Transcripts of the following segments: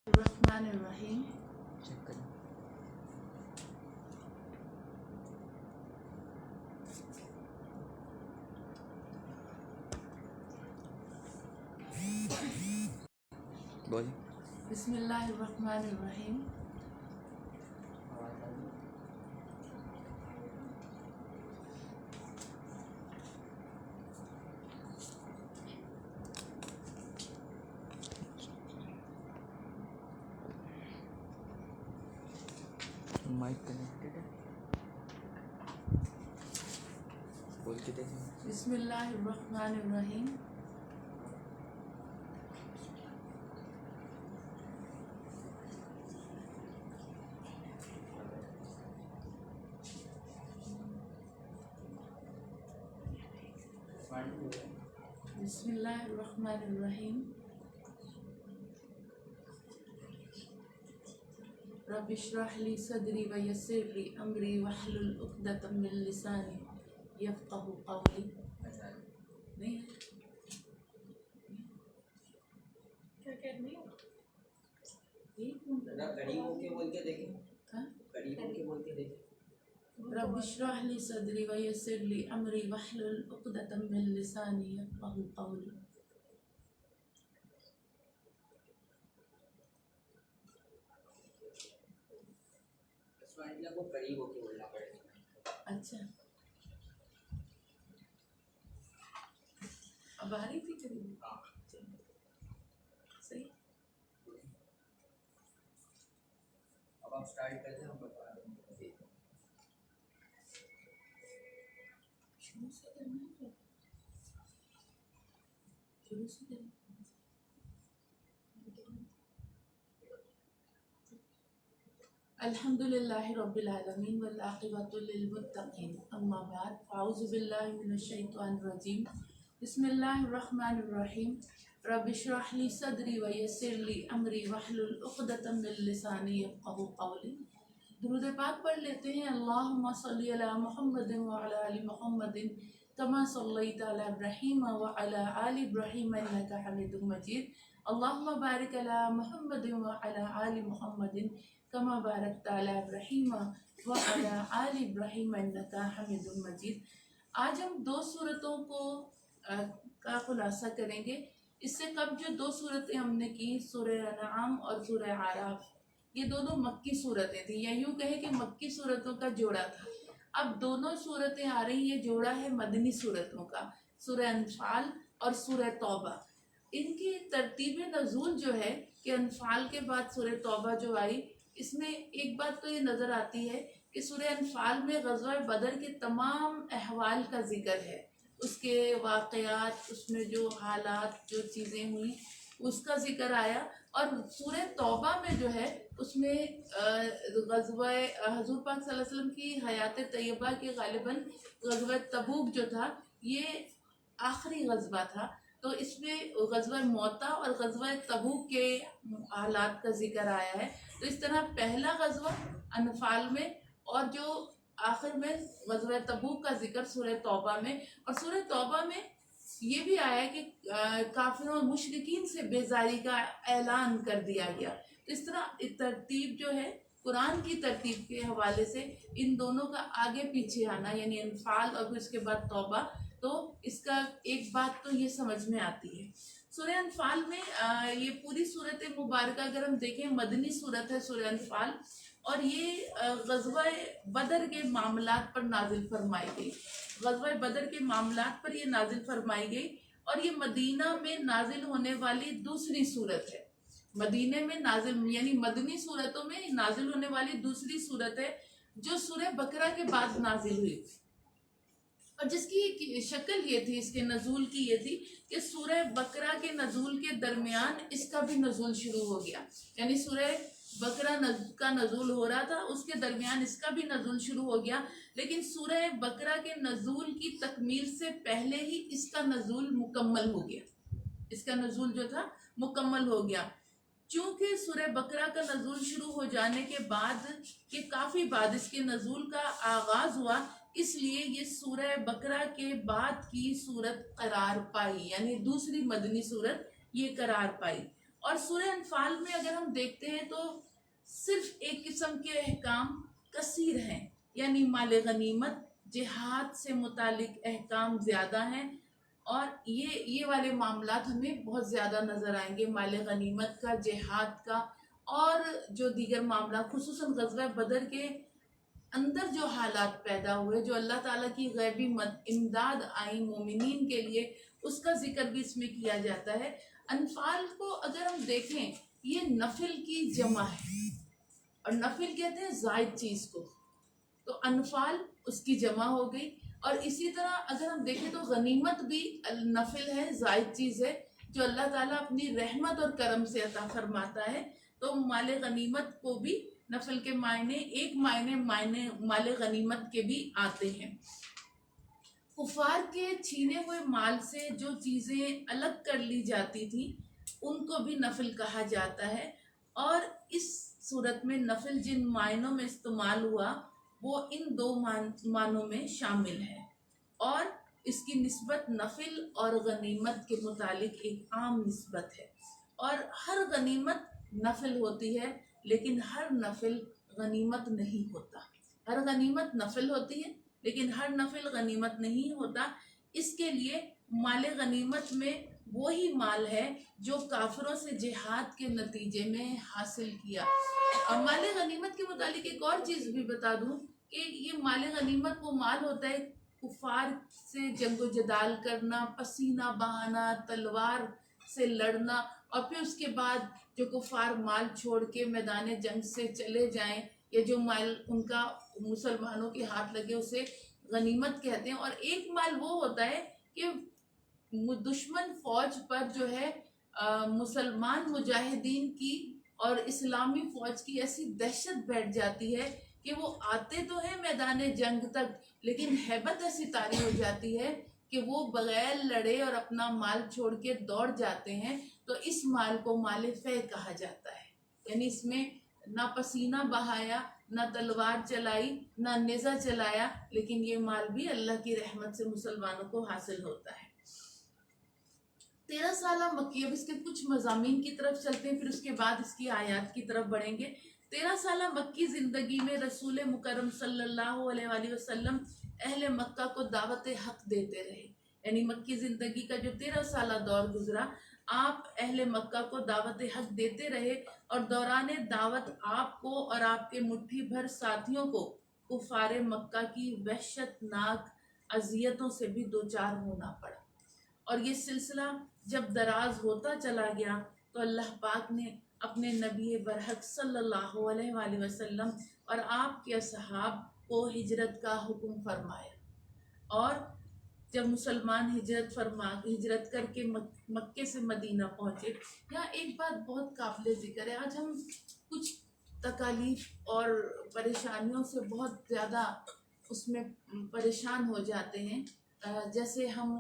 الرحمن الرحیم. بسم اللہ الرحمن الرحیم. مائک کنیکٹڈ ہے، بول کے دیکھیں. بسم اللہ الرحمن الرحیم. بسم اللہ الرحمن الرحیم. رب اشرح لی صدری ویسر لی امری واحلل عقدۃ من لسانی یفقہوا قولی. نہیں کیا کرنی رب اشرح لی صدری ویسر لی امری واحلل عقدۃ من لسانی یفقہوا قولی. اچھا اب آ رہی تھی قریب. صحیح. اب آپ اسٹارٹ کرتے ہیں، ہم بتا رہے ہیں. شروع سے کرنا ہے. شروع سے کرنا. الحمد للہ رب العالمین والعاقبۃ للمتقین، اما بعد اعوذ باللہ من الشیطان الرجیم. بسم اللہ الرحمن الرحیم. رب اشرح لی صدری ویسر لی امری واحلل عقدۃ من لسانی یفقہوا قولی. درود پاک پڑھ لیتے ہیں. اللہم صلی علی محمد وعلی آل محمد کما صلیت علی ابراہیم وعلی آل ابراہیم انک حمید مجید. اللہم بارک علی محمد وعلی آل محمد کما بارکت علی ابراہیم وعلی آل ابراہیم انک حمید مجید. آج ہم دو صورتوں کا خلاصہ کریں گے. اس سے قبل جو دو صورتیں ہم نے کی، سورہ انعام اور سورہ اعراف، یہ دونوں مکی صورتیں تھیں، یا یوں کہیں کہ مکی صورتوں کا جوڑا تھا. اب دونوں صورتیں آ رہی، یہ جوڑا ہے مدنی صورتوں کا، سورہ انفال اور سورہ توبہ. ان کی ترتیب نزول جو ہے کہ انفال کے بعد سورہ توبہ جو آئی، اس میں ایک بات تو یہ نظر آتی ہے کہ سورہ انفال میں غزوہ بدر کے تمام احوال کا ذکر ہے، اس کے واقعات، اس میں جو حالات، جو چیزیں ہوئیں اس کا ذکر آیا. اور سورہ توبہ میں جو ہے اس میں غزوہ حضور پاک صلی اللہ علیہ وسلم کی حیات طیبہ کے غالباً غزوہ تبوک جو تھا یہ آخری غزوہ تھا، تو اس میں غزوہ موتا اور غزوہ تبوک کے حالات کا ذکر آیا ہے. تو اس طرح پہلا غزوہ انفال میں اور جو آخر میں غزوہ تبوک کا ذکر سورہ توبہ میں. اور سورہ توبہ میں یہ بھی آیا کہ کافروں اور مشرکین سے بیزاری کا اعلان کر دیا گیا. تو اس طرح ترتیب جو ہے قرآن کی ترتیب کے حوالے سے ان دونوں کا آگے پیچھے آنا، یعنی انفال اور پھر اس کے بعد توبہ، تو اس کا ایک بات تو یہ سمجھ میں آتی ہے. سورہ انفال میں یہ پوری صورت مبارکہ اگر ہم دیکھیں، مدنی صورت ہے سورہ انفال، اور یہ غزوہ بدر کے معاملات پر نازل فرمائی گئی. غزوہ بدر کے معاملات پر یہ نازل فرمائی گئی، اور یہ مدینہ میں نازل ہونے والی دوسری صورت ہے. مدینے میں نازل، یعنی مدنی صورتوں میں نازل ہونے والی دوسری صورت ہے جو سورہ بقرہ کے بعد نازل ہوئی تھی. اور جس کی شکل یہ تھی، اس کے نزول کی یہ تھی کہ سورہ بقرہ کے نزول کے درمیان اس کا بھی نزول شروع ہو گیا. یعنی سورہ بقرہ کا نزول ہو رہا تھا، اس کے درمیان اس کا بھی نزول شروع ہو گیا. لیکن سورہ بقرہ کے نزول کی تکمیل سے پہلے ہی اس کا نزول مکمل ہو گیا. اس کا نزول جو تھا مکمل ہو گیا. چونکہ سورہ بقرہ کا نزول شروع ہو جانے کے بعد، یہ کافی بعد اس کے نزول کا آغاز ہوا، اس لیے یہ سورہ بقرہ کے بعد کی صورت قرار پائی، یعنی دوسری مدنی صورت یہ قرار پائی. اور سورہ انفال میں اگر ہم دیکھتے ہیں تو صرف ایک قسم کے احکام کثیر ہیں، یعنی مال غنیمت، جہاد سے متعلق احکام زیادہ ہیں، اور یہ والے معاملات ہمیں بہت زیادہ نظر آئیں گے، مال غنیمت کا، جہاد کا، اور جو دیگر معاملات، خصوصاً غزوہ بدر کے اندر جو حالات پیدا ہوئے، جو اللہ تعالیٰ کی غیبی امداد آئی مومنین کے لیے، اس کا ذکر بھی اس میں کیا جاتا ہے۔ انفال کو اگر ہم دیکھیں، یہ نفل کی جمع ہے، اور نفل کہتے ہیں زائد چیز کو، تو انفال اس کی جمع ہو گئی۔ اور اسی طرح اگر ہم دیکھیں تو غنیمت بھی نفل ہے، زائد چیز ہے، جو اللہ تعالیٰ اپنی رحمت اور کرم سے عطا فرماتا ہے۔ تو مال غنیمت کو بھی نفل کے معنی، ایک معنی مال غنیمت کے بھی آتے ہیں۔ کفار کے چھینے ہوئے مال سے جو چیزیں الگ کر لی جاتی تھی ان کو بھی نفل کہا جاتا ہے، اور اس صورت میں نفل جن معنوں میں استعمال ہوا وہ ان دو معنوں میں شامل ہے، اور اس کی نسبت نفل اور غنیمت کے متعلق ایک عام نسبت ہے۔ اور ہر غنیمت نفل ہوتی ہے، لیکن ہر نفل غنیمت نہیں ہوتا۔ ہر غنیمت نفل ہوتی ہے لیکن ہر نفل غنیمت نہیں ہوتا۔ اس کے لیے مال غنیمت میں وہی مال ہے جو کافروں سے جہاد کے نتیجے میں حاصل کیا۔ اور مال غنیمت کے متعلق ایک اور چیز بھی بتا دوں کہ یہ مال غنیمت وہ مال ہوتا ہے کفار سے جنگ و جدال کرنا، پسینہ بہانا، تلوار سے لڑنا، اور پھر اس کے بعد جو کفار مال چھوڑ کے میدان جنگ سے چلے جائیں، یا جو مال ان کا مسلمانوں کے ہاتھ لگے اسے غنیمت کہتے ہیں۔ اور ایک مال وہ ہوتا ہے کہ دشمن فوج پر جو ہے مسلمان مجاہدین کی اور اسلامی فوج کی ایسی دہشت بیٹھ جاتی ہے کہ وہ آتے تو ہیں میدان جنگ تک، لیکن ہیبت ایسی طاری ہو جاتی ہے کہ وہ بغیر لڑے اور اپنا مال چھوڑ کے دوڑ جاتے ہیں۔ تو اس مال کو مال فے کہا جاتا ہے، یعنی اس میں نہ پسینہ بہایا، نہ تلوار چلائی، نہ نیزہ چلایا، لیکن یہ مال بھی اللہ کی رحمت سے مسلمانوں کو حاصل ہوتا ہے۔ 13 سالہ مکی، اب اس کے کچھ مضامین کی طرف چلتے ہیں، پھر اس کے بعد اس کی آیات کی طرف بڑھیں گے۔ 13 سالہ مکی زندگی میں رسول مکرم صلی اللہ علیہ وآلہ وسلم اہل مکہ کو دعوت حق دیتے رہے، یعنی مکی زندگی کا جو 13 سالہ دور گزرا، آپ اہل مکہ کو دعوت حق دیتے رہے، اور دوران دعوت آپ کو اور آپ کے مٹھی بھر ساتھیوں کو کفار مکہ کی وحشت ناک اذیتوں سے بھی دوچار ہونا پڑا۔ اور یہ سلسلہ جب دراز ہوتا چلا گیا تو اللہ پاک نے اپنے نبی برحق صلی اللہ علیہ وآلہ وسلم اور آپ کے اصحاب کو ہجرت کا حکم فرمایا، اور جب مسلمان ہجرت کر کے مکے سے مدینہ پہنچے۔ یہاں ایک بات بہت قابل ذکر ہے، آج ہم کچھ تکالیف اور پریشانیوں سے بہت زیادہ اس میں پریشان ہو جاتے ہیں، جیسے ہم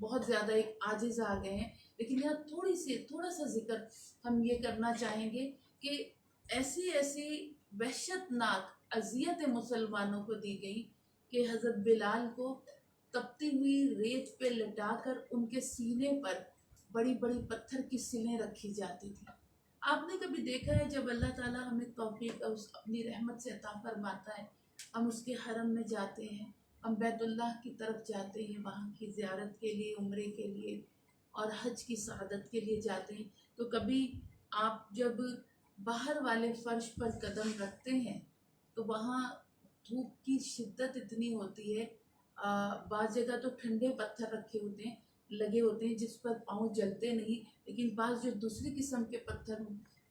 بہت زیادہ ایک عاجز آ گئے ہیں، لیکن یہاں تھوڑا سا ذکر ہم یہ کرنا چاہیں گے کہ ایسی وحشت ناک اذیت مسلمانوں کو دی گئی کہ حضرت بلال کو تپتی ہوئی ریت پہ لٹا کر ان کے سینے پر بڑی بڑی پتھر کی سلیں رکھی جاتی تھی۔ آپ نے کبھی دیکھا ہے جب اللہ تعالیٰ ہمیں توفیق اپنی رحمت سے عطا فرماتا ہے، ہم اس کے حرم میں جاتے ہیں، ہم بیت اللہ کی طرف جاتے ہیں، وہاں کی زیارت کے لیے، عمرے کے لیے اور حج کی سعادت کے لیے جاتے ہیں، تو کبھی آپ جب باہر والے فرش پر قدم رکھتے ہیں تو وہاں دھوپ کی شدت اتنی ہوتی ہے، بعض جگہ تو ٹھنڈے پتھر لگے ہوتے ہیں جس پر پاؤں جلتے نہیں، لیکن بعض جو دوسری قسم کے پتھر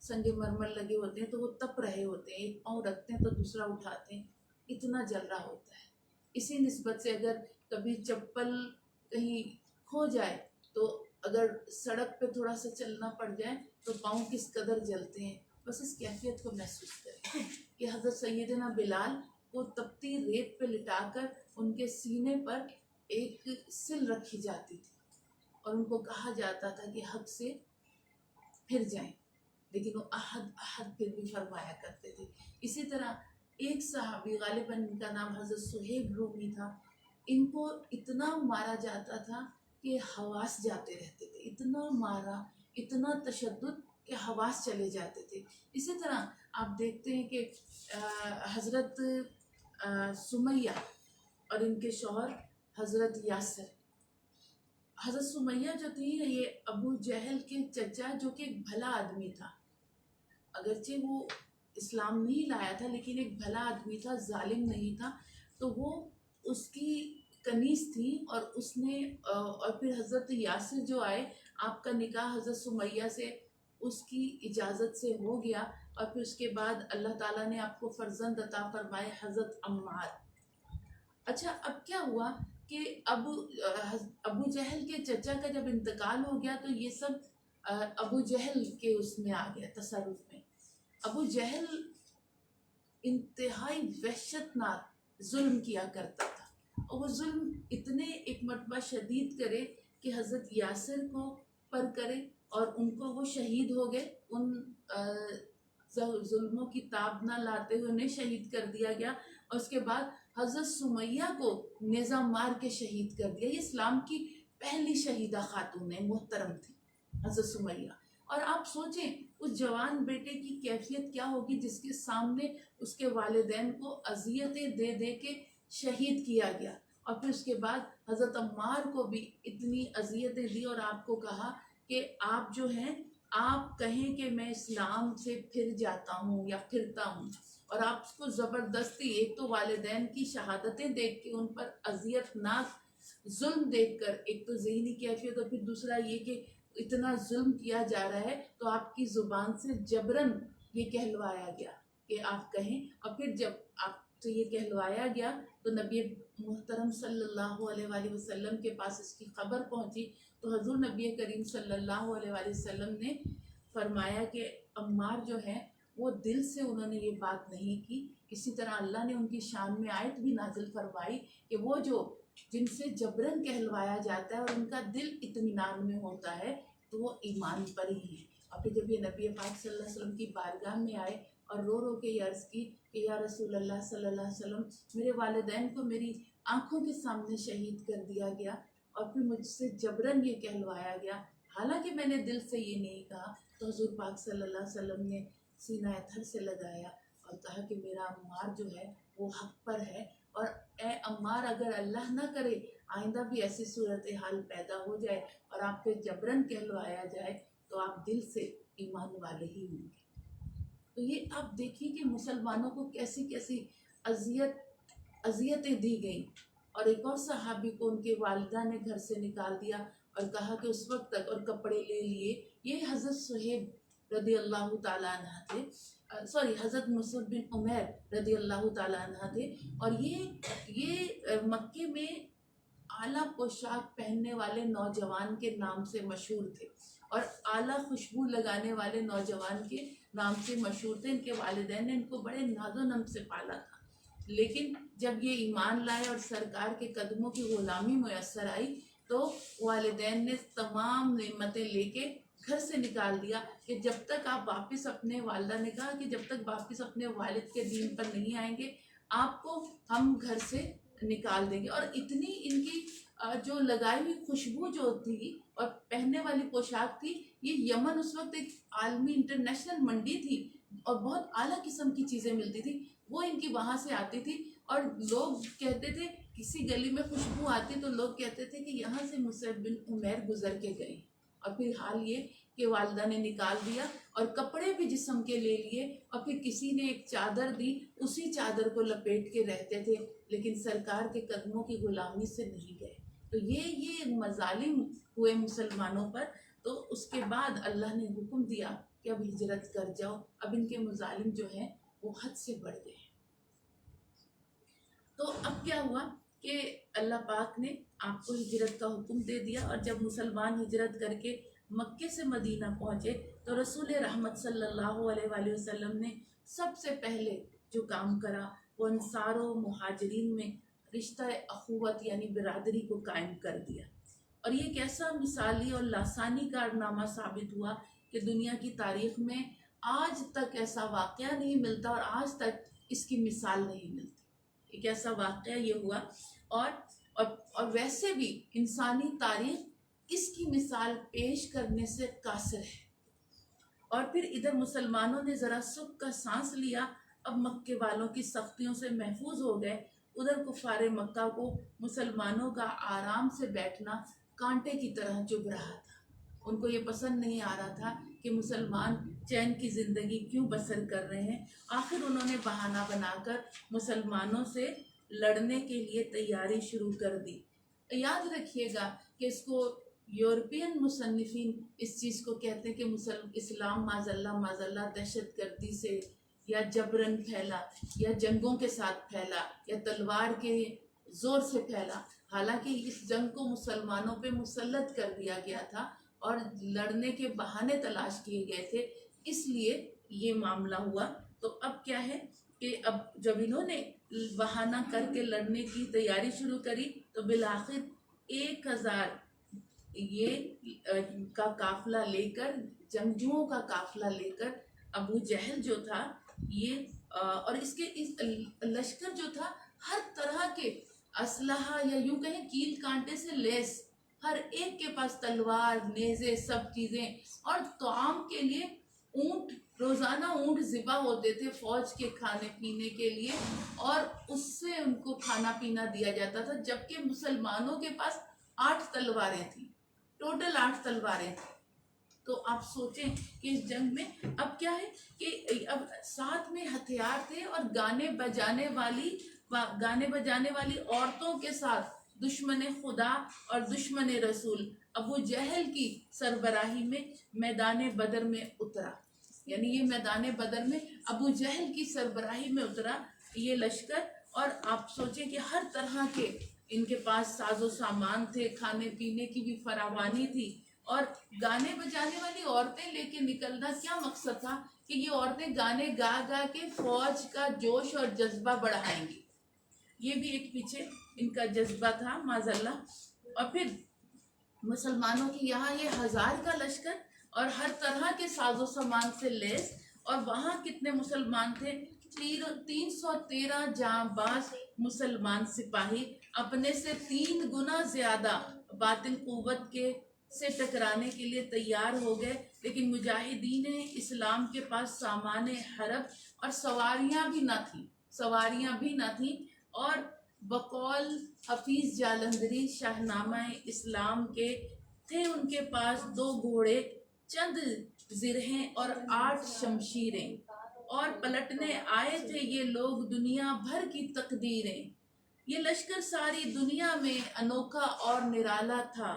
سنگ مرمر لگے ہوتے ہیں تو وہ تپ رہے ہوتے ہیں، ایک پاؤں رکھتے ہیں تو دوسرا اٹھاتے ہیں، اتنا جل رہا ہوتا ہے۔ اسی نسبت سے اگر کبھی چپل کہیں کھو جائے تو اگر سڑک پہ تھوڑا سا چلنا پڑ جائے تو پاؤں کس قدر جلتے ہیں، بس اس کیفیت کو محسوس کریں کہ حضرت سیدنا بلال وہ تپتی ریت پہ لٹا کر ان کے سینے پر ایک سل رکھی جاتی تھی، اور ان کو کہا جاتا تھا کہ حق سے پھر جائیں، لیکن وہ احد پھر بھی فرمایا کرتے تھے۔ اسی طرح ایک صحابی، غالباً ان کا نام حضرت صہیب رومی تھا، ان کو اتنا مارا جاتا تھا کہ حواس جاتے رہتے تھے، اتنا مارا، اتنا تشدد کہ حواس چلے جاتے تھے۔ اسی طرح آپ دیکھتے ہیں کہ حضرت سمیہ اور ان کے شوہر حضرت یاسر، حضرت سمیہ جو تھی یہ ابو جہل کے چچا، جو کہ ایک بھلا آدمی تھا، اگرچہ وہ اسلام نہیں لایا تھا لیکن ایک بھلا آدمی تھا، ظالم نہیں تھا، تو وہ اس کی کنیز تھی، اور اس نے اور پھر حضرت یاسر جو آئے، آپ کا نکاح حضرت سمیہ سے اس کی اجازت سے ہو گیا، اور پھر اس کے بعد اللہ تعالیٰ نے آپ کو فرزند عطا فرمائے حضرت عمار۔ اچھا، اب کیا ہوا کہ ابو جہل کے چچا کا جب انتقال ہو گیا تو یہ سب ابو جہل کے اس میں آ گیا، تصرف میں۔ ابو جہل انتہائی وحشت ناک ظلم کیا کرتا تھا، اور وہ ظلم اتنے ایک مرتبہ شدید کرے کہ حضرت یاسر کو پر کرے اور ان کو وہ شہید ہو گئے، ان ظلموں کی تاب نہ لاتے ہوئے انہیں شہید کر دیا گیا، اور اس کے بعد حضرت سمیہ کو نیزہ مار کے شہید کر دیا۔ یہ اسلام کی پہلی شہیدہ خاتون محترم تھی حضرت سمیہ۔ اور آپ سوچیں اس جوان بیٹے کی کیفیت کیا ہوگی جس کے سامنے اس کے والدین کو اذیتیں دے دے کے شہید کیا گیا، اور پھر اس کے بعد حضرت عمار کو بھی اتنی اذیتیں دی، اور آپ کو کہا کہ آپ جو ہیں آپ کہیں کہ میں اسلام سے پھر جاتا ہوں یا پھرتا ہوں، اور آپ اس کو زبردستی، ایک تو والدین کی شہادتیں دیکھ کے ان پر اذیت ناک ظلم دیکھ کر، ایک تو ذہنی کیفیت، اور پھر دوسرا یہ کہ اتنا ظلم کیا جا رہا ہے تو آپ کی زبان سے جبراً یہ کہلوایا گیا کہ آپ کہیں، اور پھر جب آپ سے یہ کہلوایا گیا تو نبی محترم صلی اللہ علیہ وآلہ وسلم کے پاس اس کی خبر پہنچی، تو حضور نبی کریم صلی اللہ علیہ وآلہ وسلم نے فرمایا کہ عمار جو ہے وہ دل سے انہوں نے یہ بات نہیں کی۔ اسی طرح اللہ نے ان کی شان میں آیت بھی نازل فرمائی کہ وہ جو جن سے جبراً کہلوایا جاتا ہے اور ان کا دل اطمینان میں ہوتا ہے تو وہ ایمان پر ہی ہے۔ اور پھر جب یہ نبی پاک صلی اللہ علیہ وسلم کی بارگاہ میں آئے اور رو رو کے یہ عرض کی کہ یا رسول اللہ صلی اللہ علیہ وسلم، میرے والدین کو میری آنکھوں کے سامنے شہید کر دیا گیا، اور پھر مجھ سے جبراً یہ کہلوایا گیا، حالانکہ میں نے دل سے یہ نہیں کہا، تو حضور پاک صلی اللہ علیہ وسلم نے سینہ تھر سے لگایا اور کہا کہ میرا عمار جو ہے وہ حق پر ہے، اور اے عمار اگر اللہ نہ کرے آئندہ بھی ایسی صورتحال پیدا ہو جائے اور آپ پہ جبراً کہلوایا جائے تو آپ دل سے ایمان والے ہی ہوں گے۔ تو یہ آپ دیکھیے کہ مسلمانوں کو کیسی کیسی اذیتیں دی گئیں، اور ایک اور صحابی کو ان کے والدہ نے گھر سے نکال دیا اور کہا کہ اس وقت تک، اور کپڑے لے لیے۔ یہ حضرت صہیب رضی اللہ تعالیٰ عنہ تھے، حضرت مصعب بن عمیر رضی اللہ تعالیٰ عنہ تھے، اور یہ مکے میں اعلیٰ پوشاک پہننے والے نوجوان کے نام سے مشہور تھے، اور اعلیٰ خوشبو لگانے والے نوجوان کے نام سے مشہور تھے۔ ان کے والدین نے ان کو بڑے ناز و نم سے پالا تھا، لیکن جب یہ ایمان لائے اور سرکار کے قدموں کی غلامی میسر آئی تو والدین نے تمام نعمتیں لے کے گھر سے نکال دیا کہ جب تک آپ واپس اپنے، والدہ نے کہا کہ جب تک واپس اپنے والد کے دین پر نہیں آئیں گے آپ کو ہم گھر سے نکال دیں گے۔ اور اتنی ان کی جو لگائی ہوئی خوشبو جو تھی اور پہننے والی پوشاک تھی، یہ یمن اس وقت ایک عالمی انٹرنیشنل منڈی تھی اور بہت اعلیٰ قسم کی چیزیں ملتی تھی، وہ ان کی وہاں سے آتی تھی، اور لوگ کہتے تھے کسی گلی میں خوشبو آتی تو لوگ کہتے تھے کہ یہاں سے مصعب بن عمیر گزر کے گئے۔ اور پھر حال یہ کہ والدہ نے نکال دیا اور کپڑے بھی جسم کے لے لیے، اور پھر کسی نے ایک چادر دی، اسی چادر کو لپیٹ کے رہتے تھے، لیکن سرکار کے قدموں کی غلامی سے نہیں گئے۔ تو یہ مظالم ہوئے مسلمانوں پر، تو اس کے بعد اللہ نے حکم دیا کہ اب ہجرت کر جاؤ، اب ان کے مظالم جو ہیں وہ حد سے بڑھ گئے۔ تو اب کیا ہوا کہ اللہ پاک نے آپ کو ہجرت کا حکم دے دیا، اور جب مسلمان ہجرت کر کے مکے سے مدینہ پہنچے تو رسول رحمت صلی اللہ علیہ وآلہ وسلم نے سب سے پہلے جو کام کرا وہ انصار و مہاجرین میں رشتہ اخوت یعنی برادری کو قائم کر دیا، اور یہ ایک ایسا مثالی اور لاسانی کارنامہ ثابت ہوا کہ دنیا کی تاریخ میں آج تک ایسا واقعہ نہیں ملتا، اور آج تک اس کی مثال نہیں ملتی۔ ایک ایسا واقعہ یہ ہوا، اور ویسے بھی انسانی تاریخ اس کی مثال پیش کرنے سے قاصر ہے۔ اور پھر ادھر مسلمانوں نے ذرا سکھ کا سانس لیا، اب مکے والوں کی سختیوں سے محفوظ ہو گئے۔ ادھر کفار مکہ کو مسلمانوں کا آرام سے بیٹھنا کانٹے کی طرح چبھ رہا تھا۔ ان کو یہ پسند نہیں آ رہا تھا کہ مسلمان چین کی زندگی کیوں بسر کر رہے ہیں۔ آخر انہوں نے بہانہ بنا کر مسلمانوں سے لڑنے کے لیے تیاری شروع کر دی۔ یاد رکھیے گا کہ اس کو یورپین مصنفین اس چیز کو کہتے ہیں کہ اسلام معاذ اللہ دہشت گردی سے یا جبرن پھیلا یا جنگوں کے ساتھ پھیلا یا تلوار کے زور سے پھیلا، حالانکہ اس جنگ کو مسلمانوں پہ مسلط کر دیا گیا تھا اور لڑنے کے بہانے تلاش کیے گئے تھے، اس لیے یہ معاملہ ہوا۔ تو اب کیا ہے کہ اب جب انہوں نے بہانہ کر کے لڑنے کی تیاری شروع کری تو بالآخر 1000 کا قافلہ لے کر، جنگجوؤں کا قافلہ لے کر ابو جہل جو تھا یہ اور اس لشکر جو تھا ہر طرح کے اسلحہ یا یوں کہیں کیل کانٹے سے لیس، ہر ایک کے پاس تلوار، نیزے، سب چیزیں، اور طعام کے لیے اونٹ، روزانہ اونٹ ذبح ہوتے تھے فوج کے کھانے پینے کے لیے، اور اس سے ان کو کھانا پینا دیا جاتا تھا، جبکہ مسلمانوں کے پاس 8 تلواریں تھیں، ٹوٹل 8 تلواریں تھیں۔ تو آپ سوچیں کہ اس جنگ میں اب کیا ہے کہ اب ساتھ میں ہتھیار تھے اور گانے بجانے والی عورتوں کے ساتھ دشمن خدا اور دشمن رسول ابو جہل کی سربراہی میں میدان بدر میں اترا، یعنی یہ میدان بدر میں ابو جہل کی سربراہی میں اترا یہ لشکر، اور آپ سوچیں کہ ہر طرح کے ان کے پاس ساز و سامان تھے، کھانے پینے کی بھی فراوانی تھی، اور گانے بجانے والی عورتیں لے کے نکلنا کیا مقصد تھا کہ یہ عورتیں گانے گا گا کے فوج کا جوش اور جذبہ بڑھائیں گی، یہ بھی ایک پیچھے ان کا جذبہ تھا معاذ اللہ۔ اور پھر مسلمانوں کی یہاں یہ 1000 کا لشکر اور ہر طرح کے ساز و سامان سے لیس، اور وہاں کتنے مسلمان تھے؟ 313 جاں باز مسلمان سپاہی، اپنے سے 3 گنا زیادہ باطل قوت کے سے ٹکرانے کے لیے تیار ہو گئے، لیکن مجاہدین اسلام کے پاس سامان حرب اور سواریاں بھی نہ تھیں، اور بقول حفیظ جالندری شاہنامہ اسلام کے تھے ان کے پاس 2 گھوڑے، چند زرہیں اور 8 شمشیریں، اور پلٹنے آئے تھے یہ لوگ دنیا بھر کی تقدیریں۔ یہ لشکر ساری دنیا میں انوکھا اور نرالا تھا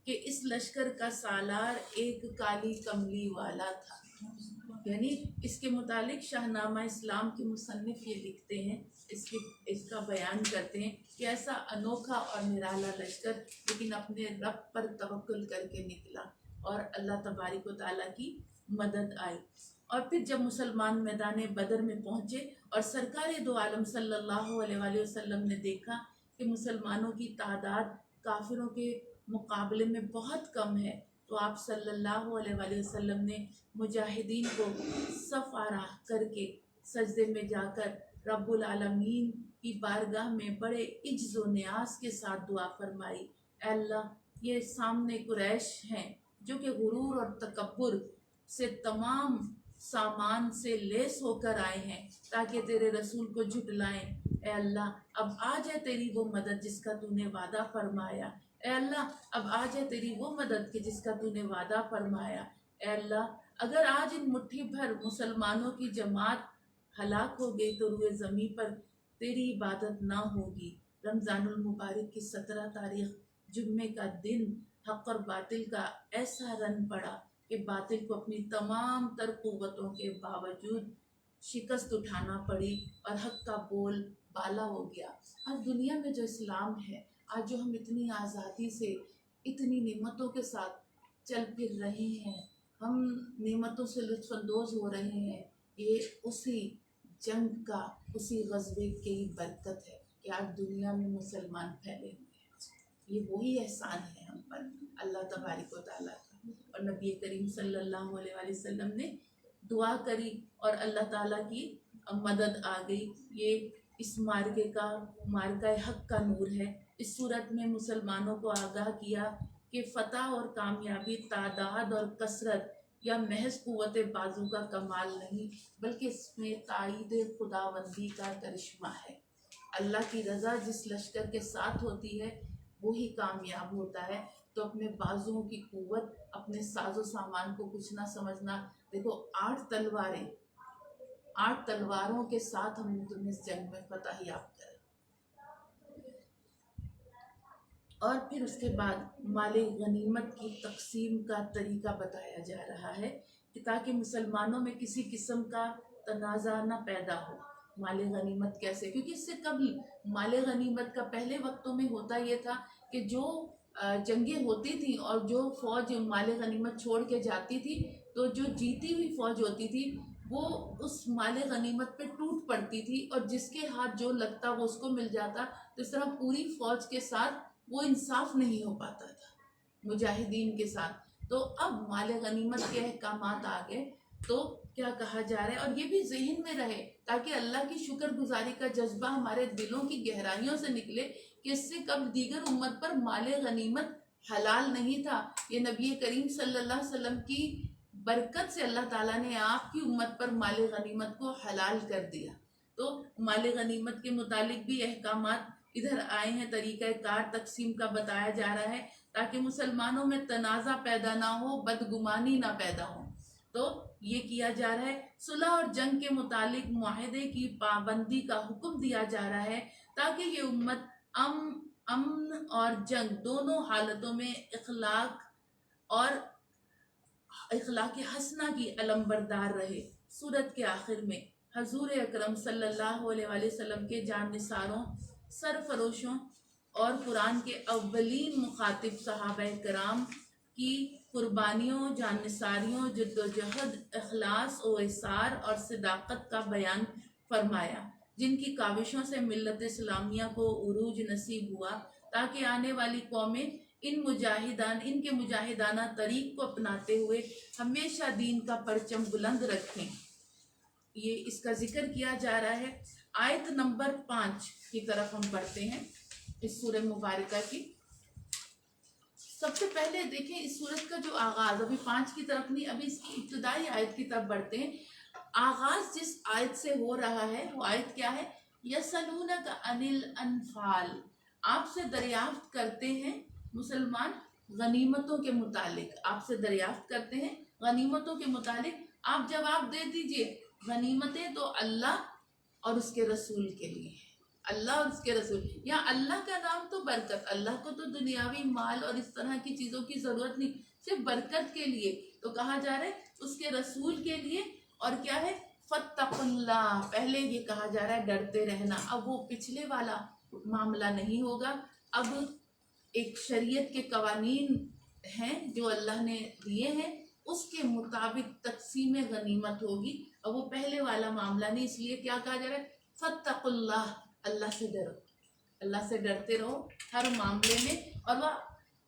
کہ اس لشکر کا سالار ایک کالی کملی والا تھا۔ یعنی اس کے متعلق شاہنامہ اسلام کے مصنف یہ لکھتے ہیں، اس کا بیان کرتے ہیں کہ ایسا انوکھا اور نرالا لشکر لیکن اپنے رب پر توکل کر کے نکلا اور اللہ تبارک و تعالیٰ کی مدد آئی۔ اور پھر جب مسلمان میدان بدر میں پہنچے اور سرکار دو عالم صلی اللہ علیہ وآلہ وسلم نے دیکھا کہ مسلمانوں کی تعداد کافروں کے مقابلے میں بہت کم ہے، تو آپ صلی اللہ علیہ وآلہ وسلم نے مجاہدین کو صف آراہ کر کے سجدے میں جا کر رب العالمین کی بارگاہ میں بڑے عجز و نیاز کے ساتھ دعا فرمائی، اے اللہ یہ سامنے قریش ہیں جو کہ غرور اور تکبر سے تمام سامان سے لیس ہو کر آئے ہیں تاکہ تیرے رسول کو جھٹلائیں، اے اللہ اب آ جائے تیری وہ مدد جس کا تو نے وعدہ فرمایا، اے اللہ اب آ جائے تیری وہ مدد کہ جس کا تو نے وعدہ فرمایا، اے اللہ اگر آج ان مٹھی بھر مسلمانوں کی جماعت ہلاک ہو گئی تو روئے زمین پر تیری عبادت نہ ہوگی۔ رمضان المبارک کی 17 تاریخ جمعے کا دن حق اور باطل کا ایسا رن پڑا کہ باطل کو اپنی تمام تر قوتوں کے باوجود شکست اٹھانا پڑی اور حق کا بول بالا ہو گیا۔ آج دنیا میں جو اسلام ہے، آج جو ہم اتنی آزادی سے اتنی نعمتوں کے ساتھ چل پھر رہے ہیں، ہم نعمتوں سے لطف اندوز ہو رہے ہیں، یہ اسی جنگ کا، اسی غزوے کی برکت ہے کہ آج دنیا میں مسلمان پھیلے ہوئے ہیں۔ یہ وہی احسان ہے ہم پر اللہ تبارک و تعالیٰ کا۔ اور نبی کریم صلی اللہ علیہ وآلہ وسلم نے دعا کری اور اللہ تعالیٰ کی مدد آ گئی۔ یہ اس مارکہ حق کا نور ہے۔ اس صورت میں مسلمانوں کو آگاہ کیا کہ فتح اور کامیابی تعداد اور کثرت یا محض قوت بازو کا کمال نہیں، بلکہ اس میں تائید خداوندی کا کرشمہ ہے۔ اللہ کی رضا جس لشکر کے ساتھ ہوتی ہے وہی کامیاب ہوتا ہے۔ تو اپنے بازوؤں کی قوت، اپنے ساز و سامان کو کچھ نہ سمجھنا۔ دیکھو 8 تلواروں کے ساتھ ہم نے تمہیں اس جنگ میں فتح یاب کرا۔ اور پھر اس کے بعد مال غنیمت کی تقسیم کا طریقہ بتایا جا رہا ہے کہ تاکہ مسلمانوں میں کسی قسم کا تنازع نہ پیدا ہو۔ مال غنیمت کیسے؟ کیونکہ اس سے قبل مال غنیمت کا پہلے وقتوں میں ہوتا یہ تھا کہ جو جنگیں ہوتی تھیں اور جو فوج مال غنیمت چھوڑ کے جاتی تھی تو جو جیتی ہوئی فوج ہوتی تھی وہ اس مال غنیمت پہ ٹوٹ پڑتی تھی، اور جس کے ہاتھ جو لگتا وہ اس کو مل جاتا۔ تو اس طرح پوری فوج کے ساتھ وہ انصاف نہیں ہو پاتا تھا مجاہدین کے ساتھ۔ تو اب مال غنیمت کے احکامات آ گئے تو کیا کہا جا رہا ہے، اور یہ بھی ذہن میں رہے تاکہ اللہ کی شکر گزاری کا جذبہ ہمارے دلوں کی گہرائیوں سے نکلے کہ اس سے قبل دیگر امت پر مال غنیمت حلال نہیں تھا۔ یہ نبی کریم صلی اللہ علیہ وسلم کی برکت سے اللہ تعالیٰ نے آپ کی امت پر مال غنیمت کو حلال کر دیا۔ تو مال غنیمت کے متعلق بھی احکامات ادھر آئے ہیں، طریقہ کار تقسیم کا بتایا جا رہا ہے تاکہ مسلمانوں میں تنازع پیدا نہ ہو، بدگمانی نہ پیدا ہو۔ تو یہ کیا جا رہا ہے۔ صلح اور جنگ کے متعلق معاہدے کی پابندی کا حکم دیا جا رہا ہے تاکہ یہ امت امن اور جنگ دونوں حالتوں میں اخلاق حسنہ کی علمبردار رہے۔ سورت کے آخر میں حضور اکرم صلی اللہ علیہ وآلہ وسلم کے جان نثاروں، سرفروشوں اور قرآن کے اولین مخاطب صحابہ کرام کی قربانیوں، جان نثاریوں، جد و جہد، اخلاص و احسار اور صداقت کا بیان فرمایا، جن کی کاوشوں سے ملت اسلامیہ کو عروج نصیب ہوا تاکہ آنے والی قومیں ان کے مجاہدانہ طریق کو اپناتے ہوئے ہمیشہ دین کا پرچم بلند رکھیں۔ یہ اس کا ذکر کیا جا رہا ہے۔ آیت نمبر 5 کی طرف ہم پڑھتے ہیں اس سورہ مبارکہ کی۔ سب سے پہلے دیکھیں اس سورت کا جو آغاز، ابھی 5 کی طرف نہیں، ابھی اس کی ابتدائی آیت کی طرف بڑھتے ہیں۔ آغاز جس آیت سے ہو رہا ہے وہ آیت کیا ہے؟ یسألونک عن الانفال، آپ سے دریافت کرتے ہیں مسلمان غنیمتوں کے متعلق، آپ سے دریافت کرتے ہیں غنیمتوں کے متعلق۔ آپ جواب دے دیجئے غنیمتیں تو اللہ اور اس کے رسول کے لیے، اللہ اور اس کے رسول۔ یا اللہ کا نام تو برکت، اللہ کو تو دنیاوی مال اور اس طرح کی چیزوں کی ضرورت نہیں، صرف برکت کے لیے۔ تو کہا جا رہا ہے اس کے رسول کے لیے، اور کیا ہے؟ فاتقوا اللہ، پہلے یہ کہا جا رہا ہے ڈرتے رہنا۔ اب وہ پچھلے والا معاملہ نہیں ہوگا، اب ایک شریعت کے قوانین ہیں جو اللہ نے دیے ہیں، اس کے مطابق تقسیم غنیمت ہوگی، اور وہ پہلے والا معاملہ نہیں۔ اس لیے کیا کہا جا رہا ہے؟ فاتقوا اللہ، اللہ سے ڈرو، اللہ سے ڈرتے رہو ہر معاملے میں۔ اور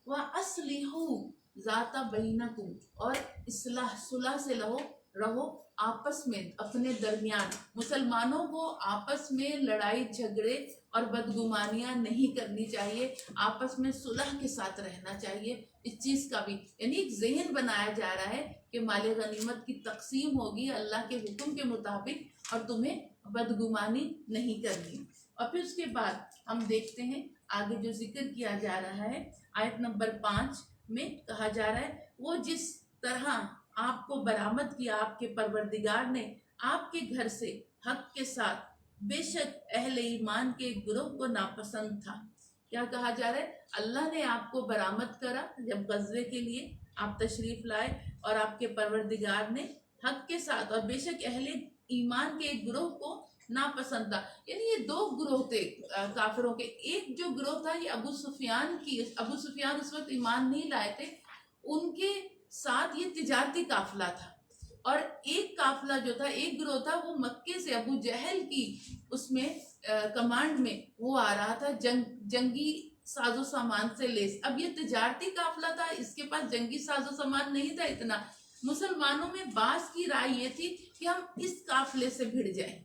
وَأَصْلِحُوا ذَاتَ بَيْنَكُمْ، اور اصلاح صلح سے رہو آپس میں، اپنے درمیان۔ مسلمانوں کو آپس میں لڑائی جھگڑے اور بدگمانیاں نہیں کرنی چاہیے، آپس میں صلح کے ساتھ رہنا چاہیے۔ اس چیز کا بھی یعنی ایک ذہن بنایا جا رہا ہے کہ مال غنیمت کی تقسیم ہوگی اللہ کے حکم کے مطابق، اور تمہیں بدگمانی نہیں کرنی۔ اور پھر اس کے بعد ہم دیکھتے ہیں آگے جو ذکر کیا جا رہا ہے آیت نمبر 5 میں کہا جا رہا ہے وہ جس طرح آپ کو برآمد کیا آپ کے پروردگار نے آپ کے گھر سے حق کے ساتھ، بے شک اہل ایمان کے گروہ کو ناپسند تھا۔ کیا کہا جا رہا ہے؟ اللہ نے آپ کو برآمد کرا جب غزوے کے لیے آپ تشریف لائے، اور آپ کے پروردگار نے حق کے ساتھ، اور بے شک اہل ایمان کے ایک گروہ کو ناپسند تھا۔ یعنی یہ 2 گروہ تھے کافروں کے۔ ایک جو گروہ تھا یہ ابو سفیان اس وقت ایمان نہیں لائے تھے، ان کے ساتھ یہ تجارتی قافلہ تھا، اور ایک قافلہ جو تھا، ایک گروہ تھا وہ مکے سے ابو جہل کی اس میں کمانڈ میں وہ آ رہا تھا، جنگی ساز و سامان سے لیس۔ اب یہ تجارتی قافلہ تھا، اس کے پاس جنگی ساز و سامان نہیں تھا اتنا۔ مسلمانوں میں بعض کی رائے یہ تھی کہ ہم اس قافلے سے بھڑ جائیں،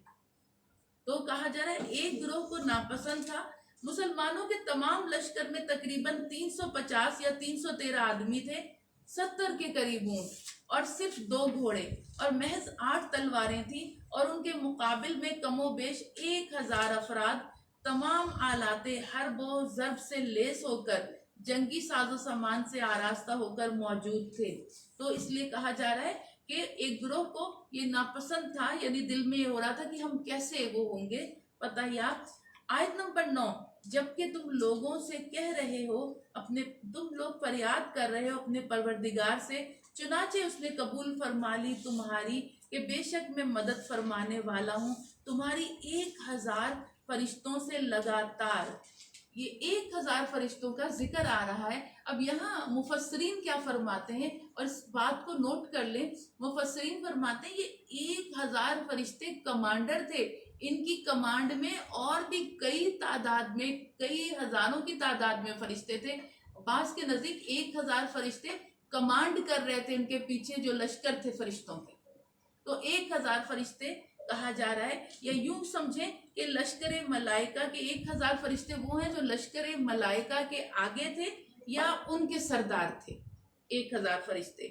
تو کہا جا رہا ہے ایک گروہ کو ناپسند تھا۔ مسلمانوں کے تمام لشکر میں تقریباً 350 یا 313 آدمی تھے 70 کے قریب اونٹ اور صرف 2 گھوڑے اور محض 8 تلواریں تھیں، اور ان کے مقابل میں کم و بیش 1000 افراد تمام آلات حرب و ضرب سے لیس ہو کر جنگی ساز و سامان سے آراستہ ہو کر موجود تھے۔ تو اس لیے کہا جا رہا ہے کہ ایک گروہ کو یہ ناپسند تھا، یعنی دل میں یہ ہو رہا تھا کہ ہم کیسے وہ ہوں گے پتہ یا۔ آیت نمبر 9، جبکہ تم لوگوں سے کہہ رہے ہو، تم لوگ فریاد کر رہے ہو اپنے پروردگار سے، چنانچہ اس نے قبول فرما لی تمہاری کہ بے شک میں مدد فرمانے والا ہوں تمہاری 1000 فرشتوں سے لگاتار۔ یہ 1000 فرشتوں کا ذکر آ رہا ہے۔ اب یہاں مفسرین کیا فرماتے ہیں، اور اس بات کو نوٹ کر لیں، مفسرین فرماتے ہیں یہ 1000 فرشتے کمانڈر تھے، ان کی کمانڈ میں اور بھی کئی تعداد میں، کئی ہزاروں کی تعداد میں فرشتے تھے۔ بعض کے نزدیک 1000 فرشتے کمانڈ کر رہے تھے ان کے پیچھے جو لشکر تھے فرشتوں کے۔ تو 1000 فرشتے کہا جا رہا ہے، یا یوں سمجھیں کہ لشکر ملائکہ کے 1000 فرشتے وہ ہیں جو لشکر ملائکہ کے آگے تھے یا ان کے سردار تھے 1000 فرشتے۔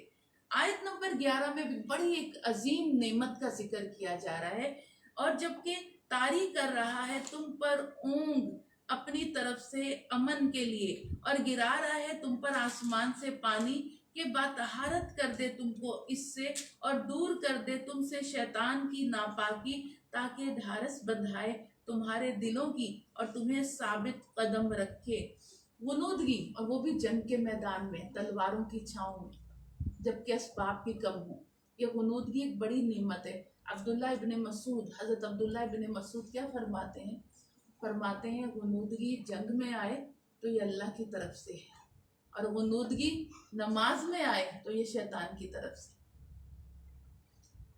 آیت نمبر 11 میں بھی بڑی ایک عظیم نعمت کا ذکر کیا جا رہا ہے، اور جبکہ طاری کر رہا ہے تم پر اونگ اپنی طرف سے امن کے لیے، اور گرا رہا ہے تم پر آسمان سے پانی کہ بطہارت کر دے تم کو اس سے، اور دور کر دے تم سے شیطان کی ناپاکی، تاکہ ڈھارس بندھائے تمہارے دلوں کی اور تمہیں ثابت قدم رکھے۔ غنودگی، اور وہ بھی جنگ کے میدان میں تلواروں کی چھاؤں میں، جبکہ اسباب بھی کم ہوں۔ یہ غنودگی ایک بڑی نعمت ہے۔ عبداللہ ابن مسعود، حضرت عبداللہ ابن مسعود کیا فرماتے ہیں؟ فرماتے ہیں غنودگی جنگ میں آئے تو یہ اللہ کی طرف سے ہے، اور غنودگی نماز میں آئے تو یہ شیطان کی طرف سے۔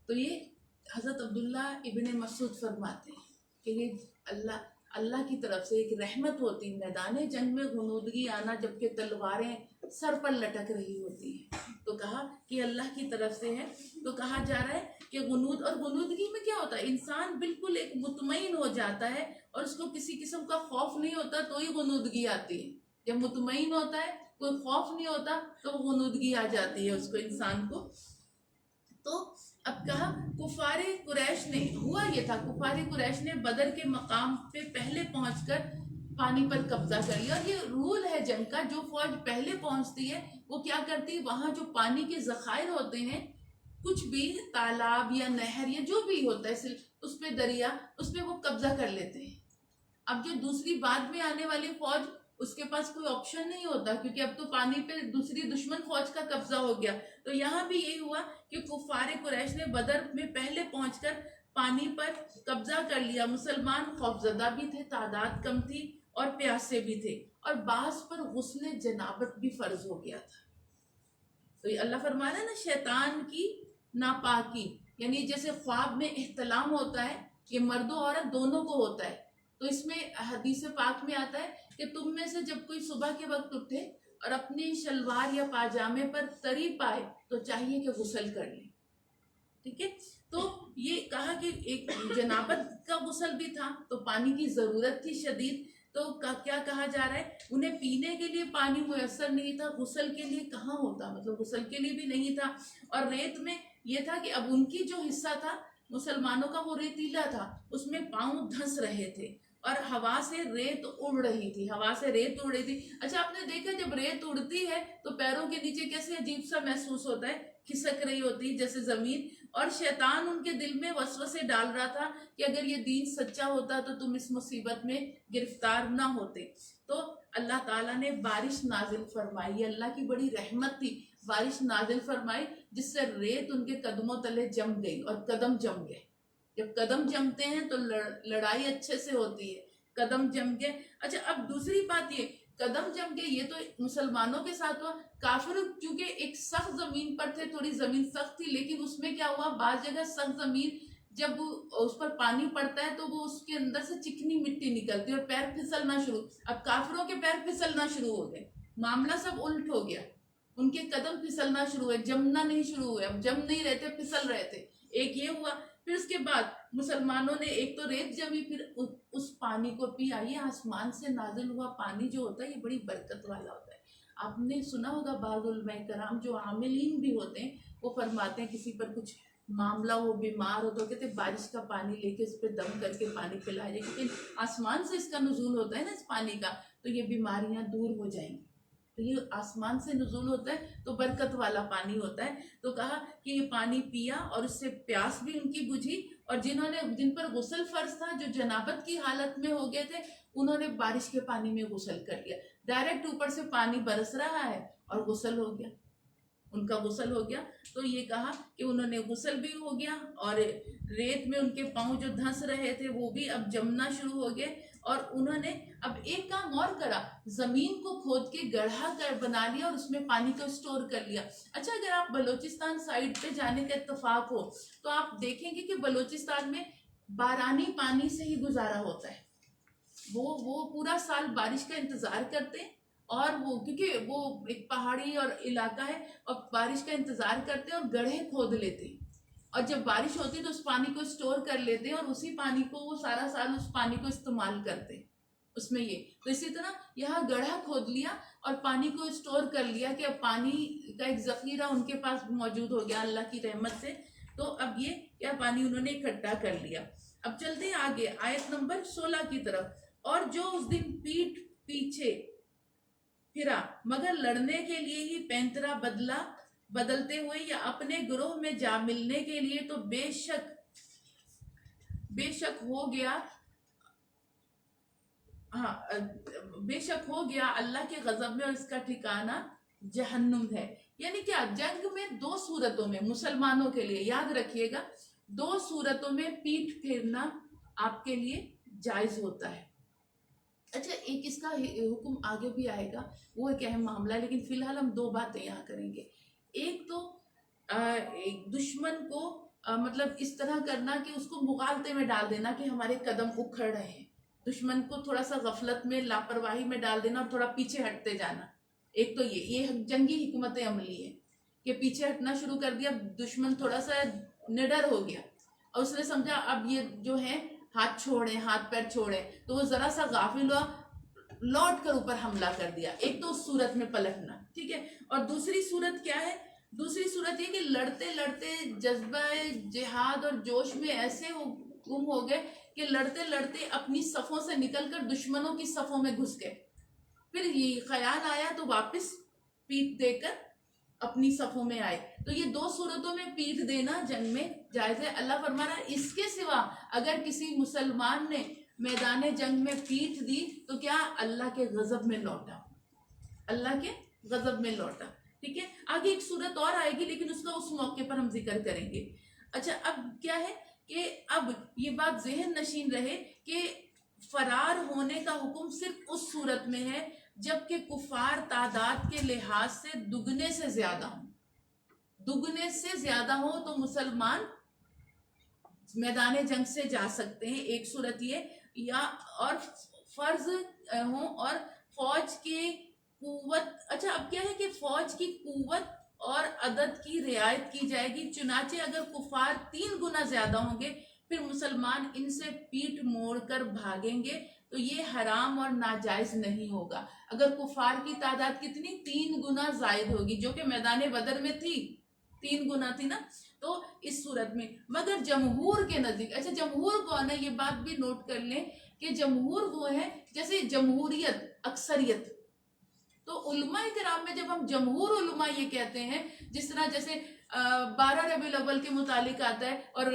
تو یہ حضرت عبداللہ ابن مسعود فرماتے ہیں کہ یہ اللہ کی طرف سے ایک رحمت ہوتی، میدان جنگ میں غنودگی آنا جبکہ تلواریں سر پر لٹک رہی ہوتی ہیں، تو کہا کہ اللہ کی طرف سے ہے۔ تو کہا جا رہا ہے کہ اور غنودگی میں کیا ہوتا ہے، انسان بالکل ایک مطمئن ہو جاتا ہے اور اس کو کسی قسم کا خوف نہیں ہوتا، تو ہی غنودگی آتی ہے۔ جب مطمئن ہوتا ہے، کوئی خوف نہیں ہوتا، تو وہ غنودگی آ جاتی ہے اس کو، انسان کو۔ تو اب کہا کفار قریش نے، ہوا یہ تھا کفار قریش نے بدر کے مقام پہ پہلے پہنچ کر پانی پر قبضہ کر لیا، اور یہ رول ہے جنگ کا، جو فوج پہلے پہنچتی ہے وہ کیا کرتی ہے، وہاں جو پانی کے ذخائر ہوتے ہیں، کچھ بھی تالاب یا نہر یا جو بھی ہوتا ہے اس پہ دریا، اس پہ وہ قبضہ کر لیتے ہیں۔ اب جو دوسری بعد میں آنے والی فوج، اس کے پاس کوئی آپشن نہیں ہوتا، کیونکہ اب تو پانی پہ دوسری دشمن فوج کا قبضہ ہو گیا۔ تو یہاں بھی یہی ہوا کہ کفار قریش نے بدر میں پہلے پہنچ کر پانی پر قبضہ کر لیا۔ مسلمان خوفزدہ بھی تھے، تعداد کم تھی اور پیاسے بھی تھے، اور بعض پر غسل جنابت بھی فرض ہو گیا تھا۔ تو یہ اللہ فرما رہا ہے نا، شیطان کی ناپاکی، یعنی جیسے خواب میں احتلام ہوتا ہے، یہ مرد و عورت دونوں کو ہوتا ہے۔ تو اس میں حدیث پاک میں آتا ہے کہ تم میں سے جب کوئی صبح کے وقت اٹھے اور اپنی شلوار یا پاجامے پر تری پائے تو چاہیے کہ غسل کر لیں، ٹھیک ہے۔ تو یہ کہا کہ ایک جنابت کا غسل بھی تھا، تو پانی کی ضرورت تھی شدید۔ تو کیا کہا جا رہا ہے، انہیں پینے کے لیے پانی میسر نہیں تھا، غسل کے لیے کہاں ہوتا، مطلب غسل کے لیے بھی نہیں تھا۔ اور ریت میں یہ تھا کہ اب ان کی جو حصہ تھا مسلمانوں کا وہ ریتیلا تھا، اس میں پاؤں دھنس رہے تھے، اور ہوا سے ریت اڑ رہی تھی، ہوا سے ریت اڑ رہی تھی۔ اچھا آپ نے دیکھا جب ریت اڑتی ہے تو پیروں کے نیچے کیسے عجیب سا محسوس ہوتا ہے، کھسک رہی ہوتی جیسے زمین۔ اور شیطان ان کے دل میں وسوسے ڈال رہا تھا کہ اگر یہ دین سچا ہوتا تو تم اس مصیبت میں گرفتار نہ ہوتے۔ تو اللہ تعالیٰ نے بارش نازل فرمائی، اللہ کی بڑی رحمت تھی، بارش نازل فرمائی جس سے ریت ان کے قدموں تلے جم گئی اور قدم جم گئے۔ جب قدم جمتے ہیں تو لڑائی اچھے سے ہوتی ہے، قدم جم گئے۔ اچھا اب دوسری بات، یہ قدم جم گئے، یہ تو مسلمانوں کے ساتھ ہوا۔ کافر چونکہ ایک سخت زمین پر تھے، تھوڑی زمین سخت تھی، لیکن اس میں کیا ہوا، بعض جگہ سخت زمین جب اس پر پانی پڑتا ہے تو وہ اس کے اندر سے چکنی مٹی نکلتی ہے اور پیر پھسلنا شروع۔ اب کافروں کے پیر پھسلنا شروع ہو گئے، معاملہ سب الٹ ہو گیا، ان کے قدم پھسلنا شروع ہوئے، جمنا نہیں شروع ہوئے، اب جم نہیں رہتے، پھسل رہے تھے۔ ایک یہ ہوا، پھر اس کے بعد مسلمانوں نے ایک تو ریت جمی، پھر اس پانی کو پی۔ آئیے آسمان سے نازل ہوا پانی جو ہوتا ہے یہ بڑی برکت والا ہوتا ہے۔ آپ نے سنا ہوگا بعض علماء کرام جو عاملین بھی ہوتے ہیں وہ فرماتے ہیں کسی پر کچھ معاملہ ہو، بیمار ہو، تو کہتے ہیں بارش کا پانی لے کے اس پہ دم کر کے پانی پلایا جائے، کیونکہ آسمان سے اس کا نزول ہوتا ہے نا اس پانی کا، تو یہ بیماریاں دور ہو جائیں گی. تو یہ آسمان سے نزول ہوتا ہے تو برکت والا پانی ہوتا ہے. تو کہا کہ یہ پانی پیا اور اس سے پیاس بھی ان کی بجھی، اور جن پر غسل فرض تھا، جو جنابت کی حالت میں ہو گئے تھے، انہوں نے بارش کے پانی میں غسل کر لیا. ڈائریکٹ اوپر سے پانی برس رہا ہے اور غسل ہو گیا، ان کا غسل ہو گیا. تو یہ کہا کہ انہوں نے غسل بھی ہو گیا، اور ریت میں ان کے پاؤں جو دھنس رہے تھے وہ بھی اب جمنا شروع ہو گئے. اور انہوں نے اب ایک کام اور کرا، زمین کو کھود کے گڑھا بنا لیا اور اس میں پانی کو اسٹور کر لیا. اچھا، اگر آپ بلوچستان سائڈ پہ جانے کا اتفاق ہو تو آپ دیکھیں گے کہ بلوچستان میں بارانی پانی سے ہی گزارا ہوتا ہے. وہ پورا سال بارش کا انتظار کرتے ہیں، اور وہ کیونکہ وہ ایک پہاڑی اور علاقہ ہے، اور بارش کا انتظار کرتے ہیں اور گڑھے کھود لیتے ہیں، اور جب بارش ہوتی ہے تو اس پانی کو اسٹور کر لیتے ہیں، اور اسی پانی کو وہ سارا سال اس پانی کو استعمال کرتے ہیں اس میں. یہ تو اسی طرح یہاں گڑھا کھود لیا اور پانی کو اسٹور کر لیا کہ اب پانی کا ایک ذخیرہ ان کے پاس موجود ہو گیا اللہ کی رحمت سے. تو اب یہ کیا پانی انہوں نے اکٹھا کر لیا. اب چلتے ہیں آگے آیت نمبر 16 کی طرف. اور جو اس دن پیٹھ پیچھے پھرا مگر لڑنے کے لیے ہی پینترا بدلتے ہوئے یا اپنے گروہ میں جا ملنے کے لیے، تو بے شک ہو گیا اللہ کے غضب میں، اور اس کا ٹھکانہ جہنم ہے. یعنی کیا؟ جنگ میں دو صورتوں میں مسلمانوں کے لیے، یاد رکھیے گا، دو صورتوں میں پیٹھ پھیرنا آپ کے لیے جائز ہوتا ہے. اچھا، ایک اس کا حکم آگے بھی آئے گا، وہ ایک اہم معاملہ ہے، لیکن فی الحال ہم دو باتیں یہاں کریں گے. ایک تو دشمن کو مطلب اس طرح کرنا کہ اس کو مغالطے میں ڈال دینا کہ ہمارے قدم اکھڑ رہے ہیں، دشمن کو تھوڑا سا غفلت میں، لاپرواہی میں ڈال دینا اور تھوڑا پیچھے ہٹتے جانا. ایک تو یہ جنگی حکمت عملی ہے کہ پیچھے ہٹنا شروع کر دیا، دشمن تھوڑا سا نڈر ہو گیا اور اس نے سمجھا اب یہ جو ہے ہاتھ پیر چھوڑیں، تو وہ ذرا سا غافل ہوا، لوٹ کر اوپر حملہ کر دیا. ایک تو اس صورت میں پلٹنا، ٹھیک ہے. اور دوسری صورت کیا ہے؟ دوسری صورت یہ کہ لڑتے لڑتے جذبہ جہاد اور جوش میں ایسے گم ہو گئے کہ لڑتے لڑتے اپنی صفوں سے نکل کر دشمنوں کی صفوں میں گھس گئے. پھر یہ خیال آیا تو واپس پیٹ دے کر اپنی صفوں میں آئے. تو یہ دو صورتوں میں پیٹ دینا جنگ میں جائز ہے. اللہ فرما رہا ہے اس کے سوا اگر کسی مسلمان نے میدان جنگ میں پیٹ دی تو کیا؟ اللہ کے غضب میں لوٹا، اللہ کے غضب میں لوٹا. ٹھیک ہے، آگے ایک صورت اور آئے گی لیکن اس کا اس موقع پر ہم ذکر کریں گے. اچھا، اب کیا ہے کہ اب یہ بات ذہن نشین رہے کہ فرار ہونے کا حکم صرف اس صورت میں ہے جبکہ کفار تعداد کے لحاظ سے دگنے سے زیادہ ہوں تو مسلمان میدان جنگ سے جا سکتے ہیں. ایک صورت یہ، یا اور فرض ہوں اور فوج کی قوت. اچھا، اب کیا ہے کہ فوج کی قوت اور عدد کی رعایت کی جائے گی. چنانچہ اگر کفار 3 گنا زیادہ ہوں گے پھر مسلمان ان سے پیٹ موڑ کر بھاگیں گے تو یہ حرام اور ناجائز نہیں ہوگا. اگر کفار کی تعداد کتنی؟ 3 گنا زائد ہوگی، جو کہ میدان بدر میں تھی، 3 گنا تھی نا. تو اس صورت میں مگر جمہور کے نزدیک، اچھا جمہور کون ہے یہ بات بھی نوٹ کر لیں کہ جمہور وہ ہے جیسے جمہوریت اکثریت. تو علماء کرام میں جب ہم جمہور علماء یہ کہتے ہیں، جس طرح جیسے 12 ربیع الاول کے متعلق آتا ہے اور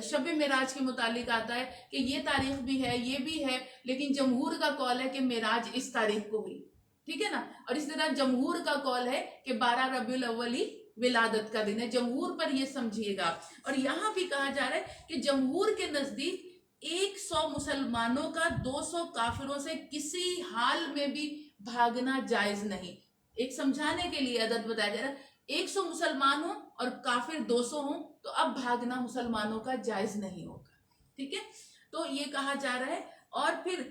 شب معراج کے متعلق آتا ہے کہ یہ تاریخ بھی ہے، یہ بھی ہے، لیکن جمہور کا قول ہے کہ معراج اس تاریخ کو ہوئی، ٹھیک ہے نا. اور اس طرح جمہور کا قول ہے کہ 12 ربیع الاول ہی ولادت کا دن ہے. جمہور پر یہ سمجھیے گا. اور یہاں بھی کہا جا رہا ہے کہ جمہور کے نزدیک 100 مسلمانوں کا 200 کافروں سے کسی حال میں بھی بھاگنا جائز نہیں. ایک سمجھانے کے لیے عدد بتایا جا رہا ہے، 100 مسلمان ہوں اور کافر 200 ہوں تو اب بھاگنا مسلمانوں کا جائز نہیں ہوگا. ٹھیک ہے، تو یہ کہا جا رہا ہے. اور پھر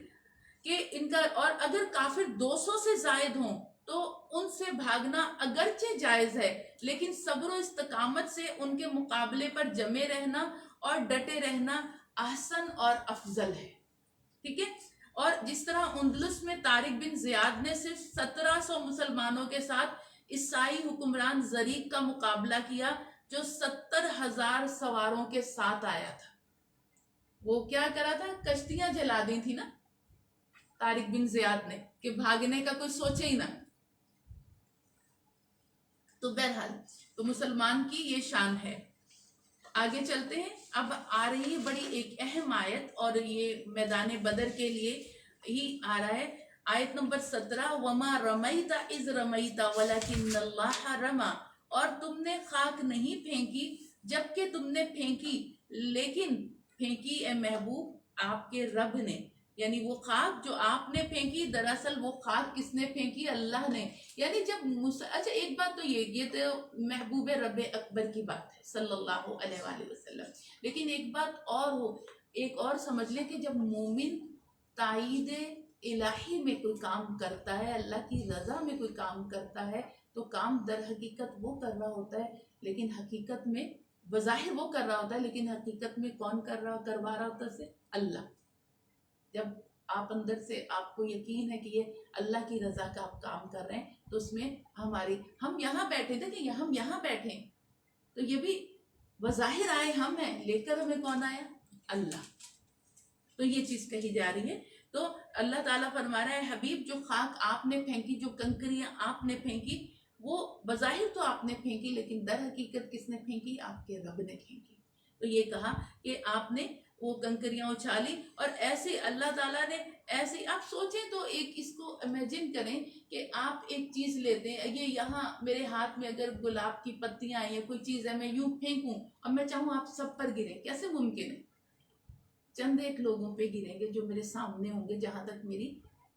کہ ان کا، اور اگر کافر 200 سے زائد ہوں تو ان سے بھاگنا اگرچہ جائز ہے لیکن صبر و استقامت سے ان کے مقابلے پر جمے رہنا اور ڈٹے رہنا احسن اور افضل ہے. ٹھیک ہے. اور جس طرح اندلس میں طارق بن زیاد نے صرف 1700 مسلمانوں کے ساتھ عیسائی حکمران زریق کا مقابلہ کیا جو 70,000 سواروں کے ساتھ آیا تھا. وہ کیا کرا تھا؟ کشتیاں جلا دی تھی نا طارق بن زیاد نے کہ بھاگنے کا کوئی سوچے ہی نہ. تو بہرحال تو مسلمان کی یہ شان ہے. آگے چلتے ہیں. اب آ رہی ہے بڑی ایک اہم آیت اور یہ میدان بدر کے لیے ہی آ رہا ہے. آیت نمبر 17 وما رمیت اذ رمیت ولکن اللہ رما. اور تم نے خاک نہیں پھینکی جبکہ تم نے پھینکی لیکن پھینکی اے محبوب آپ کے رب نے. یعنی وہ خاک جو آپ نے پھینکی دراصل وہ خاک کس نے پھینکی؟ اللہ نے. یعنی جب اچھا ایک بات تو یہ تو محبوب رب اکبر کی بات ہے صلی اللہ علیہ وآلہ وسلم. لیکن ایک بات ایک اور سمجھ لیں کہ جب مومن تائید الہی میں کوئی کام کرتا ہے، اللہ کی رضا میں کوئی کام کرتا ہے، تو کام در حقیقت وہ کر رہا ہوتا ہے لیکن حقیقت میں بظاہر وہ کر رہا ہوتا ہے لیکن حقیقت میں کون کروا رہا ہوتا ہے؟ اللہ. جب آپ اندر سے آپ کو یقین ہے کہ یہ اللہ کی رضا کا آپ کام کر رہے ہیں تو اس میں ہم یہاں بیٹھے تھے کہ ہم یہاں بیٹھے ہیں تو یہ بھی بظاہر آئے ہم ہیں، لے کر ہمیں کون آیا؟ اللہ. تو یہ چیز کہی جا رہی ہے. تو اللہ تعالیٰ فرما رہا ہے حبیب جو خاک آپ نے پھینکی، جو کنکریاں آپ نے پھینکی، وہ بظاہر تو آپ نے پھینکی لیکن در حقیقت کس نے پھینکی؟ آپ کے رب نے پھینکی. تو یہ کہا کہ آپ نے وہ کنکریاں اچھالی اور ایسے اللہ تعالیٰ نے ایسے. آپ سوچیں تو ایک اس کو امیجن کریں کہ آپ ایک چیز لیتے ہیں، یہ یہاں میرے ہاتھ میں اگر گلاب کی پتیاں ہیں یا کوئی چیز ہے، میں یوں پھینکوں اور میں چاہوں آپ سب پر گریں، کیسے ممکن ہے؟ چند ایک لوگوں پہ گریں گے جو میرے سامنے ہوں گے جہاں تک میری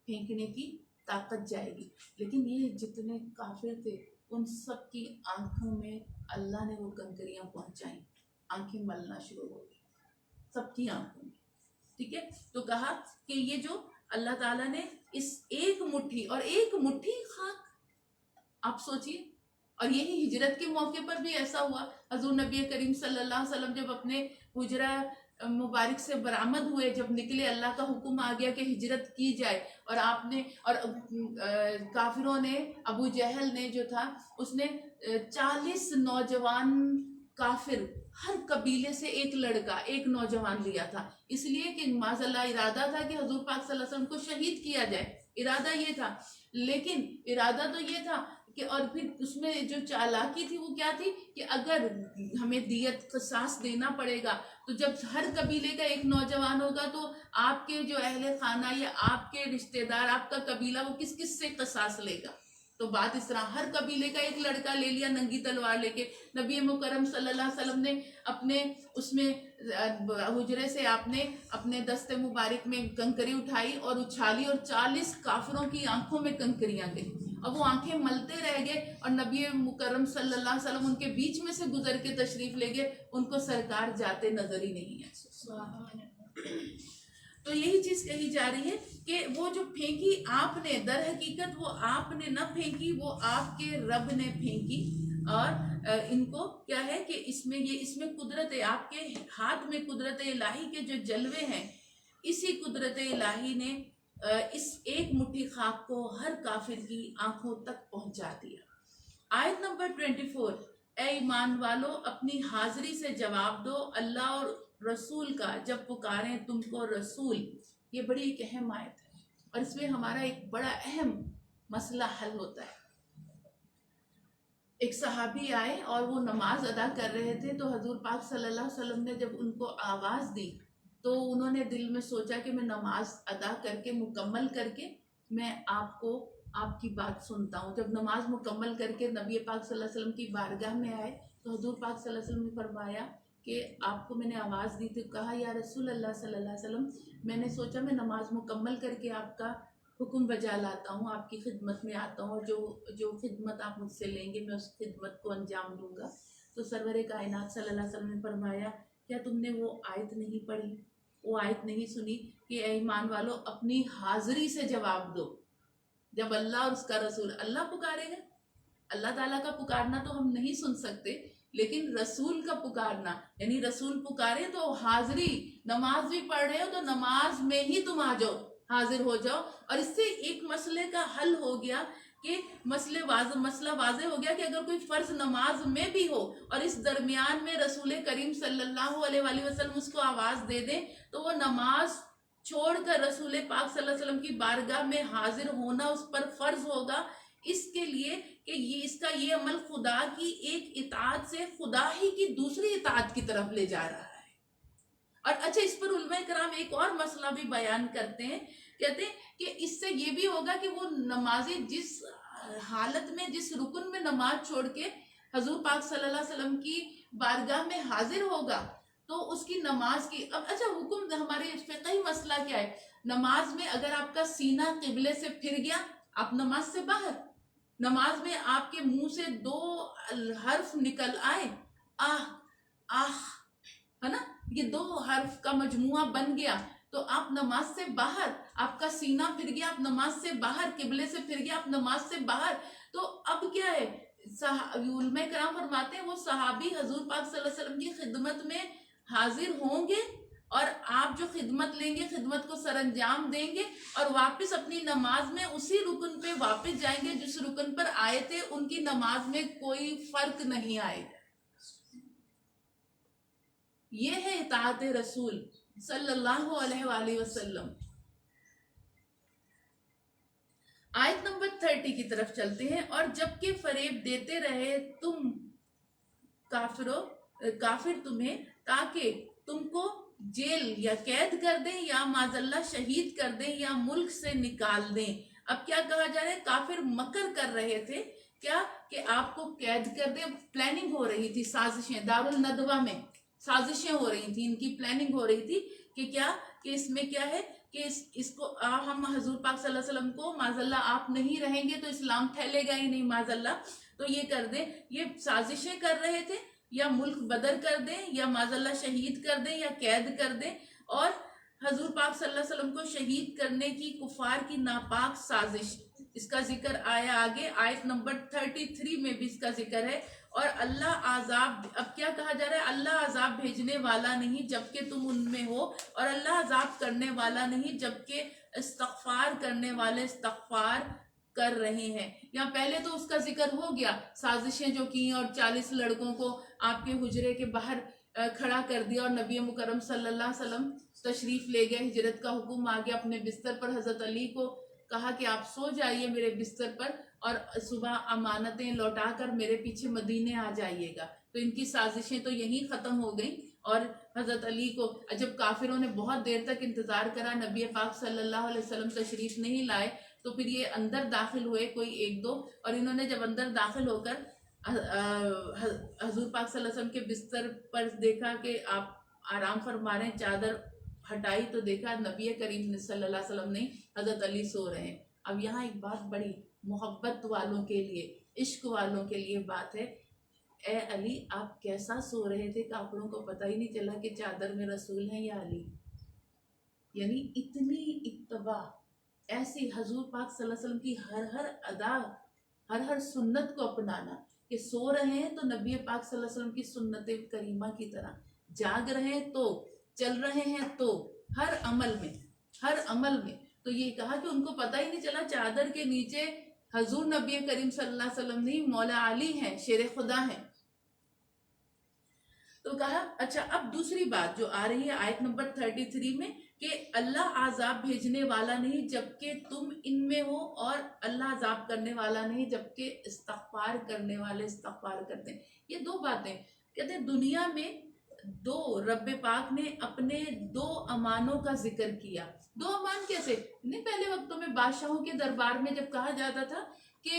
پھینکنے کی طاقت جائے گی. لیکن یہ جتنے کافر تھے ان سب کی آنکھوں میں اللہ نے وہ کنکریاں پہنچائیں، آنکھیں ملنا شروع ہو گئی سب کی آنکھوں میں. ٹھیک ہے. تو کہا کہ یہ جو اللہ تعالیٰ نے اس ایک مٹھی خاک، آپ سوچئے. اور یہی ہجرت کے موقع پر بھی ایسا ہوا. حضور نبی کریم صلی اللہ علیہ وسلم جب اپنے حجرہ مبارک سے برآمد ہوئے، جب نکلے، اللہ کا حکم آ گیا کہ ہجرت کی جائے، اور آپ نے اور کافروں نے، ابو جہل نے جو تھا اس نے 40 نوجوان کافر، ہر قبیلے سے ایک لڑکا، ایک نوجوان لیا تھا، اس لیے کہ معاذ اللہ ارادہ تھا کہ حضور پاک صلی اللہ علیہ وسلم کو شہید کیا جائے. ارادہ یہ تھا. لیکن ارادہ تو یہ تھا کہ اور پھر اس میں جو چالاکی تھی وہ کیا تھی کہ اگر ہمیں دیت قصاص دینا پڑے گا تو جب ہر قبیلے کا ایک نوجوان ہوگا تو آپ کے جو اہل خانہ یا آپ کے رشتہ دار، آپ کا قبیلہ، وہ کس کس سے قصاص لے گا؟ تو بات اس طرح ہر قبیلے کا ایک لڑکا لے لیا ننگی تلوار لے کے. نبی مکرم صلی اللہ علیہ وسلم نے اپنے اس میں حجرے سے آپ نے اپنے دست مبارک میں کنکری اٹھائی اور اچھالی اور 40 کافروں کی آنکھوں میں کنکریاں گئی. اب وہ آنکھیں ملتے رہ گئے اور نبی مکرم صلی اللہ علیہ وسلم ان کے بیچ میں سے گزر کے تشریف لے گئے، ان کو سرکار جاتے نظر ہی نہیں ہے. تو یہی چیز کہی جا رہی ہے کہ وہ جو پھینکی آپ نے، در حقیقت وہ آپ نے نہ پھینکی، وہ آپ کے رب نے پھینکی. اور ان کو کیا ہے کہ اس میں قدرت ہے، آپ کے ہاتھ میں قدرت الہی کے جو جلوے ہیں، اسی قدرت الہی نے اس ایک مٹھی خاک کو ہر کافر کی آنکھوں تک پہنچا دیا. آیت نمبر 24 اے ایمان والو اپنی حاضری سے جواب دو اللہ اور رسول کا جب پکاریں تم کو رسول. یہ بڑی ایک اہم آیت ہے اور اس میں ہمارا ایک بڑا اہم مسئلہ حل ہوتا ہے. ایک صحابی آئے اور وہ نماز ادا کر رہے تھے تو حضور پاک صلی اللہ علیہ وسلم نے جب ان کو آواز دی تو انہوں نے دل میں سوچا کہ میں نماز ادا کر کے مکمل کر کے میں آپ کی بات سنتا ہوں. جب نماز مکمل کر کے نبی پاک صلی اللہ علیہ وسلم کی بارگاہ میں آئے تو حضور پاک صلی اللہ علیہ وسلم نے فرمایا کہ آپ کو میں نے آواز دی تھی. کہا یا رسول اللہ صلی اللہ علیہ وسلم میں نے سوچا میں نماز مکمل کر کے آپ کا حکم بجا لاتا ہوں، آپ کی خدمت میں آتا ہوں اور جو خدمت آپ مجھ سے لیں گے میں اس خدمت کو انجام دوں گا. تو سرور کائنات صلی اللہ علیہ وسلم نے فرمایا کیا تم نے وہ آیت نہیں پڑھی، وہ آیت نہیں سنی کہ اے ایمان والو اپنی حاضری سے جواب دو. جب اللہ اور اس کا رسول، اللہ پکارے گا، اللہ تعالیٰ کا پکارنا تو ہم نہیں سن سکتے لیکن رسول کا پکارنا، یعنی رسول پکارے تو حاضری، نماز بھی پڑھ رہے ہو تو نماز میں ہی تم آ جاؤ، حاضر ہو جاؤ. اور اس سے ایک مسئلے کا حل ہو گیا کہ مسئلہ واضح ہو گیا کہ اگر کوئی فرض نماز میں بھی ہو اور اس درمیان میں رسول کریم صلی اللہ علیہ وآلہ وسلم اس کو آواز دے دیں تو وہ نماز چھوڑ کر رسول پاک صلی اللہ علیہ وسلم کی بارگاہ میں حاضر ہونا اس پر فرض ہوگا، اس کے لیے کہ اس کا یہ عمل خدا کی ایک اطاعت سے خدا ہی کی دوسری اطاعت کی طرف لے جا رہا ہے. اور اچھا اس پر علماء کرام ایک اور مسئلہ بھی بیان کرتے ہیں، کہتے ہیں کہ اس سے یہ بھی ہوگا کہ وہ نمازی جس حالت میں جس رکن میں نماز چھوڑ کے حضور پاک صلی اللہ علیہ وسلم کی بارگاہ میں حاضر ہوگا تو اس کی نماز کی اب اچھا حکم ہمارے فقہی مسئلہ کیا ہے، نماز میں اگر آپ کا سینہ قبلے سے پھر گیا آپ نماز سے باہر. نماز میں آپ کے منہ سے 2 حرف نکل آئے آہ آہ ہے نا، یہ 2 حرف کا مجموعہ بن گیا تو آپ نماز سے باہر. آپ کا سینہ پھر گیا آپ نماز سے باہر، قبلے سے پھر گیا آپ نماز سے باہر. تو اب کیا ہے، علماء کرام فرماتے ہیں وہ صحابی حضور پاک صلی اللہ علیہ وسلم کی خدمت میں حاضر ہوں گے اور آپ جو خدمت لیں گے خدمت کو سر انجام دیں گے اور واپس اپنی نماز میں اسی رکن پہ واپس جائیں گے جس رکن پر آئے تھے. ان کی نماز میں کوئی فرق نہیں آئے گا. یہ ہے اطاعت رسول صلی اللہ علیہ وآلہ وسلم. آیت نمبر 30 کی طرف چلتے ہیں. اور جبکہ فریب دیتے رہے تم کافر تمہیں تاکہ تم کو جیل یا قید کر دیں یا معذاللہ شہید کر دیں یا ملک سے نکال دیں. اب کیا کہا جا رہا ہے، کافر مکر کر رہے تھے کیا کہ آپ کو قید کر دیں. پلاننگ ہو رہی تھی، سازشیں دارالندوہ میں سازشیں ہو رہی تھی، ان کی پلاننگ ہو رہی تھی کہ کیا کہ اس میں کیا ہے کہ اس کو ہم حضور پاک صلی اللہ علیہ وسلم کو معذاللہ آپ نہیں رہیں گے تو اسلام پھیلے گا ہی نہیں معذاللہ، تو یہ کر دیں. یہ سازشیں کر رہے تھے یا ملک بدر کر دیں یا معذاللہ شہید کر دیں یا قید کر دیں. اور حضور پاک صلی اللہ علیہ وسلم کو شہید کرنے کی کفار کی ناپاک سازش، اس کا ذکر آیا آگے آیت نمبر 33 میں بھی اس کا ذکر ہے. اور اللہ عذاب، اب کیا کہا جا رہا ہے، اللہ عذاب بھیجنے والا نہیں جبکہ تم ان میں ہو، اور اللہ عذاب کرنے والا نہیں جبکہ استغفار کرنے والے استغفار کر رہے ہیں. یہاں پہلے تو اس کا ذکر ہو گیا، سازشیں جو کی اور 40 لڑکوں کو آپ کے حجرے کے باہر کھڑا کر دیا اور نبی مکرم صلی اللہ علیہ وسلم تشریف لے گئے، ہجرت کا حکم آ گیا. اپنے بستر پر حضرت علی کو کہا کہ آپ سو جائیے میرے بستر پر اور صبح امانتیں لوٹا کر میرے پیچھے مدینے آ جائیے گا. تو ان کی سازشیں تو یہیں ختم ہو گئیں. اور حضرت علی کو جب کافروں نے بہت دیر تک انتظار کرا، نبی پاک صلی اللہ علیہ وسلم تشریف نہیں لائے، تو پھر یہ اندر داخل ہوئے کوئی 1-2، اور انہوں نے جب اندر داخل ہو کر حضور پاک صلی اللہ علیہ وسلم کے بستر پر دیکھا کہ آپ آرام فرما رہے ہیں، چادر ہٹائی تو دیکھا نبی کریم صلی اللہ علیہ وسلم نہیں، حضرت علی سو رہے ہیں. اب یہاں ایک بات بڑی محبت والوں کے لیے، عشق والوں کے لیے بات ہے، اے علی آپ کیسا سو رہے تھے، کافروں کو پتہ ہی نہیں چلا کہ چادر میں رسول ہیں یا علی. یعنی اتنی اتباع، ایسی حضور پاک صلی اللہ علیہ وسلم کی ہر ادا، ہر سنت کو اپنانا، کہ سو رہے ہیں تو نبی پاک صلی اللہ علیہ وسلم کی سنت کریمہ کی طرح، جاگ رہے ہیں تو، چل رہے ہیں تو، ہر عمل میں. تو یہ کہا کہ ان کو پتہ ہی نہیں چلا چادر کے نیچے حضور نبی کریم صلی اللہ علیہ وسلم نہیں، مولا علی ہیں، شیر خدا ہیں. تو کہا اچھا اب دوسری بات جو آ رہی ہے آیت نمبر 33 میں کہ اللہ عذاب بھیجنے والا نہیں جبکہ تم ان میں ہو، اور اللہ عذاب کرنے والا نہیں جبکہ استغفار کرنے والے استغفار کرتے ہیں. یہ 2 باتیں کہتے ہیں. دنیا میں 2 رب پاک نے اپنے 2 امانوں کا ذکر کیا. 2 امان کیسے؟ نہیں پہلے وقتوں میں بادشاہوں کے دربار میں جب کہا جاتا تھا کہ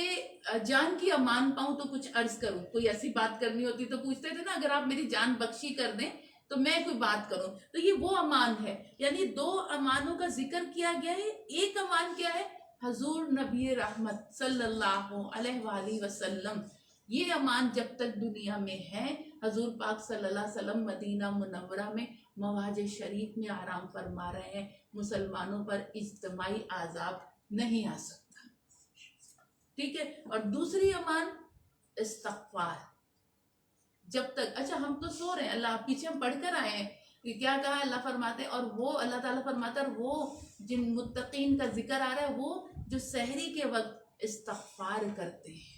جان کی امان پاؤں تو کچھ عرض کروں، کوئی ایسی بات کرنی ہوتی تو پوچھتے تھے نا اگر آپ میری جان بخشی کر دیں تو میں کوئی بات کروں. تو یہ وہ امان ہے، یعنی 2 امانوں کا ذکر کیا گیا ہے. ایک امان کیا ہے؟ حضور نبی رحمت صلی اللہ علیہ وآلہ وسلم. یہ امان جب تک دنیا میں ہے، حضور پاک صلی اللہ علیہ وسلم مدینہ منورہ میں مواج شریف میں آرام فرما رہے ہیں، مسلمانوں پر اجتماعی عذاب نہیں آ سکتا. ٹھیک ہے. اور دوسری امان استغفار. جب تک اچھا ہم تو سو رہے ہیں، اللہ پیچھے ہم پڑھ کر آئے ہیں کہ کیا کہا اللہ فرماتے ہیں، اور وہ اللہ تعالیٰ فرماتا ہے وہ جن متقین کا ذکر آ رہا ہے وہ جو سحری کے وقت استغفار کرتے ہیں.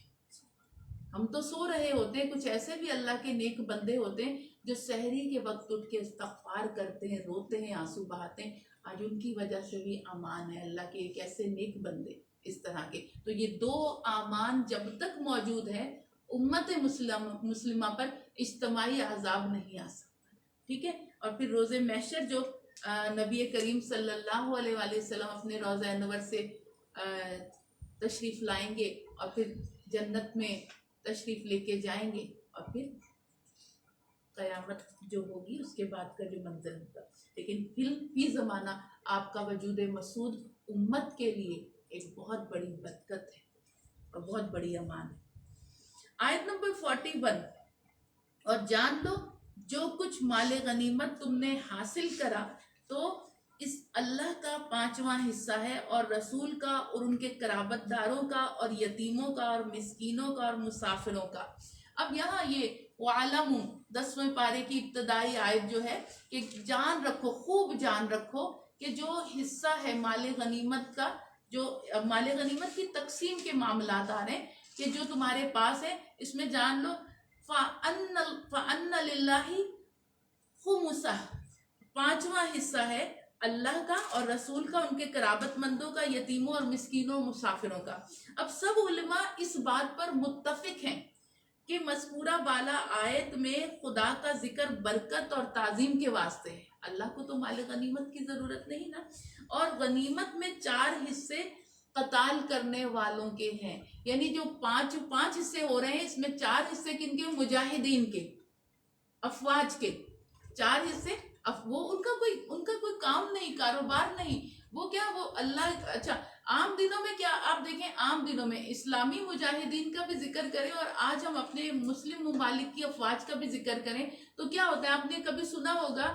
ہم تو سو رہے ہوتے ہیں، کچھ ایسے بھی اللہ کے نیک بندے ہوتے ہیں جو سحری کے وقت اٹھ کے استغفار کرتے ہیں، روتے ہیں، آنسو بہاتے ہیں. آج ان کی وجہ سے بھی امان ہے، اللہ کے ایک ایسے نیک بندے اس طرح کے. تو یہ دو امان جب تک موجود ہے امت مسلمہ پر اجتماعی عذاب نہیں آ سکتا. ٹھیک ہے. اور پھر روز محشر جو نبی کریم صلی اللہ علیہ وآلہ وسلم اپنے روضہ انور سے تشریف لائیں گے اور پھر جنت میں تشریف لے کے جائیں گے، اور پھر قیامت جو ہوگی اس کے بعد کا جو منظر ہوگا. لیکن فی زمانہ آپ کا وجود مسعود امت کے لیے ایک بہت بڑی برکت ہے اور بہت بڑی امان ہے. آیت نمبر 41. اور جان لو جو کچھ مال غنیمت تم نے حاصل کرا تو اس اللہ کا 5واں حصہ ہے، اور رسول کا اور ان کے قرابت داروں کا اور یتیموں کا اور مسکینوں کا اور مسافروں کا. اب یہاں یہ وَعَلَمُوا 10ویں پارے کی ابتدائی آیت جو ہے کہ جان رکھو، خوب جان رکھو کہ جو حصہ ہے مال غنیمت کا، جو مال غنیمت کی تقسیم کے معاملات آ رہے ہیں کہ جو تمہارے پاس ہے اس میں جان لو فَأَنَّ لِلَّهِ خُمُسَهُ 5واں حصہ ہے اللہ کا اور رسول کا، ان کے قرابت مندوں کا، یتیموں اور مسکینوں مسافروں کا. اب سب علماء اس بات پر متفق ہیں کہ مذکورہ بالا آیت میں خدا کا ذکر برکت اور تعظیم کے واسطے ہے. اللہ کو تو مال غنیمت کی ضرورت نہیں نا. اور غنیمت میں 4 حصے قتال کرنے والوں کے ہیں، یعنی جو پانچ حصے ہو رہے ہیں اس میں 4 حصے کن کے؟ مجاہدین کے، افواج کے. 4 حصے وہ ان کا کوئی کام نہیں، کاروبار نہیں، وہ کیا وہ اللہ. اچھا عام دنوں میں کیا آپ دیکھیں، عام دنوں میں اسلامی مجاہدین کا بھی ذکر کریں اور آج ہم اپنے مسلم ممالک کی افواج کا بھی ذکر کریں تو کیا ہوتا ہے؟ آپ نے کبھی سنا ہوگا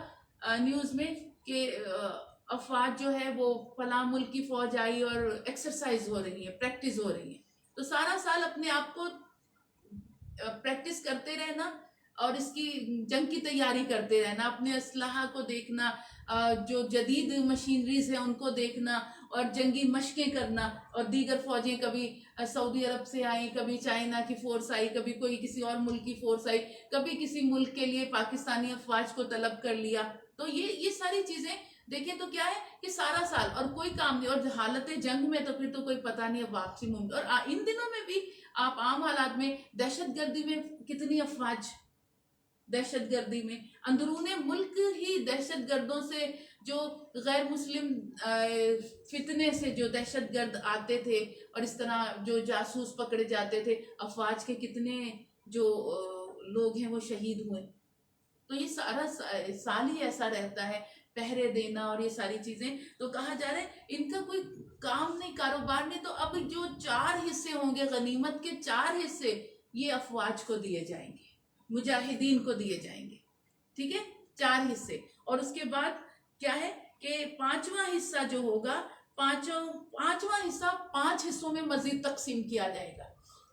نیوز میں کہ افواج جو ہے وہ فلاں ملک کی فوج آئی اور ایکسرسائز ہو رہی ہے، پریکٹس ہو رہی ہے. تو سارا سال اپنے آپ کو پریکٹس کرتے رہنا اور اس کی جنگ کی تیاری کرتے رہنا، اپنے اسلحہ کو دیکھنا، جو جدید مشینریز ہیں ان کو دیکھنا اور جنگی مشقیں کرنا. اور دیگر فوجیں کبھی سعودی عرب سے آئیں، کبھی چائنا کی فورس آئی، کبھی کوئی کسی اور ملک کی فورس آئی، کبھی کسی ملک کے لیے پاکستانی افواج کو طلب کر لیا. تو یہ ساری چیزیں دیکھیں تو کیا ہے کہ سارا سال اور کوئی کام نہیں، اور حالت جنگ میں تو پھر تو کوئی پتہ نہیں اب واپسی ممکن. اور ان دنوں میں بھی آپ عام حالات میں دہشت گردی میں کتنی افواج، دہشت گردی میں اندرون ملک ہی دہشت گردوں سے، جو غیر مسلم فتنے سے جو دہشت گرد آتے تھے اور اس طرح جو جاسوس پکڑے جاتے تھے، افواج کے کتنے جو لوگ ہیں وہ شہید ہوئے. تو یہ سارا سال ہی ایسا رہتا ہے، پہرے دینا اور یہ ساری چیزیں. تو کہا جا رہا ہے ان کا کوئی کام نہیں، کاروبار نہیں. تو اب جو 4 حصے ہوں گے غنیمت کے، 4 حصے یہ افواج کو دیے جائیں گے، مجاہدین کو دیے جائیں گے. ٹھیک ہے، 4 حصے. اور اس کے بعد کیا ہے کہ 5واں حصہ جو ہوگا، پانچواں حصہ 5 حصوں میں مزید تقسیم کیا جائے گا.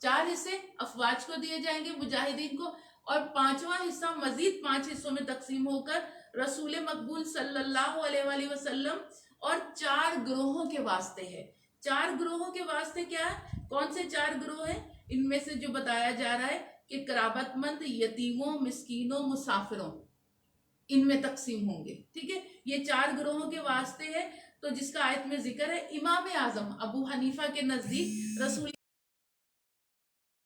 4 حصے افواج کو دیے جائیں گے، مجاہدین کو، اور 5واں حصہ مزید 5 حصوں میں تقسیم ہو کر رسول مقبول صلی اللہ علیہ وآلہ وسلم اور 4 گروہوں کے واسطے ہے. 4 گروہوں کے واسطے کیا ہے؟ کون سے 4 گروہ ہیں؟ ان میں سے جو بتایا جا رہا ہے کہ قرابت مند، یتیموں، مسکینوں، مسافروں، ان میں تقسیم ہوں گے. ٹھیک ہے، یہ 4 گروہوں کے واسطے ہے. تو جس کا آیت میں ذکر ہے، امام اعظم ابو حنیفہ کے نزدیک رسول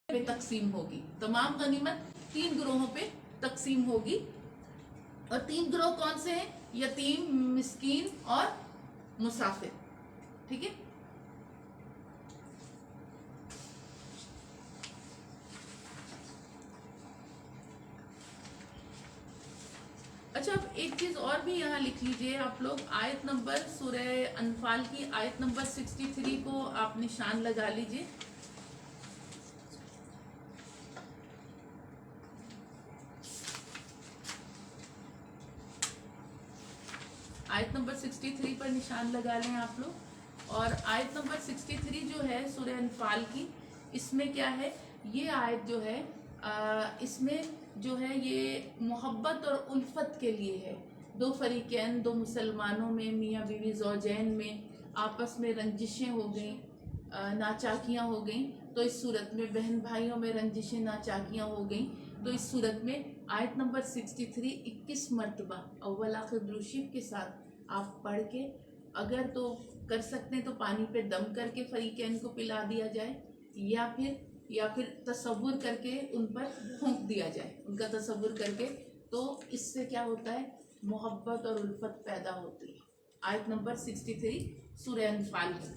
پہ تقسیم ہوگی. تمام غنیمت 3 گروہوں پہ تقسیم ہوگی. اور 3 گروہ کون سے ہیں؟ یتیم، مسکین اور مسافر. ٹھیک ہے. اچھا اب ایک چیز اور بھی یہاں لکھ لیجئے آپ لوگ، آیت نمبر سورہ انفال کی آیت نمبر 63 کو آپ نشان لگا لیجئے. آیت نمبر 63 پر نشان لگا لیں آپ لوگ. اور آیت نمبر 63 جو ہے سورہ انفال کی، اس میں کیا ہے؟ یہ آیت جو ہے اس میں جو ہے یہ محبت اور الفت کے لیے ہے. دو فریقین، دو مسلمانوں میں، میاں بیوی زوجین میں آپس میں رنجشیں ہو گئیں، ناچاکیاں ہو گئیں، تو اس صورت میں بہن بھائیوں میں رنجشیں ناچاکیاں ہو گئیں، تو اس صورت میں آیت نمبر 63 21 مرتبہ اول آخر درود شریف کے ساتھ آپ پڑھ کے، اگر تو کر سکتے ہیں تو پانی پہ دم کر کے فریقین کو پلا دیا جائے، یا پھر تصور کر کے ان پر پھونک دیا جائے، ان کا تصور کر کے، تو اس سے کیا ہوتا ہے، محبت اور الفت پیدا ہوتی ہے۔ آیت نمبر 63 سورہ انفال کی۔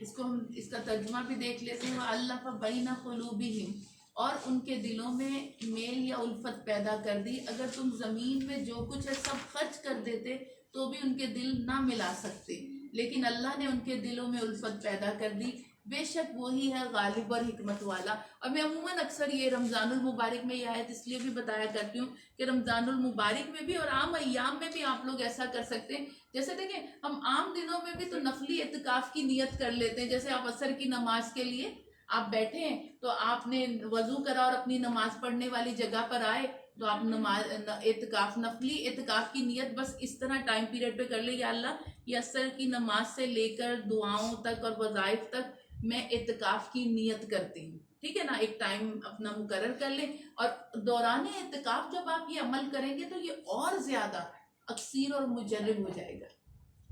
اس کو ہم اس کا ترجمہ بھی دیکھ لیتے ہیں، وَأَلَّفَ بَيْنَ قُلُوبِهِمْ، اور ان کے دلوں میں میل یا الفت پیدا کر دی۔ اگر تم زمین میں جو کچھ ہے سب خرچ کر دیتے تو بھی ان کے دل نہ ملا سکتے، لیکن اللہ نے ان کے دلوں میں الفت پیدا کر دی، بے شک وہی ہے غالب اور حکمت والا۔ اور میں عموماً اکثر یہ رمضان المبارک میں یہ آیت اس لیے بھی بتایا کرتی ہوں کہ رمضان المبارک میں بھی اور عام ایام میں بھی آپ لوگ ایسا کر سکتے ہیں۔ جیسے دیکھیں، ہم عام دنوں میں بھی تو نفلی اعتکاف کی نیت کر لیتے ہیں، جیسے آپ عصر کی نماز کے لیے آپ بیٹھے ہیں تو آپ نے وضو کرا اور اپنی نماز پڑھنے والی جگہ پر آئے تو آپ نماز اعتکاف، نفلی اعتکاف کی نیت بس اس طرح ٹائم پیریڈ پہ کر لیں، یا اللہ یہ عصر کی نماز سے لے کر دعاؤں تک اور وظائف تک میں اعتکاف کی نیت کرتی ہوں، ٹھیک ہے نا، ایک ٹائم اپنا مقرر کر لیں، اور دوران اعتکاف جب آپ یہ عمل کریں گے تو یہ اور زیادہ اکثیر اور مجرب ہو جائے گا۔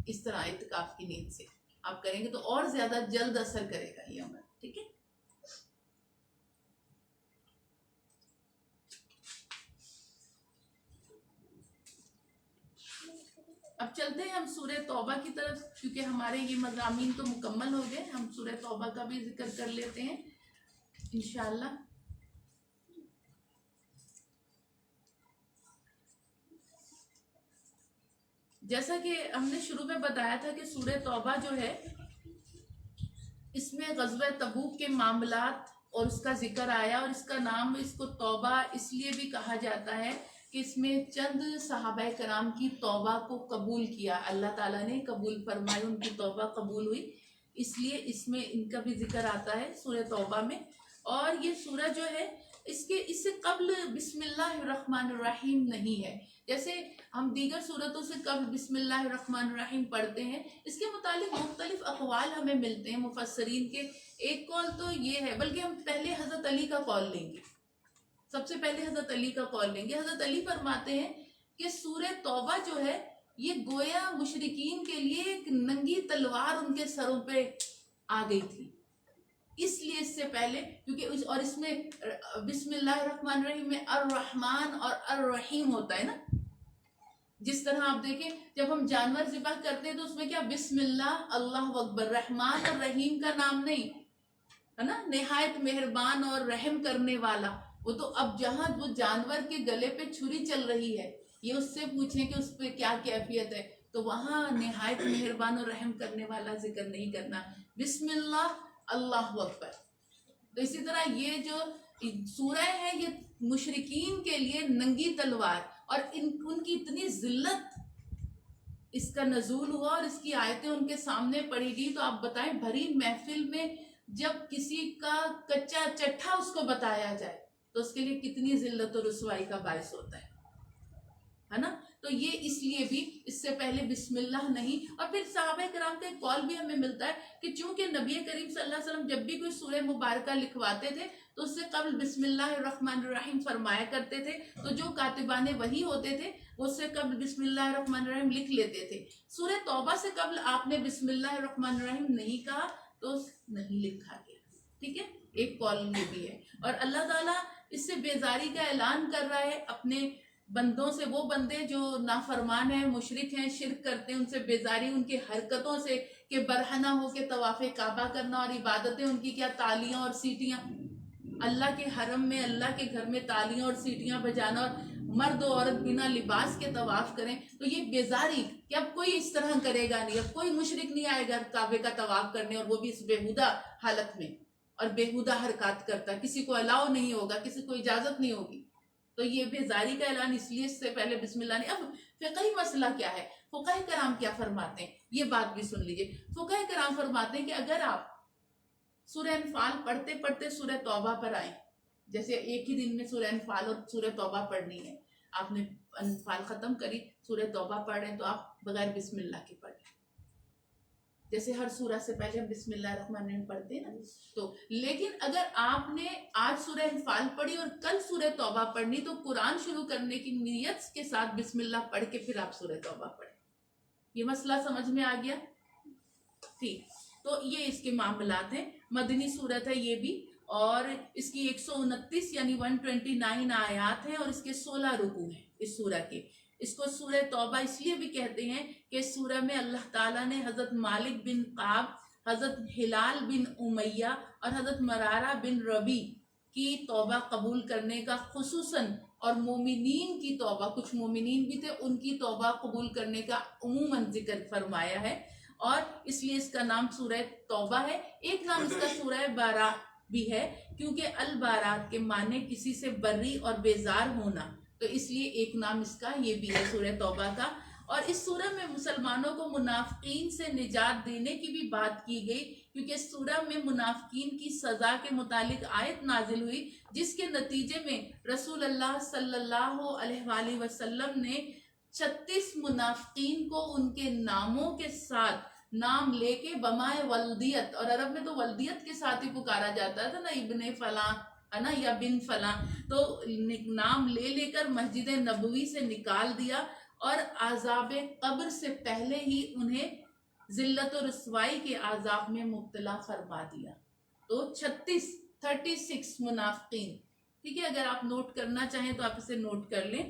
اس طرح اعتکاف کی نیت سے آپ کریں گے تو اور زیادہ جلد اثر کرے گا یہ عمل، ٹھیک ہے۔ اب چلتے ہیں ہم سورہ توبہ کی طرف، کیونکہ ہمارے یہ مضامین تو مکمل ہو گئے، ہم سورہ توبہ کا بھی ذکر کر لیتے ہیں انشاءاللہ۔ جیسا کہ ہم نے شروع میں بتایا تھا کہ سورہ توبہ جو ہے، اس میں غزوہ تبوک کے معاملات اور اس کا ذکر آیا، اور اس کا نام، اس کو توبہ اس لیے بھی کہا جاتا ہے کہ اس میں چند صحابہ کرام کی توبہ کو قبول کیا، اللہ تعالیٰ نے قبول فرمائی، ان کی توبہ قبول ہوئی، اس لیے اس میں ان کا بھی ذکر آتا ہے سورہ توبہ میں۔ اور یہ سورہ جو ہے اس سے قبل بسم اللہ الرحمن الرحیم نہیں ہے، جیسے ہم دیگر صورتوں سے قبل بسم اللہ الرحمن الرحیم پڑھتے ہیں، اس کے متعلق مختلف اقوال ہمیں ملتے ہیں مفسرین کے۔ ایک قول تو یہ ہے، بلکہ ہم پہلے حضرت علی کا قول لیں گے، سب سے پہلے حضرت علی کا قول لیں گے۔ حضرت علی فرماتے ہیں کہ سورہ توبہ جو ہے یہ گویا مشرکین کے لیے ایک ننگی تلوار ان کے سروں پہ آ گئی تھی، اس لیے اس سے پہلے، کیونکہ اور اس میں بسم اللہ الرحمن الرحیم میں الرحمن اور الرحیم ہوتا ہے نا، جس طرح آپ دیکھیں جب ہم جانور ذبح کرتے ہیں تو اس میں کیا بسم اللہ اللہ اکبر، رحمان اور رحیم کا نام نہیں ہے نا، نہایت مہربان اور رحم کرنے والا۔ وہ تو اب جہاں وہ جانور کے گلے پہ چھری چل رہی ہے، یہ اس سے پوچھیں کہ اس پہ کیا کیفیت ہے، تو وہاں نہایت مہربان اور رحم کرنے والا ذکر نہیں کرنا، بسم اللہ اللہ اکبر۔ تو اسی طرح یہ جو سورہ ہے یہ مشرکین کے لیے ننگی تلوار، اور ان کی اتنی ذلت، اس کا نزول ہوا اور اس کی آیتیں ان کے سامنے پڑھی گئی، تو آپ بتائیں بھری محفل میں جب کسی کا کچا چٹھا اس کو بتایا جائے تو اس کے لیے کتنی ذلت اور رسوائی کا باعث ہوتا ہے نا۔ تو یہ اس لیے بھی اس سے پہلے بسم اللہ نہیں۔ اور پھر صحابہ کرام کا ایک قول بھی ہمیں ملتا ہے کہ چونکہ نبی کریم صلی اللہ علیہ وسلم جب بھی کوئی سورہ مبارکہ لکھواتے تھے تو اس سے قبل بسم اللہ الرحمن الرحیم فرمایا کرتے تھے، تو جو کاتبان وحی ہوتے تھے وہ اس سے قبل بسم اللہ الرحمن الرحیم لکھ لیتے تھے۔ سورہ توبہ سے قبل آپ نے بسم اللہ الرحمن الرحیم نہیں کہا تو نہیں لکھا گیا، ٹھیک ہے، ایک قول یہ بھی ہے۔ اور اللہ تعالیٰ اس سے بیزاری کا اعلان کر رہا ہے اپنے بندوں سے، وہ بندے جو نافرمان ہیں، مشرک ہیں، شرک کرتے ہیں، ان سے بیزاری ان کی حرکتوں سے کہ برہنہ ہو کے طواف کعبہ کرنا اور عبادتیں ان کی کیا تالیاں اور سیٹیاں، اللہ کے حرم میں، اللہ کے گھر میں تالیاں اور سیٹیاں بجانا، اور مرد و عورت بنا لباس کے طواف کریں، تو یہ بیزاری کہ اب کوئی اس طرح کرے گا نہیں، اب کوئی مشرک نہیں آئے گا کعبے کا طواف کرنے، اور وہ بھی اس بےہودہ حالت میں اور بےہودہ حرکات کرتا، کسی کو الاؤ نہیں ہوگا، کسی کو اجازت نہیں ہوگی، تو یہ بیزاری کا اعلان اس لیے اس سے پہلے بسم اللہ نہیں۔ اب فقہی مسئلہ کیا ہے، فقہ کرام کیا فرماتے ہیں، یہ بات بھی سن لیجئے۔ فقہ کرام فرماتے ہیں کہ اگر آپ سورہ انفال پڑھتے پڑھتے سورہ توبہ پر آئیں. جیسے ایک ہی دن میں سورہ انفال اور سورہ توبہ پڑھنی ہے. آپ نے انفال ختم کری، سورہ توبہ پڑھ رہے ہیں تو آپ بغیر بسم اللہ کے پڑھیں. جیسے ہر سورہ سے پہلے ہم بسم اللہ الرحمن الرحیم پڑھتے ہیں نا. تو لیکن اگر آپ نے آج سورہ انفال پڑھی اور کل سورہ توبہ پڑھنی تو قرآن شروع کرنے کی نیت کے ساتھ بسم اللہ پڑھ کے پھر آپ سورہ توبہ پڑھیں. یہ مسئلہ سمجھ میں آ گیا؟ ٹھیک. تو یہ اس کے معاملات ہیں. مدنی صورت ہے یہ بھی، اور اس کی 129 یعنی 129 آیات ہیں، اور اس کے 16 رکوع ہیں اس سورہ کے. اس کو سورہ توبہ اس لیے بھی کہتے ہیں کہ اس سورہ میں اللہ تعالیٰ نے حضرت مالک بن قعب، حضرت ہلال بن امیہ اور حضرت مرارہ بن ربی کی توبہ قبول کرنے کا خصوصاً، اور مومنین کی توبہ، کچھ مومنین بھی تھے، ان کی توبہ قبول کرنے کا عموماً ذکر فرمایا ہے، اور اس لیے اس کا نام سورہ توبہ ہے. ایک نام اس کا سورہ بارہ بھی ہے، کیونکہ البارات کے معنی کسی سے بری اور بیزار ہونا، تو اس لیے ایک نام اس کا یہ بھی ہے سورہ توبہ کا. اور اس سورہ میں مسلمانوں کو منافقین سے نجات دینے کی بھی بات کی گئی، کیونکہ اس سورہ میں منافقین کی سزا کے متعلق آیت نازل ہوئی، جس کے نتیجے میں رسول اللہ صلی اللہ علیہ وآلہ وسلم نے 36 منافقین کو ان کے ناموں کے ساتھ نام لے کے بمائے ولدیت، اور عرب میں تو ولدیت کے ساتھ ہی پکارا جاتا تھا نا، ابن فلاں ہے نا، یا بن فلاں، تو نام لے لے کر مسجد نبوی سے نکال دیا، اور عذاب قبر سے پہلے ہی انہیں ذلت و رسوائی کے عذاب میں مبتلا فرما دیا. تو 36 منافقین. ٹھیک ہے، اگر آپ نوٹ کرنا چاہیں تو آپ اسے نوٹ کر لیں.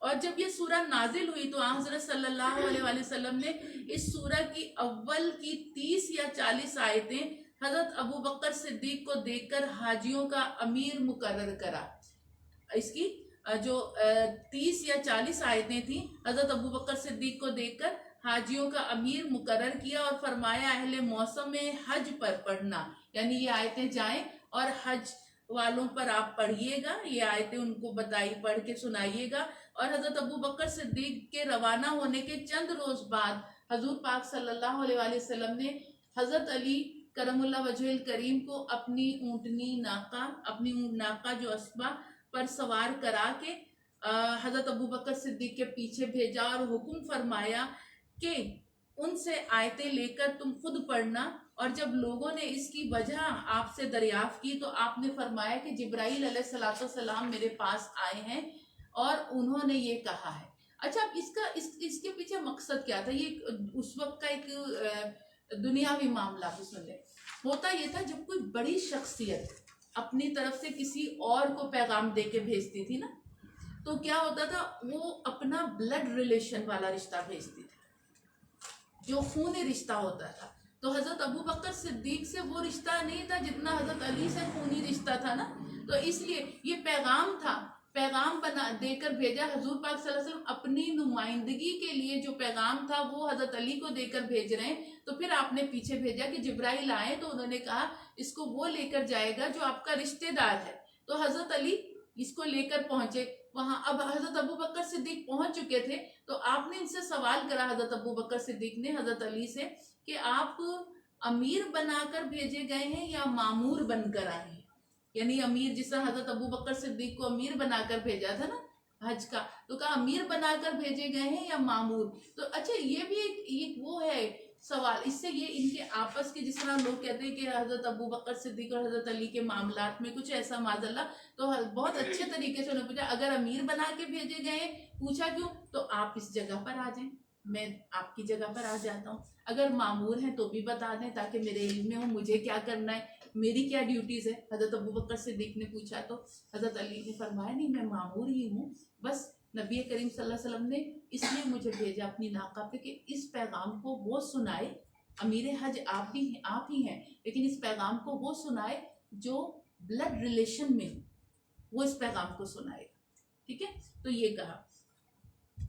اور جب یہ سورہ نازل ہوئی تو حضرت صلی اللہ علیہ وآلہ وسلم نے اس سورہ کی اول کی 30 یا 40 آیتیں حضرت ابو بکر صدیق کو دیکھ کر حاجیوں کا امیر مقرر کرا. اس کی جو 30 یا 40 آیتیں تھیں، حضرت ابو بکر صدیق کو دیکھ کر حاجیوں کا امیر مقرر کیا، اور فرمایا اہل موسم حج پر پڑھنا، یعنی یہ آیتیں جائیں اور حج والوں پر آپ پڑھیے گا، یہ آیتیں ان کو بتائی، پڑھ کے سنائیے گا. اور حضرت ابو بکر صدیق کے روانہ ہونے کے چند روز بعد حضور پاک صلی اللہ علیہ وآلہ وسلم نے حضرت علی کرم اللہ وجہ الکریم کو اپنی اونٹنی ناقہ جو اسبا پر سوار کرا کے حضرت ابو بکر صدیق کے پیچھے بھیجا، اور حکم فرمایا کہ ان سے آیتیں لے کر تم خود پڑھنا. اور جب لوگوں نے اس کی وجہ آپ سے دریافت کی تو آپ نے فرمایا کہ جبرائیل علیہ السلام میرے پاس آئے ہیں اور انہوں نے یہ کہا ہے. اچھا، اب اس کے پیچھے مقصد کیا تھا؟ یہ اس وقت کا ایک دنیاوی معاملہ بھی سن لیں. ہوتا یہ تھا جب کوئی بڑی شخصیت اپنی طرف سے کسی اور کو پیغام دے کے بھیجتی تھی نا، تو کیا ہوتا تھا، وہ اپنا بلڈ ریلیشن والا رشتہ بھیجتی تھی، جو خونی رشتہ ہوتا تھا. تو حضرت ابو بکر صدیق سے وہ رشتہ نہیں تھا جتنا حضرت علی سے خونی رشتہ تھا نا. تو اس لیے یہ پیغام تھا، پیغام دے کر بھیجا. حضور پاک صلی اللہ علیہ وسلم اپنی نمائندگی کے لیے جو پیغام تھا وہ حضرت علی کو دے کر بھیج رہے ہیں. تو پھر آپ نے پیچھے بھیجا کہ جبرائیل آئے، تو انہوں نے کہا اس کو وہ لے کر جائے گا جو آپ کا رشتہ دار ہے. تو حضرت علی اس کو لے کر پہنچے وہاں. اب حضرت ابو بکر صدیق پہنچ چکے تھے، تو آپ نے ان سے سوال کرا، حضرت ابو بکر صدیق نے حضرت علی سے، کہ آپ امیر بنا کر بھیجے گئے ہیں یا معمور بن کر آئے ہیں؟ یعنی امیر، جس طرح حضرت ابو بکر صدیق کو امیر بنا کر بھیجا تھا نا حج کا، تو کہا امیر بنا کر بھیجے گئے ہیں یا معمور؟ تو اچھا، یہ بھی ایک وہ ہے سوال. اس سے یہ ان کے آپس کے، جس طرح لوگ کہتے ہیں کہ حضرت ابو بکر صدیق اور حضرت علی کے معاملات میں کچھ ایسا معاذ اللہ، تو بہت اچھے طریقے سے انہوں نے پوچھا اگر امیر بنا کے بھیجے گئے ہیں، پوچھا کیوں؟ تو آپ اس جگہ پر آ جائیں، میں آپ کی جگہ پر آ جاتا ہوں. اگر معمور ہیں تو بھی بتا دیں تاکہ میرے علم میں ہو مجھے کیا کرنا ہے، میری کیا ڈیوٹیز ہے. حضرت ابو بکر صدیق نے پوچھا تو حضرت علی نے فرمایا نہیں، میں معمور ہی ہوں، بس نبی کریم صلی اللہ علیہ وسلم نے اس لیے مجھے بھیجا اپنی ناقہ پہ کہ اس پیغام کو وہ سنائے. امیر حج آپ ہی ہیں، لیکن اس پیغام کو وہ سنائے جو بلڈ ریلیشن میں وہ اس پیغام کو سنائے. ٹھیک ہے، تو یہ کہا.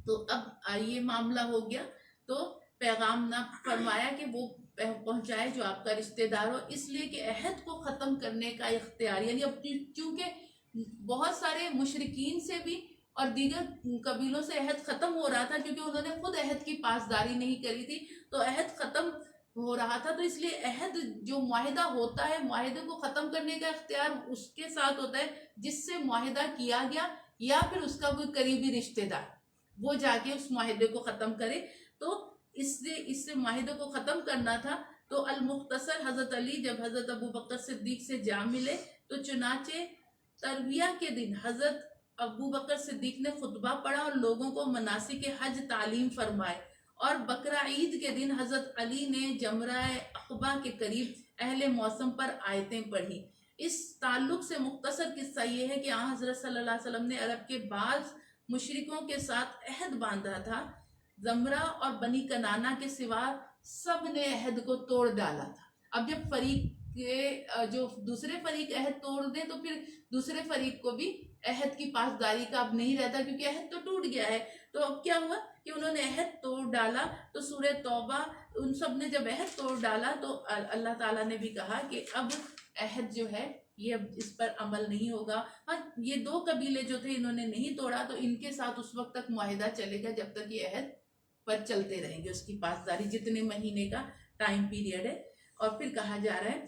تو اب یہ معاملہ ہو گیا. تو پیغام نہ فرمایا کہ وہ پہنچائے جو آپ کا رشتہ دار ہو، اس لیے کہ عہد کو ختم کرنے کا اختیار، یعنی اب چونکہ بہت سارے مشرکین سے بھی اور دیگر قبیلوں سے عہد ختم ہو رہا تھا، کیونکہ انہوں نے خود عہد کی پاسداری نہیں کری تھی، تو عہد ختم ہو رہا تھا، تو اس لیے عہد جو معاہدہ ہوتا ہے، معاہدے کو ختم کرنے کا اختیار اس کے ساتھ ہوتا ہے جس سے معاہدہ کیا گیا، یا پھر اس کا کوئی قریبی رشتہ دار وہ جا کے اس معاہدے کو ختم کرے۔ تو اس سے معاہدے کو ختم کرنا تھا۔ تو المختصر، حضرت علی جب حضرت ابو بکر صدیق سے جا ملے تو چنانچہ ترویہ کے دن حضرت ابو بکر صدیق نے خطبہ پڑھا اور لوگوں کو مناسک حج تعلیم فرمائے، اور بقرہ عید کے دن حضرت علی نے جمرہ عقبہ کے قریب اہل موسم پر آیتیں پڑھی۔ اس تعلق سے مختصر قصہ یہ ہے کہ آن حضرت صلی اللہ علیہ وسلم نے عرب کے بعض مشرکوں کے ساتھ عہد باندھا تھا، زمرہ اور بنی کنانہ کے سوا سب نے عہد کو توڑ ڈالا تھا۔ اب جب جو دوسرے فریق عہد توڑ دیں تو پھر دوسرے فریق کو بھی عہد کی پاسداری کا اب نہیں رہتا، کیونکہ عہد تو ٹوٹ گیا ہے۔ تو اب کیا ہوا کہ انہوں نے عہد توڑ ڈالا۔ تو سورہ توبہ، ان سب نے جب عہد توڑ ڈالا تو اللہ تعالیٰ نے بھی کہا کہ اب عہد جو ہے یہ اب اس پر عمل نہیں ہوگا۔ ہاں، یہ دو قبیلے جو تھے انہوں نے نہیں توڑا، تو ان کے ساتھ اس وقت تک معاہدہ چلے گا جب تک یہ عہد پر چلتے رہیں گے، اس کی پاسداری جتنے مہینے کا ٹائم پیریڈ ہے۔ اور پھر کہا جا رہا ہے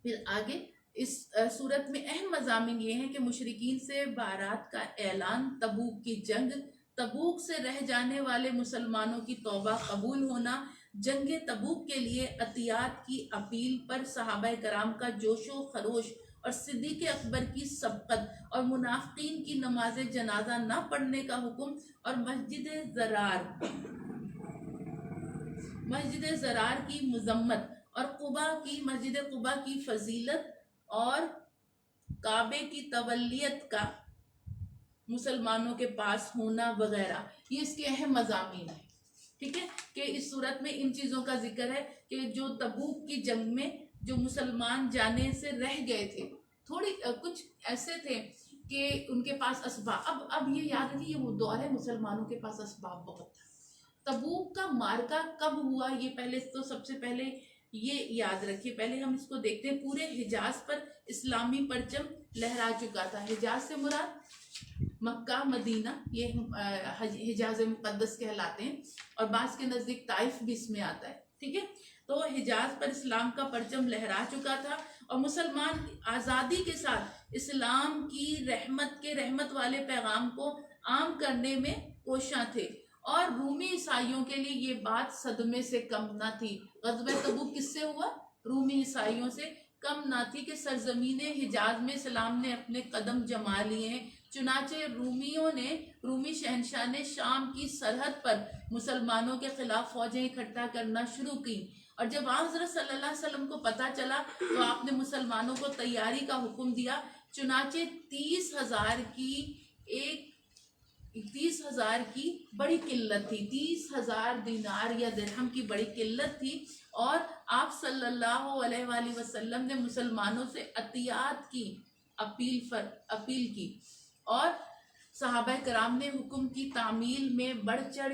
پھر آگے اس صورت میں اہم مضامین یہ ہیں کہ مشرکین سے بارات کا اعلان، تبوک کی جنگ، تبوک سے رہ جانے والے مسلمانوں کی توبہ قبول ہونا، جنگ تبوک کے لیے عطیات کی اپیل پر صحابہ کرام کا جوش و خروش، اور صدیق اکبر کی سبقت، اور منافقین کی نماز جنازہ نہ پڑھنے کا حکم، اور مسجد زرار کی مذمت، اور مسجد قباء کی فضیلت، اور کعبے کی تولیت کا مسلمانوں کے پاس ہونا وغیرہ، یہ اس کے اہم مضامین ہیں۔ ٹھیک ہے کہ اس صورت میں ان چیزوں کا ذکر ہے کہ جو تبوک کی جنگ میں جو مسلمان جانے سے رہ گئے تھے، کچھ ایسے تھے کہ ان کے پاس اسباب، اب یہ یاد رکھیے یہ وہ دور ہے مسلمانوں کے پاس اسباب بہت تھا۔ تبوک کا مارکا کب ہوا، یہ پہلے تو سب سے پہلے یہ یاد رکھیے، پہلے ہم اس کو دیکھتے ہیں۔ پورے حجاز پر اسلامی پرچم لہرا چکا تھا۔ حجاز سے مراد مکہ، مدینہ، یہ حجاز مقدس کہلاتے ہیں، اور بعض کے نزدیک طائف بھی اس میں آتا ہے۔ ٹھیک ہے، تو حجاز پر اسلام کا پرچم لہرا چکا تھا، اور مسلمان آزادی کے ساتھ اسلام کی رحمت والے پیغام کو عام کرنے میں کوشاں تھے، اور رومی عیسائیوں کے لیے یہ بات صدمے سے کم نہ تھی۔ غزوہ تبوک کس سے ہوا؟ رومی عیسائیوں سے کم نہ تھی کہ سرزمین حجاز میں اسلام نے اپنے قدم جما لیے ہیں۔ چنانچہ رومی شہنشاہ نے شام کی سرحد پر مسلمانوں کے خلاف فوجیں اکٹھا کرنا شروع کی، اور جب حضرت صلی اللہ علیہ وسلم کو پتہ چلا تو آپ نے مسلمانوں کو تیاری کا حکم دیا۔ چنانچہ 30,000 کی بڑی قلت تھی، 30,000 دینار یا درہم کی بڑی قلت تھی، اور آپ صلی اللہ علیہ وآلہ وسلم نے مسلمانوں سے عطیات کی اپیل کی، اور صحابہ کرام نے حکم کی تعمیل میں بڑھ چڑھ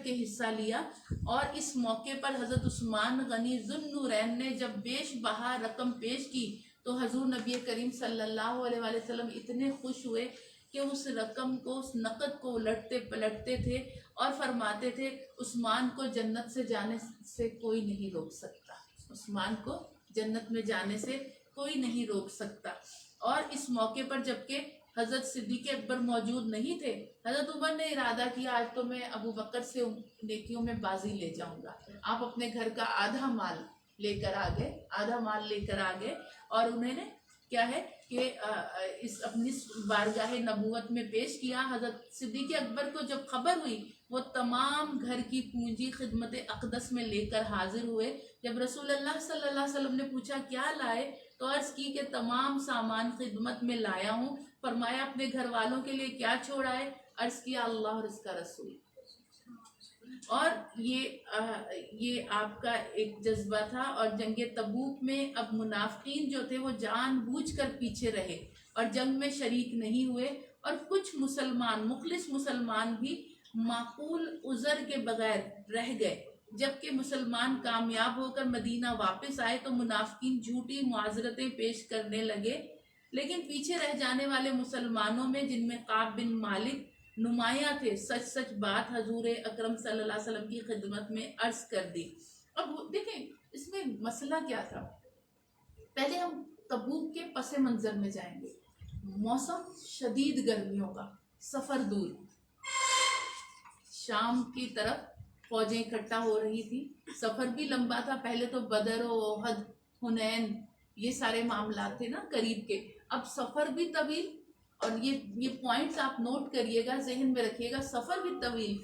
کے حصہ لیا۔ اور اس موقع پر حضرت عثمان غنی ذوالنورین نے جب بیش بہا رقم پیش کی تو حضور نبی کریم صلی اللہ علیہ وآلہ وسلم اتنے خوش ہوئے کہ اس رقم کو، اس نقد کو الٹتے پلٹتے تھے اور فرماتے تھے عثمان کو جنت سے جانے سے کوئی نہیں روک سکتا، عثمان کو جنت میں جانے سے کوئی نہیں روک سکتا۔ اور اس موقع پر جبکہ حضرت صدیق اکبر موجود نہیں تھے، حضرت عمر نے ارادہ کیا آج تو میں ابو بکر سے نیکیوں میں بازی لے جاؤں گا۔ آپ اپنے گھر کا آدھا مال لے کر آ گئے، اور انہوں نے کیا ہے کہ اس اپنی بارگاہ نبوت میں پیش کیا۔ حضرت صدیق اکبر کو جب خبر ہوئی وہ تمام گھر کی پونجی خدمت اقدس میں لے کر حاضر ہوئے۔ جب رسول اللہ صلی اللہ علیہ وسلم نے پوچھا کیا لائے تو عرض کی کہ تمام سامان خدمت میں لایا ہوں۔ فرمایا اپنے گھر والوں کے لیے کیا چھوڑا ہے؟ عرض کیا اللہ اور اس کا رسول۔ اور یہ آپ کا ایک جذبہ تھا۔ اور جنگ تبوک میں اب منافقین جو تھے وہ جان بوجھ کر پیچھے رہے اور جنگ میں شریک نہیں ہوئے، اور کچھ مخلص مسلمان بھی معقول عذر کے بغیر رہ گئے۔ جبکہ مسلمان کامیاب ہو کر مدینہ واپس آئے تو منافقین جھوٹی معذرتیں پیش کرنے لگے، لیکن پیچھے رہ جانے والے مسلمانوں میں جن میں کعب بن مالک نمایاں تھے، سچ بات حضور اکرم صلی اللہ علیہ وسلم کی خدمت میں عرض کر دی۔ اب دیکھیں اس میں مسئلہ کیا تھا. پہلے ہم تبوک کے پس منظر میں جائیں گے. موسم شدید گرمیوں کا، سفر دور، شام کی طرف فوجیں اکٹھا ہو رہی تھی، سفر بھی لمبا تھا. پہلے تو بدر و احد، حنین، یہ سارے معاملات تھے نا قریب کے. اب سفر بھی طویل، اور یہ پوائنٹس آپ نوٹ کریے گا، ذہن میں رکھیے گا. سفر بھی طویل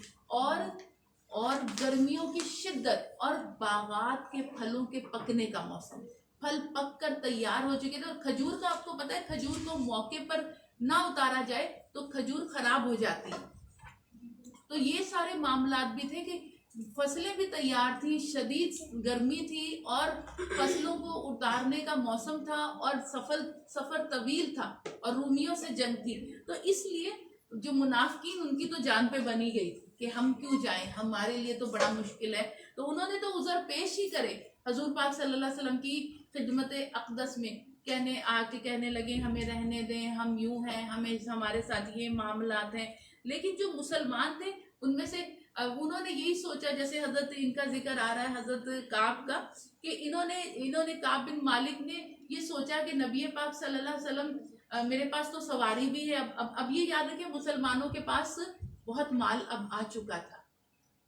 اور گرمیوں کی شدت، اور باغات کے پھلوں کے پکنے کا موسم. پھل پک کر تیار ہو چکے تھے. اور کھجور کا آپ کو پتہ ہے، کھجور کو موقع پر نہ اتارا جائے تو کھجور خراب ہو جاتی. تو یہ سارے معاملات بھی تھے کہ فصلیں بھی تیار تھیں، شدید گرمی تھی، اور فصلوں کو اتارنے کا موسم تھا، اور سفر طویل تھا، اور رومیوں سے جنگ تھی. تو اس لیے جو منافقین، ان کی تو جان پہ بنی گئی تھی کہ ہم کیوں جائیں، ہمارے لیے تو بڑا مشکل ہے. تو انہوں نے تو عذر پیش ہی کرے حضور پاک صلی اللہ علیہ وسلم کی خدمت اقدس میں. کہنے لگے ہمیں رہنے دیں، ہم یوں ہیں، ہمارے ساتھ یہ معاملات ہیں. لیکن جو مسلمان تھے ان میں سے انہوں نے یہی سوچا، جیسے حضرت ان کا ذکر آ رہا ہے حضرت کعب کا، کہ انہوں نے کعب بن مالک نے یہ سوچا کہ نبی پاک صلی اللہ علیہ وسلم میرے پاس تو سواری بھی ہے. اب یہ یاد رکھیں مسلمانوں کے پاس بہت مال اب آ چکا تھا،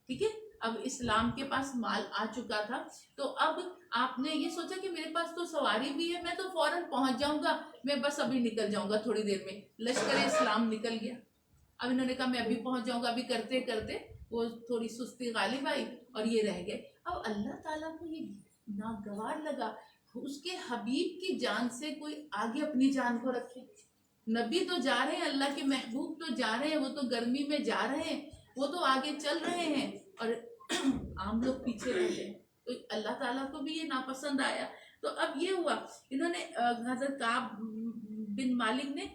ٹھیک ہے، اب اسلام کے پاس مال آ چکا تھا. تو اب آپ نے یہ سوچا کہ میرے پاس تو سواری بھی ہے، میں تو فوراً پہنچ جاؤں گا، میں بس ابھی نکل جاؤں گا تھوڑی دیر میں. لشکر اسلام نکل گیا. اب انہوں نے کہا میں ابھی پہنچ جاؤں گا. ابھی کرتے کرتے وہ تھوڑی سستی غالب آئی اور یہ رہ گئے. اب اللہ تعالیٰ کو یہ ناگوار لگا، اس کے حبیب کی جان سے کوئی آگے اپنی جان کو رکھے. نبی تو جا رہے ہیں، اللہ کے محبوب تو جا رہے ہیں، وہ تو گرمی میں جا رہے ہیں، وہ تو آگے چل رہے ہیں، اور عام لوگ پیچھے رہ گئے. تو اللہ تعالیٰ کو بھی یہ ناپسند آیا. تو اب یہ ہوا، انہوں نے حضرت کعب بن مالک نے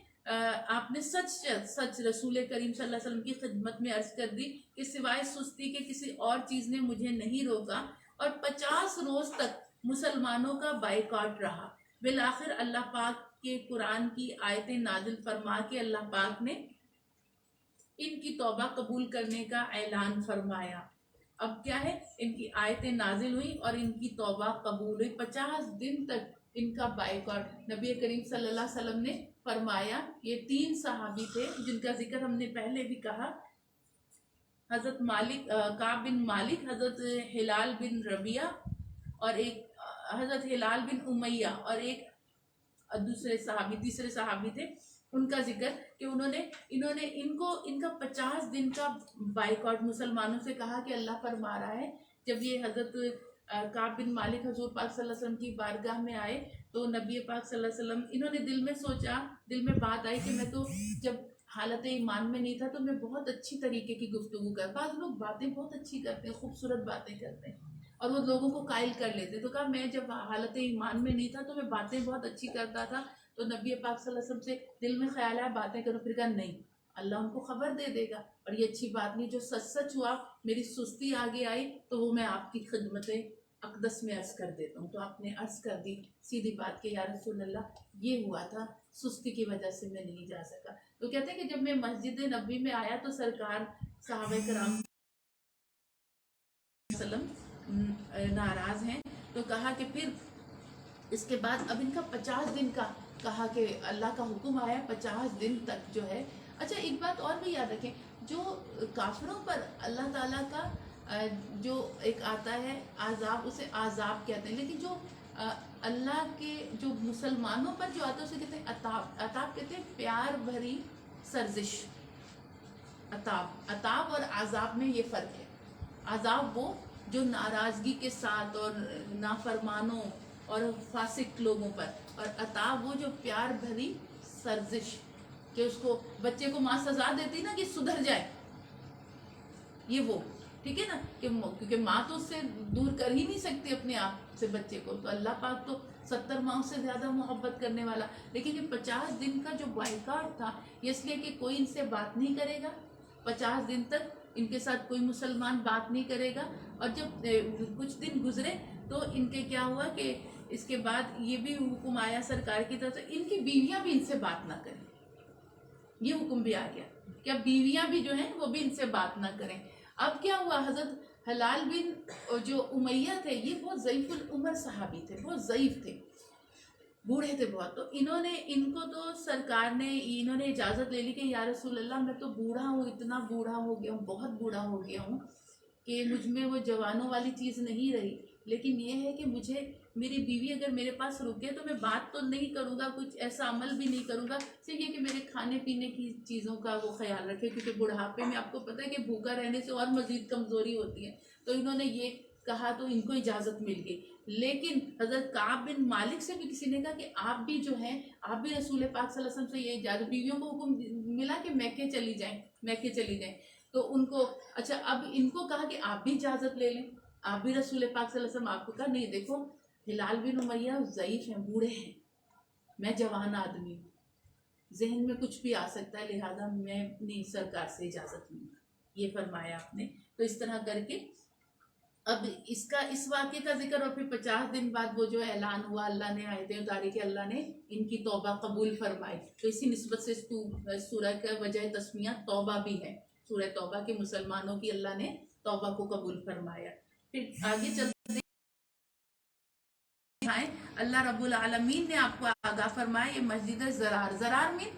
آپ نے سچ رسول کریم صلی اللہ علیہ وسلم کی خدمت میں عرض کر دی کہ سوائے سستی کے کسی اور چیز نے مجھے نہیں روکا. اور 50 روز تک مسلمانوں کا بائیکاٹ رہا. بالآخر اللہ پاک کے قرآن کی آیتیں نازل فرما کے اللہ پاک نے ان کی توبہ قبول کرنے کا اعلان فرمایا. اب کیا ہے، ان کی آیتیں نازل ہوئی اور ان کی توبہ قبول ہوئی. 50 دن تک ان کا بائیکاٹ نبی کریم صلی اللہ علیہ وسلم نے فرمایا. یہ 3 صحابی تھے جن کا ذکر ہم نے پہلے بھی کہا، حضرت کعب بن مالک، حضرت ہلال بن ربیعہ، اور ایک حضرت ہلال بن امیہ، اور ایک تیسرے صحابی تھے. ان کا ذکر کہ انہوں نے ان کا 50 دن کا بائیکاٹ مسلمانوں سے کہا کہ اللہ فرما رہا ہے. جب یہ حضرت کعب بن مالک حضور پاک صلی اللہ علیہ وسلم کی بارگاہ میں آئے تو نبی پاک صلی اللہ علیہ وسلم، انہوں نے دل میں سوچا، دل میں بات آئی کہ میں تو جب حالت ایمان میں نہیں تھا تو میں بہت اچھی طریقے کی گفتگو بعض لوگ باتیں بہت اچھی کرتے ہیں، خوبصورت باتیں کرتے ہیں اور وہ لوگوں کو قائل کر لیتے. تو کہا میں جب حالت ایمان میں نہیں تھا تو میں باتیں بہت اچھی کرتا تھا. تو نبی پاک صلی اللہ علیہ وسلم سے دل میں خیال آیا باتیں کرو. پھر کہا نہیں، اللہ ان کو خبر دے دے گا اور یہ اچھی بات نہیں. جو سچ ہوا، میری سستی آگے آئی تو وہ میں آپ کی خدمت اقدس میں عرض کر دیتا ہوں. تو آپ نے عرض کر دی سیدھی بات کہ یا رسول اللہ یہ ہوا تھا، سستی کی وجہ سے میں نہیں جا سکا. تو کہتے ہیں کہ جب میں مسجد نبوی میں آیا تو سرکار صحابہ کرام وسلم ناراض ہیں. تو کہا کہ پھر اس کے بعد اب ان کا 50 دن کا کہا کہ اللہ کا حکم آیا 50 دن تک جو ہے. اچھا ایک بات اور بھی یاد رکھیں، جو کافروں پر اللہ تعالیٰ کا جو ایک آتا ہے عذاب، اسے عذاب کہتے ہیں، لیکن جو اللہ کے جو مسلمانوں پر جو آتا ہے اسے کہتے ہیں عطاب. عطاب کہتے ہیں پیار بھری سرزش. عطاب اور عذاب میں یہ فرق ہے. عذاب وہ جو ناراضگی کے ساتھ اور نافرمانوں اور فاسق لوگوں پر، اور عطاب وہ جو پیار بھری سرزش، کہ اس کو بچے کو ماں سزا دیتی نا کہ سدھر جائے، یہ وہ ٹھیک ہے نا، کہ کیونکہ ماں تو اس سے دور کر ہی نہیں سکتی اپنے آپ سے بچے کو. تو اللہ پاک تو 70 ماؤں سے زیادہ محبت کرنے والا. لیکن یہ 50 دن کا جو بائیکاٹ تھا یہ اس لیے کہ کوئی ان سے بات نہیں کرے گا. 50 دن تک ان کے ساتھ کوئی مسلمان بات نہیں کرے گا. اور جب کچھ دن گزرے تو ان کے کیا ہوا کہ اس کے بعد یہ بھی حکم آیا سرکار کی طرف سے ان کی بیویاں بھی ان سے بات نہ کریں. یہ حکم بھی آ گیا کہ اب بیویاں بھی جو ہیں وہ بھی ان سے بات نہ کریں. اب کیا ہوا، حلال بن جو امیہ تھے یہ بہت ضعیف العمر صحابی تھے، بہت ضعیف تھے، بوڑھے تھے بہت. تو ان کو تو سرکار نے انہوں نے اجازت لے لی کہ یا رسول اللہ میں تو بوڑھا ہوں، اتنا بوڑھا ہو گیا ہوں، بہت بوڑھا ہو گیا ہوں کہ مجھ میں وہ جوانوں والی چیز نہیں رہی، لیکن یہ ہے کہ مجھے میری بیوی اگر میرے پاس رکے تو میں بات تو نہیں کروں گا، کچھ ایسا عمل بھی نہیں کروں گا، صرف یہ کہ میرے کھانے پینے کی چیزوں کا وہ خیال رکھے، کیونکہ بڑھاپے میں آپ کو پتہ ہے کہ بھوکا رہنے سے اور مزید کمزوری ہوتی ہے. تو انہوں نے یہ کہا تو ان کو اجازت مل گئی. لیکن حضرت کعب بن مالک سے بھی کسی نے کہا کہ آپ بھی جو ہیں، آپ بھی رسول پاک صلی اللہ علیہ وسلم سے یہ اجازت، بیویوں کو حکم ملا کہ میکے چلی جائیں. تو ان کو اچھا اب ان کو کہا کہ آپ بھی اجازت لے لیں، آپ بھی رسول پاک صلی اللہ علیہ وسلم. آپ کو کہا نہیں دیکھو ہلال بن امیہ ضعیف ہیں، بوڑھے ہیں، میں جوان آدمی ہوں، ذہن میں کچھ بھی آ سکتا ہے، لہذا میں نہیں سرکار سے اجازت لوں گا، یہ فرمایا آپ نے. تو اس طرح کر کے اب اس واقعے کا ذکر، اور پھر 50 دن بعد وہ جو اعلان ہوا، اللہ نے آیتیں اتاری کہ اللہ نے ان کی توبہ قبول فرمائی. تو اسی نسبت سے سورہ کا وجہ تسمیہ توبہ بھی ہے، سورہ توبہ کے مسلمانوں کی اللہ نے توبہ کو قبول فرمایا. پھر آگے چلتے ہیں، اللہ رب العالمین نے آپ کو آگاہ فرمایا یہ مسجد زرار میں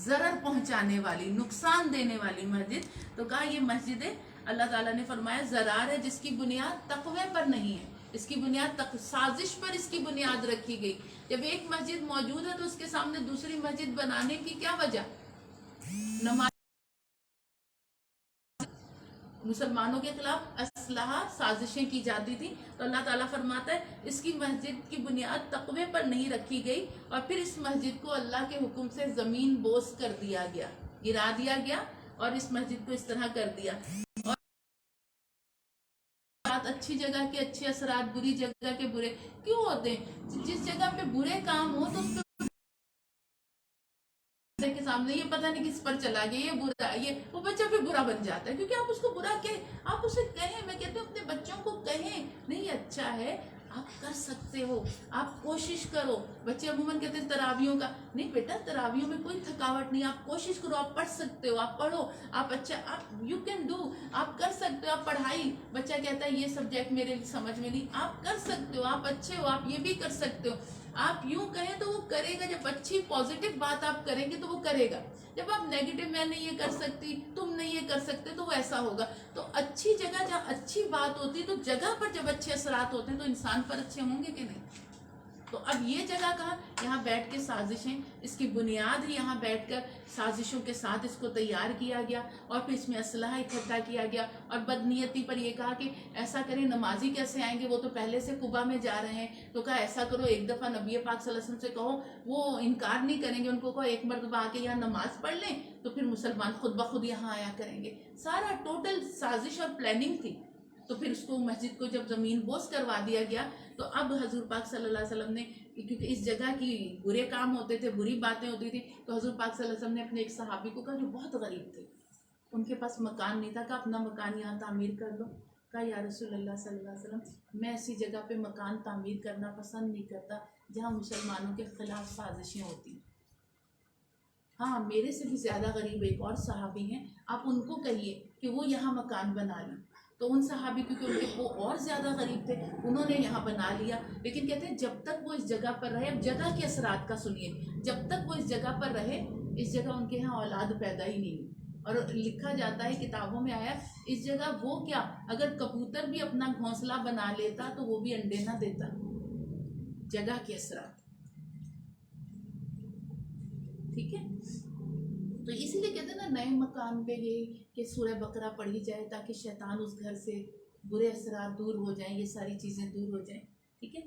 ضرر پہنچانے والی، نقصان دینے والی مسجد. تو کہا یہ مسجد اللہ تعالیٰ نے فرمایا زرار ہے جس کی بنیاد تقوی پر نہیں ہے، اس کی بنیاد سازش پر اس کی بنیاد رکھی گئی. جب ایک مسجد موجود ہے تو اس کے سامنے دوسری مسجد بنانے کی کیا وجہ؟ نماز مسلمانوں کے خلاف اسلحہ سازشیں کی جاتی تھی. تو اللہ تعالیٰ فرماتا ہے اس کی مسجد کی بنیاد تقوی پر نہیں رکھی گئی، اور پھر اس مسجد کو اللہ کے حکم سے زمین بوس کر دیا گیا، گرا دیا گیا، اور اس مسجد کو اس طرح کر دیا. اور اچھی جگہ کے اچھے اثرات، بری جگہ کے برے کیوں ہوتے ہیں؟ جس جگہ پہ برے کام ہو تو اس پہ کے سامنے یہ پتہ نہیں کس پر چلا گیا، یہ برا، یہ وہ بچہ پھر برا بن جاتا ہے، کیونکہ آپ اس کو برا آپ اسے کہیں، میں کہتی ہوں اپنے بچوں کو کہیں نہیں اچھا ہے، آپ کر سکتے ہو، آپ کوشش کرو. بچے عموماً کہتے ہیں تراویحوں کا، نہیں بیٹا تراویحوں میں کوئی تھکاوٹ نہیں، آپ کوشش کرو، آپ پڑھ سکتے ہو، آپ پڑھو، آپ اچھا، آپ یو کین ڈو، آپ کر سکتے ہو. آپ پڑھائی، بچہ کہتا ہے یہ سبجیکٹ میرے سمجھ میں نہیں، آپ کر سکتے ہو، آپ اچھے ہو، آپ یہ بھی کر سکتے ہو. آپ یوں کہیں تو وہ کرے گا. جب اچھی پازیٹیو بات آپ کریں گے تو وہ کرے گا. جب آپ نیگیٹو، میں نہیں یہ کر سکتی، تم نہیں یہ کر سکتے، تو وہ ایسا ہوگا. تو اچھی جگہ جہاں اچھی بات ہوتی ہے، تو جگہ پر جب اچھے اثرات ہوتے ہیں تو انسان پر اچھے ہوں گے کہ نہیں؟ تو اب یہ جگہ کہاں؟ یہاں بیٹھ کے سازشیں، اس کی بنیاد ہی یہاں بیٹھ کر سازشوں کے ساتھ اس کو تیار کیا گیا، اور پھر اس میں اسلحہ اکٹھا کیا گیا. اور بدنیتی پر یہ کہا کہ ایسا کریں، نمازی کیسے آئیں گے، وہ تو پہلے سے قبا میں جا رہے ہیں. تو کہا ایسا کرو، ایک دفعہ نبی پاک صلی اللہ علیہ وسلم سے کہو، وہ انکار نہیں کریں گے، ان کو کہو ایک مرتبہ آ کے یہاں نماز پڑھ لیں، تو پھر مسلمان خود بخود یہاں آیا کریں گے. سارا ٹوٹل سازش اور پلاننگ تھی. تو پھر اس کو مسجد کو جب زمین بوس کروا دیا گیا، تو اب حضور پاک صلی اللہ علیہ وسلم نے، کیونکہ اس جگہ کی برے کام ہوتے تھے، بری باتیں ہوتی تھی، تو حضور پاک صلی اللہ علیہ وسلم نے اپنے ایک صحابی کو کہا جو بہت غریب تھے، ان کے پاس مکان نہیں تھا، کہا اپنا مکان یہاں تعمیر کر لو. کہا یا رسول اللہ صلی اللہ علیہ وسلم میں ایسی جگہ پہ مکان تعمیر کرنا پسند نہیں کرتا جہاں مسلمانوں کے خلاف سازشیں ہوتی ہیں. ہاں میرے سے بھی زیادہ غریب ایک اور صحابی ہیں، آپ ان کو کہیے کہ وہ یہاں مکان بنا لیں. تو ان صحابی، کیونکہ ان کے وہ اور زیادہ غریب تھے، انہوں نے یہاں بنا لیا. لیکن کہتے ہیں جب تک وہ اس جگہ پر رہے، اب جگہ کے اثرات کا سنیے، جب تک وہ اس جگہ پر رہے، اس جگہ ان کے یہاں اولاد پیدا ہی نہیں ہوئی. اور لکھا جاتا ہے، کتابوں میں آیا، اس جگہ وہ کیا، اگر کبوتر بھی اپنا گھونسلہ بنا لیتا تو وہ بھی انڈے نہ دیتا. جگہ کے اثرات، ٹھیک ہے. تو اسی لیے کہتے ہیں نا، نئے مکان پہ یہ کہ سورہ بقرہ پڑھی جائے تاکہ شیطان اس گھر سے، برے اثرات دور ہو جائیں، یہ ساری چیزیں دور ہو جائیں. ٹھیک ہے.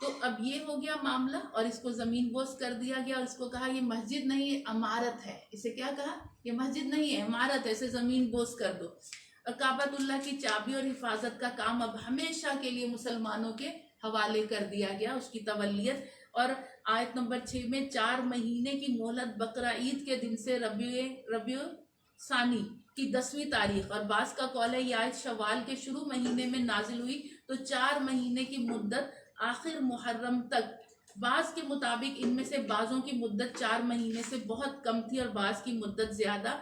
تو اب یہ ہو گیا معاملہ، اور اس کو زمین بوس کر دیا گیا، اور اس کو کہا یہ مسجد نہیں ہے، عمارت ہے. اسے کیا کہا؟ یہ مسجد نہیں ہے، عمارت ہے، اسے زمین بوس کر دو. اور کعبۃ اللہ کی چابی اور حفاظت کا کام اب ہمیشہ کے لیے مسلمانوں کے حوالے کر دیا گیا، اس کی تولیت. اور آیت نمبر 6 میں 4 مہینے کی مہلت بقرہ عید کے دن سے ربیع ثانی کی 10ویں تاریخ، اور بعض کا قول ہے یہ آیت شوال کے شروع مہینے میں نازل ہوئی، تو 4 مہینے کی مدت آخر محرم تک. بعض کے مطابق ان میں سے بعضوں کی مدت 4 مہینے سے بہت کم تھی اور بعض کی مدت زیادہ.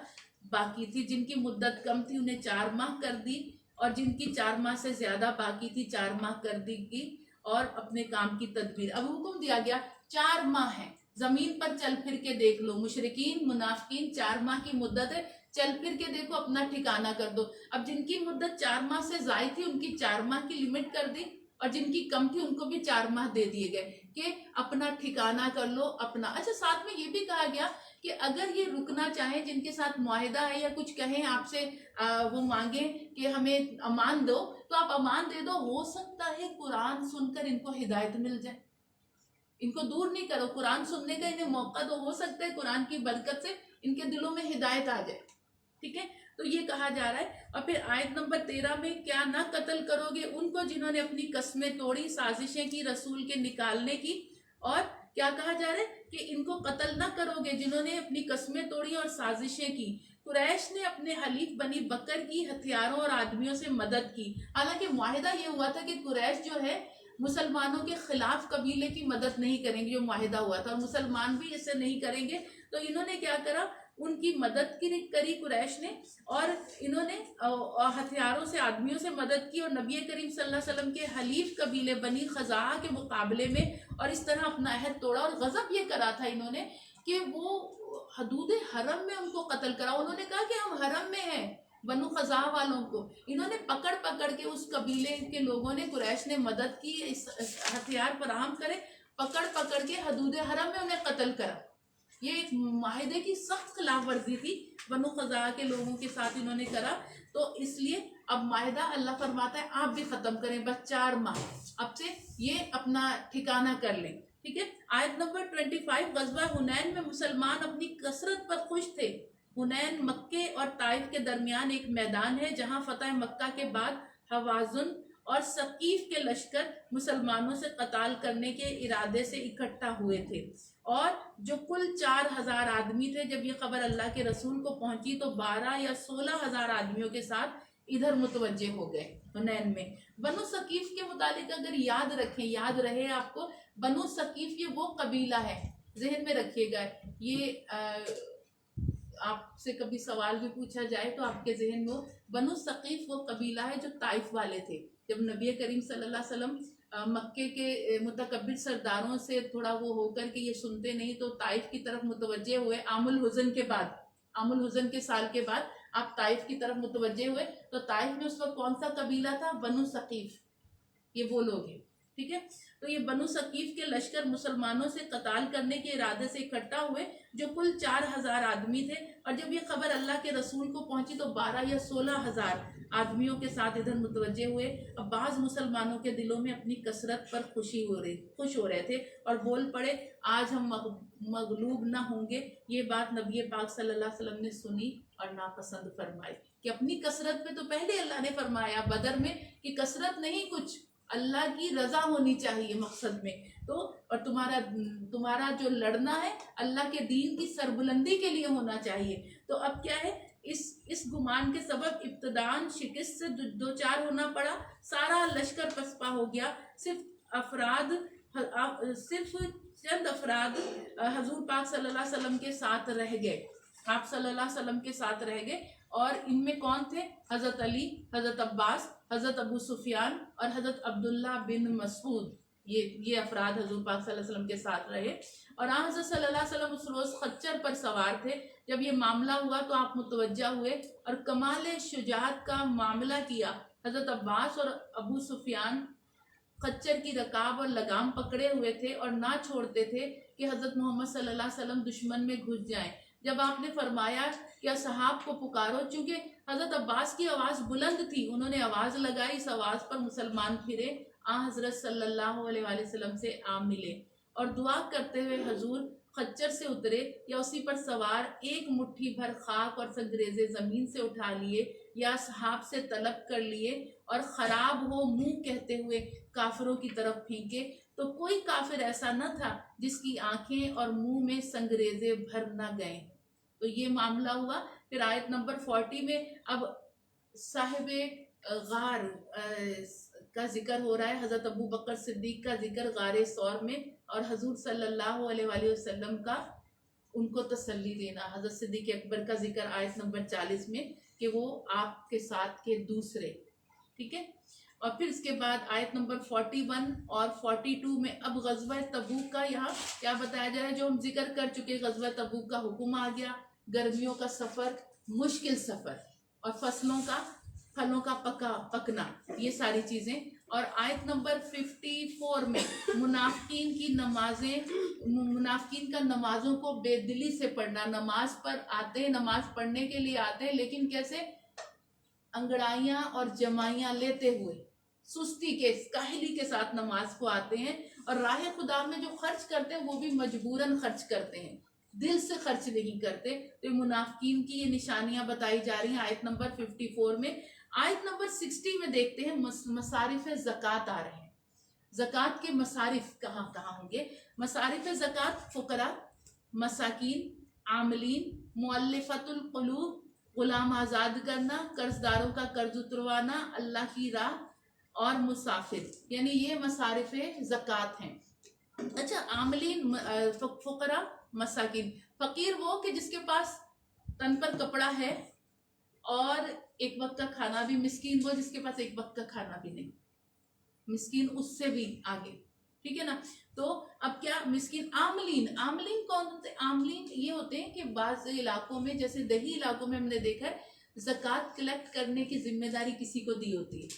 باقی تھی، جن کی مدت کم تھی انہیں 4 ماہ کر دی، اور جن کی 4 ماہ سے زیادہ باقی تھی 4 ماہ کر دی گی، اور اپنے کام کی تدبیر۔ اب حکم دیا گیا 4 ماہ ہے، زمین پر چل پھر کے دیکھ لو، مشرکین منافقین 4 ماہ کی مدت ہے، چل پھر کے دیکھو، اپنا ٹھکانہ کر دو۔ اب جن کی مدت 4 ماہ سے زائد تھی ان کی 4 ماہ کی لمٹ کر دی، اور جن کی کم تھی ان کو بھی 4 ماہ دے دیے گئے کہ اپنا ٹھکانہ کر لو اپنا۔ اچھا، ساتھ میں یہ بھی کہا گیا کہ اگر یہ رکنا چاہیں، جن کے ساتھ معاہدہ ہے یا کچھ کہیں آپ سے، وہ مانگیں کہ ہمیں امان دو، تو آپ امان دے دو، ہو سکتا ہے قرآن سن کر ان کو ہدایت مل جائے۔ ان کو دور نہیں کرو، قرآن سننے کا انہیں موقع دو، ہو سکتا ہے قرآن کی برکت سے ان کے دلوں میں ہدایت آ جائے، ٹھیک ہے؟ تو یہ کہا جا رہا ہے۔ اور پھر آیت نمبر 13 میں، کیا نہ قتل کرو گے ان کو جنہوں نے اپنی قسمیں توڑی، سازشیں کی رسول کے نکالنے کی، اور کیا کہا جا رہا ہے کہ ان کو قتل نہ کرو گے جنہوں نے اپنی قسمیں توڑی اور سازشیں کی۔ قریش نے اپنے حلیف بنی بکر کی ہتھیاروں اور آدمیوں سے مدد کی، حالانکہ معاہدہ یہ ہوا تھا کہ قریش جو ہے مسلمانوں کے خلاف قبیلے کی مدد نہیں کریں گے، جو معاہدہ ہوا تھا، اور مسلمان بھی اسے نہیں کریں گے۔ تو انہوں نے کیا کرا، ان کی مدد کری قریش نے، اور انہوں نے ہتھیاروں سے آدمیوں سے مدد کی، اور نبی کریم صلی اللہ علیہ وسلم کے حلیف قبیلے بنی خزاعہ کے مقابلے میں، اور اس طرح اپنا عہد توڑا۔ اور غضب یہ کرا تھا انہوں نے کہ وہ حدود حرم میں ان کو قتل کرا۔ انہوں نے کہا کہ ہم حرم میں ہیں، بنو خزاعہ والوں کو انہوں نے پکڑ پکڑ کے، اس قبیلے کے لوگوں نے، قریش نے مدد کی، اس ہتھیار فراہم کرے، پکڑ پکڑ کے حدود حرم میں انہیں قتل کرا۔ یہ ایک معاہدے کی سخت خلاف ورزی تھی بنو خزاعہ کے لوگوں کے ساتھ انہوں نے کرا۔ تو اس لیے اب معاہدہ اللہ فرماتا ہے آپ بھی ختم کریں، بس 4 ماہ اب سے یہ اپنا ٹھکانہ کر لیں، ٹھیک ہے؟ آیت نمبر 25، غزوہ حنین میں مسلمان اپنی کثرت پر خوش تھے۔ حنین مکے اور طائف کے درمیان ایک میدان ہے جہاں فتح مکہ کے بعد حوازن اور ثقیف کے لشکر مسلمانوں سے قتال کرنے کے ارادے سے اکٹھا ہوئے تھے، اور جو کل 4000 آدمی تھے۔ جب یہ خبر اللہ کے رسول کو پہنچی تو 12 یا 16,000 آدمیوں کے ساتھ ادھر متوجہ ہو گئے حنین میں۔ بنو ثقیف کے متعلق اگر یاد رہے آپ کو، بنو ثقیف یہ وہ قبیلہ ہے، ذہن میں رکھیے گا، یہ آپ سے کبھی سوال بھی پوچھا جائے تو آپ کے ذہن میں بنو ثقیف وہ قبیلہ ہے جو طائف والے تھے۔ جب نبی کریم صلی اللہ علیہ وسلم مکے کے متکبر سرداروں سے تھوڑا وہ ہو کر کے یہ سنتے نہیں تو طائف کی طرف متوجہ ہوئے، عام الحزن کے سال کے بعد آپ طائف کی طرف متوجہ ہوئے، تو طائف میں اس وقت کون سا قبیلہ تھا؟ بنو ثقیف، یہ وہ لوگ ہیں، ٹھیک ہے؟ تو یہ بنو ثقیف کے لشکر مسلمانوں سے قتال کرنے کے ارادے سے اکٹھا ہوئے، جو کل 4000 آدمی تھے، اور جب یہ خبر اللہ کے رسول کو پہنچی تو 12 یا 16,000 آدمیوں کے ساتھ ادھر متوجہ ہوئے۔ اب بعض مسلمانوں کے دلوں میں اپنی کثرت پر خوش ہو رہے تھے اور بول پڑے آج ہم مغلوب نہ ہوں گے۔ یہ بات نبی پاک صلی اللہ علیہ وسلم نے سنی اور ناپسند فرمائی کہ اپنی کثرت پہ تو پہلے اللہ نے فرمایا بدر میں کہ کثرت نہیں، کچھ اللہ کی رضا ہونی چاہیے مقصد میں، تو اور تمہارا جو لڑنا ہے اللہ کے دین کی سربلندی کے لیے ہونا چاہیے۔ تو اب کیا ہے، اس گمان کے سبب ابتداً شکست سے دو چار ہونا پڑا، سارا لشکر پسپا ہو گیا، صرف چند افراد حضور پاک صلی اللہ علیہ وسلم کے ساتھ رہ گئے، آپ صلی اللہ علیہ وسلم کے ساتھ رہ گئے، اور ان میں کون تھے؟ حضرت علی، حضرت عباس، حضرت ابو سفیان اور حضرت عبداللہ بن مسعود، یہ افراد حضور پاک صلی اللہ علیہ وسلم کے ساتھ رہے۔ اور حضرت صلی اللہ علیہ وسلم اس روز خچر پر سوار تھے۔ جب یہ معاملہ ہوا تو آپ متوجہ ہوئے اور کمال شجاعت کا معاملہ کیا۔ حضرت عباس اور ابو سفیان خچر کی رکاب اور لگام پکڑے ہوئے تھے اور نہ چھوڑتے تھے کہ حضرت محمد صلی اللہ علیہ وسلم دشمن میں گھس جائیں۔ جب آپ نے فرمایا کہ اصحاب کو پکارو، چونکہ حضرت عباس کی آواز بلند تھی، انہوں نے آواز لگائی، اس آواز پر مسلمان پھرے، حضرت صلی اللہ علیہ وآلہ وسلم سے ملے اور دعا کرتے ہوئے حضور خچر سے اترے یا اسی پر سوار ایک مٹھی بھر خاک اور سنگریزے زمین سے اٹھا لیے یا اصحاب سے طلب کر لیے اور خراب ہو منہ کہتے ہوئے کافروں کی طرف پھینکے، تو کوئی کافر ایسا نہ تھا جس کی آنکھیں اور منہ میں سنگریزے بھر نہ گئے۔ تو یہ معاملہ ہوا۔ پھر آیت نمبر 40 میں اب صاحب غار کا ذکر ہو رہا ہے، حضرت ابو بکر صدیق کا ذکر غار ثور میں، اور حضور صلی اللہ علیہ وآلہ وسلم کا ان کو تسلی دینا. حضرت صدیق اکبر کا ذکر آیت نمبر 40 میں کہ وہ آپ کے ساتھ کے دوسرے. ٹھیک ہے. اور پھر اس کے بعد آیت نمبر 41 اور 42 میں اب غزوہ تبوک کا یہاں کیا بتایا جا رہا ہے جو ہم ذکر کر چکے. غزوہ تبوک کا حکم آ گیا, گرمیوں کا سفر, مشکل سفر, اور پھلوں کا پکنا, یہ ساری چیزیں. اور آیت نمبر 54 میں منافقین کا نمازوں کو بے دلی سے پڑھنا. نماز پر آتے ہیں, نماز پڑھنے کے لیے آتے ہیں, لیکن کیسے انگڑائیاں اور جمائیاں لیتے ہوئے سستی کے کاہلی کے ساتھ نماز کو آتے ہیں, اور راہ خدا میں جو خرچ کرتے ہیں وہ بھی مجبوراً خرچ کرتے ہیں, دل سے خرچ نہیں کرتے. تو منافقین کی یہ نشانیاں بتائی جا رہی ہیں آیت نمبر 54 میں. آیت نمبر 60 میں دیکھتے ہیں مصارف زکوٰۃ آ رہے ہیں. زکوٰۃ کے مصارف کہاں کہاں ہوں گے؟ مصارف زکوٰۃ فقراء, مساکین, عاملین, مؤلفۃ القلوب, غلام آزاد کرنا, قرض داروں کا قرض اتروانا, اللہ کی راہ, اور مسافر, یعنی یہ مصارف زکوٰۃ ہیں. اچھا, عاملین, فقراء, مساکین. فقیر وہ کہ جس کے پاس تن پر کپڑا ہے اور ایک وقت کا کھانا بھی. مسکین وہ جس کے پاس ایک وقت کا کھانا بھی نہیں, مسکین اس سے بھی آگے. ٹھیک ہے نا. تو اب کیا مسکین. عاملین کون ہوتے ہیں؟ عاملین یہ ہوتے ہیں کہ بعض علاقوں میں, جیسے دیہی علاقوں میں ہم نے دیکھا ہے زکوٰۃ کلیکٹ کرنے کی ذمہ داری کسی کو دی ہوتی ہے,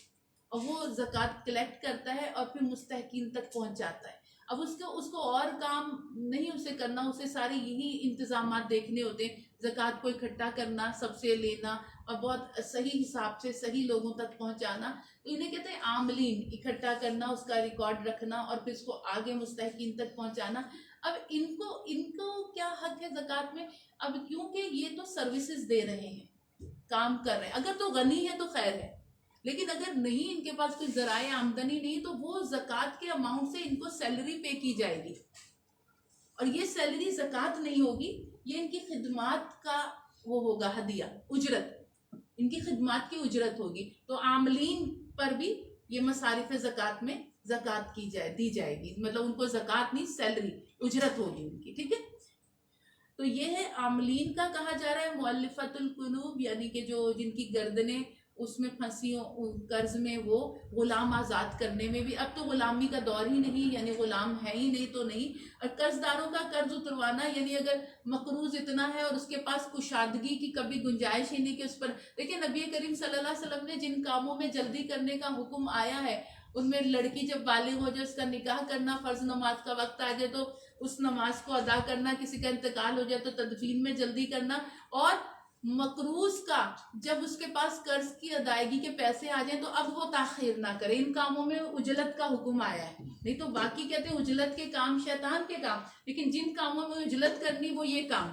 اور وہ زکوٰۃ کلیکٹ کرتا ہے اور پھر مستحقین تک پہنچاتا ہے. اب اس کو اور کام نہیں اسے کرنا, اسے سارے یہی انتظامات دیکھنے ہوتے ہیں. زکوٰۃ کو اکٹھا کرنا, سب سے لینا, اور بہت صحیح حساب سے صحیح لوگوں تک پہنچانا. تو انہیں کہتے ہیں عاملین. اکٹھا کرنا, اس کا ریکارڈ رکھنا, اور پھر اس کو آگے مستحقین تک پہنچانا. اب ان کو کیا حق ہے زکوٰۃ میں؟ اب کیونکہ یہ تو سروسز دے رہے ہیں, کام کر رہے ہیں. اگر تو غنی ہے تو خیر ہے, لیکن اگر نہیں, ان کے پاس کوئی ذرائع آمدنی نہیں, تو وہ زکوٰۃ کے اماؤنٹ سے ان کو سیلری پے کی جائے گی, اور یہ سیلری زکوٰۃ نہیں ہوگی, یہ ان کی خدمات کا وہ ہوگا ہدیہ, اجرت, ان کی خدمات کی اجرت ہوگی. تو عاملین پر بھی یہ مصارف زکوٰۃ میں زکوٰۃ دی جائے گی, مطلب ان کو زکوٰۃ نہیں, سیلری, اجرت ہوگی ان کی. ٹھیک ہے. تو یہ ہے عاملین کا کہا جا رہا ہے. مؤلفۃ القلوب یعنی کہ جو جن کی گردنیں اس میں پھنسی ہوں قرض میں, وہ غلام آزاد کرنے میں بھی. اب تو غلامی کا دور ہی نہیں, یعنی غلام ہے ہی نہیں تو نہیں. اور قرض داروں کا قرض اتروانا, یعنی اگر مقروض اتنا ہے اور اس کے پاس کشادگی کی کبھی گنجائش ہی نہیں کہ اس پر. دیکھیں نبی کریم صلی اللہ علیہ وسلم نے جن کاموں میں جلدی کرنے کا حکم آیا ہے, ان میں لڑکی جب بالغ ہو جائے, اس کا نکاح کرنا, فرض نماز کا وقت آ جائے تو اس نماز کو ادا کرنا, کسی کا انتقال ہو جائے تو تدفین میں جلدی کرنا, اور مقروض کا جب اس کے پاس قرض کی ادائیگی کے پیسے آ جائیں تو اب وہ تاخیر نہ کرے. ان کاموں میں اجلت کا حکم آیا ہے. نہیں تو باقی کہتے ہیں اجلت کے کام شیطان کے کام, لیکن جن کاموں میں اجلت کرنی وہ یہ کام,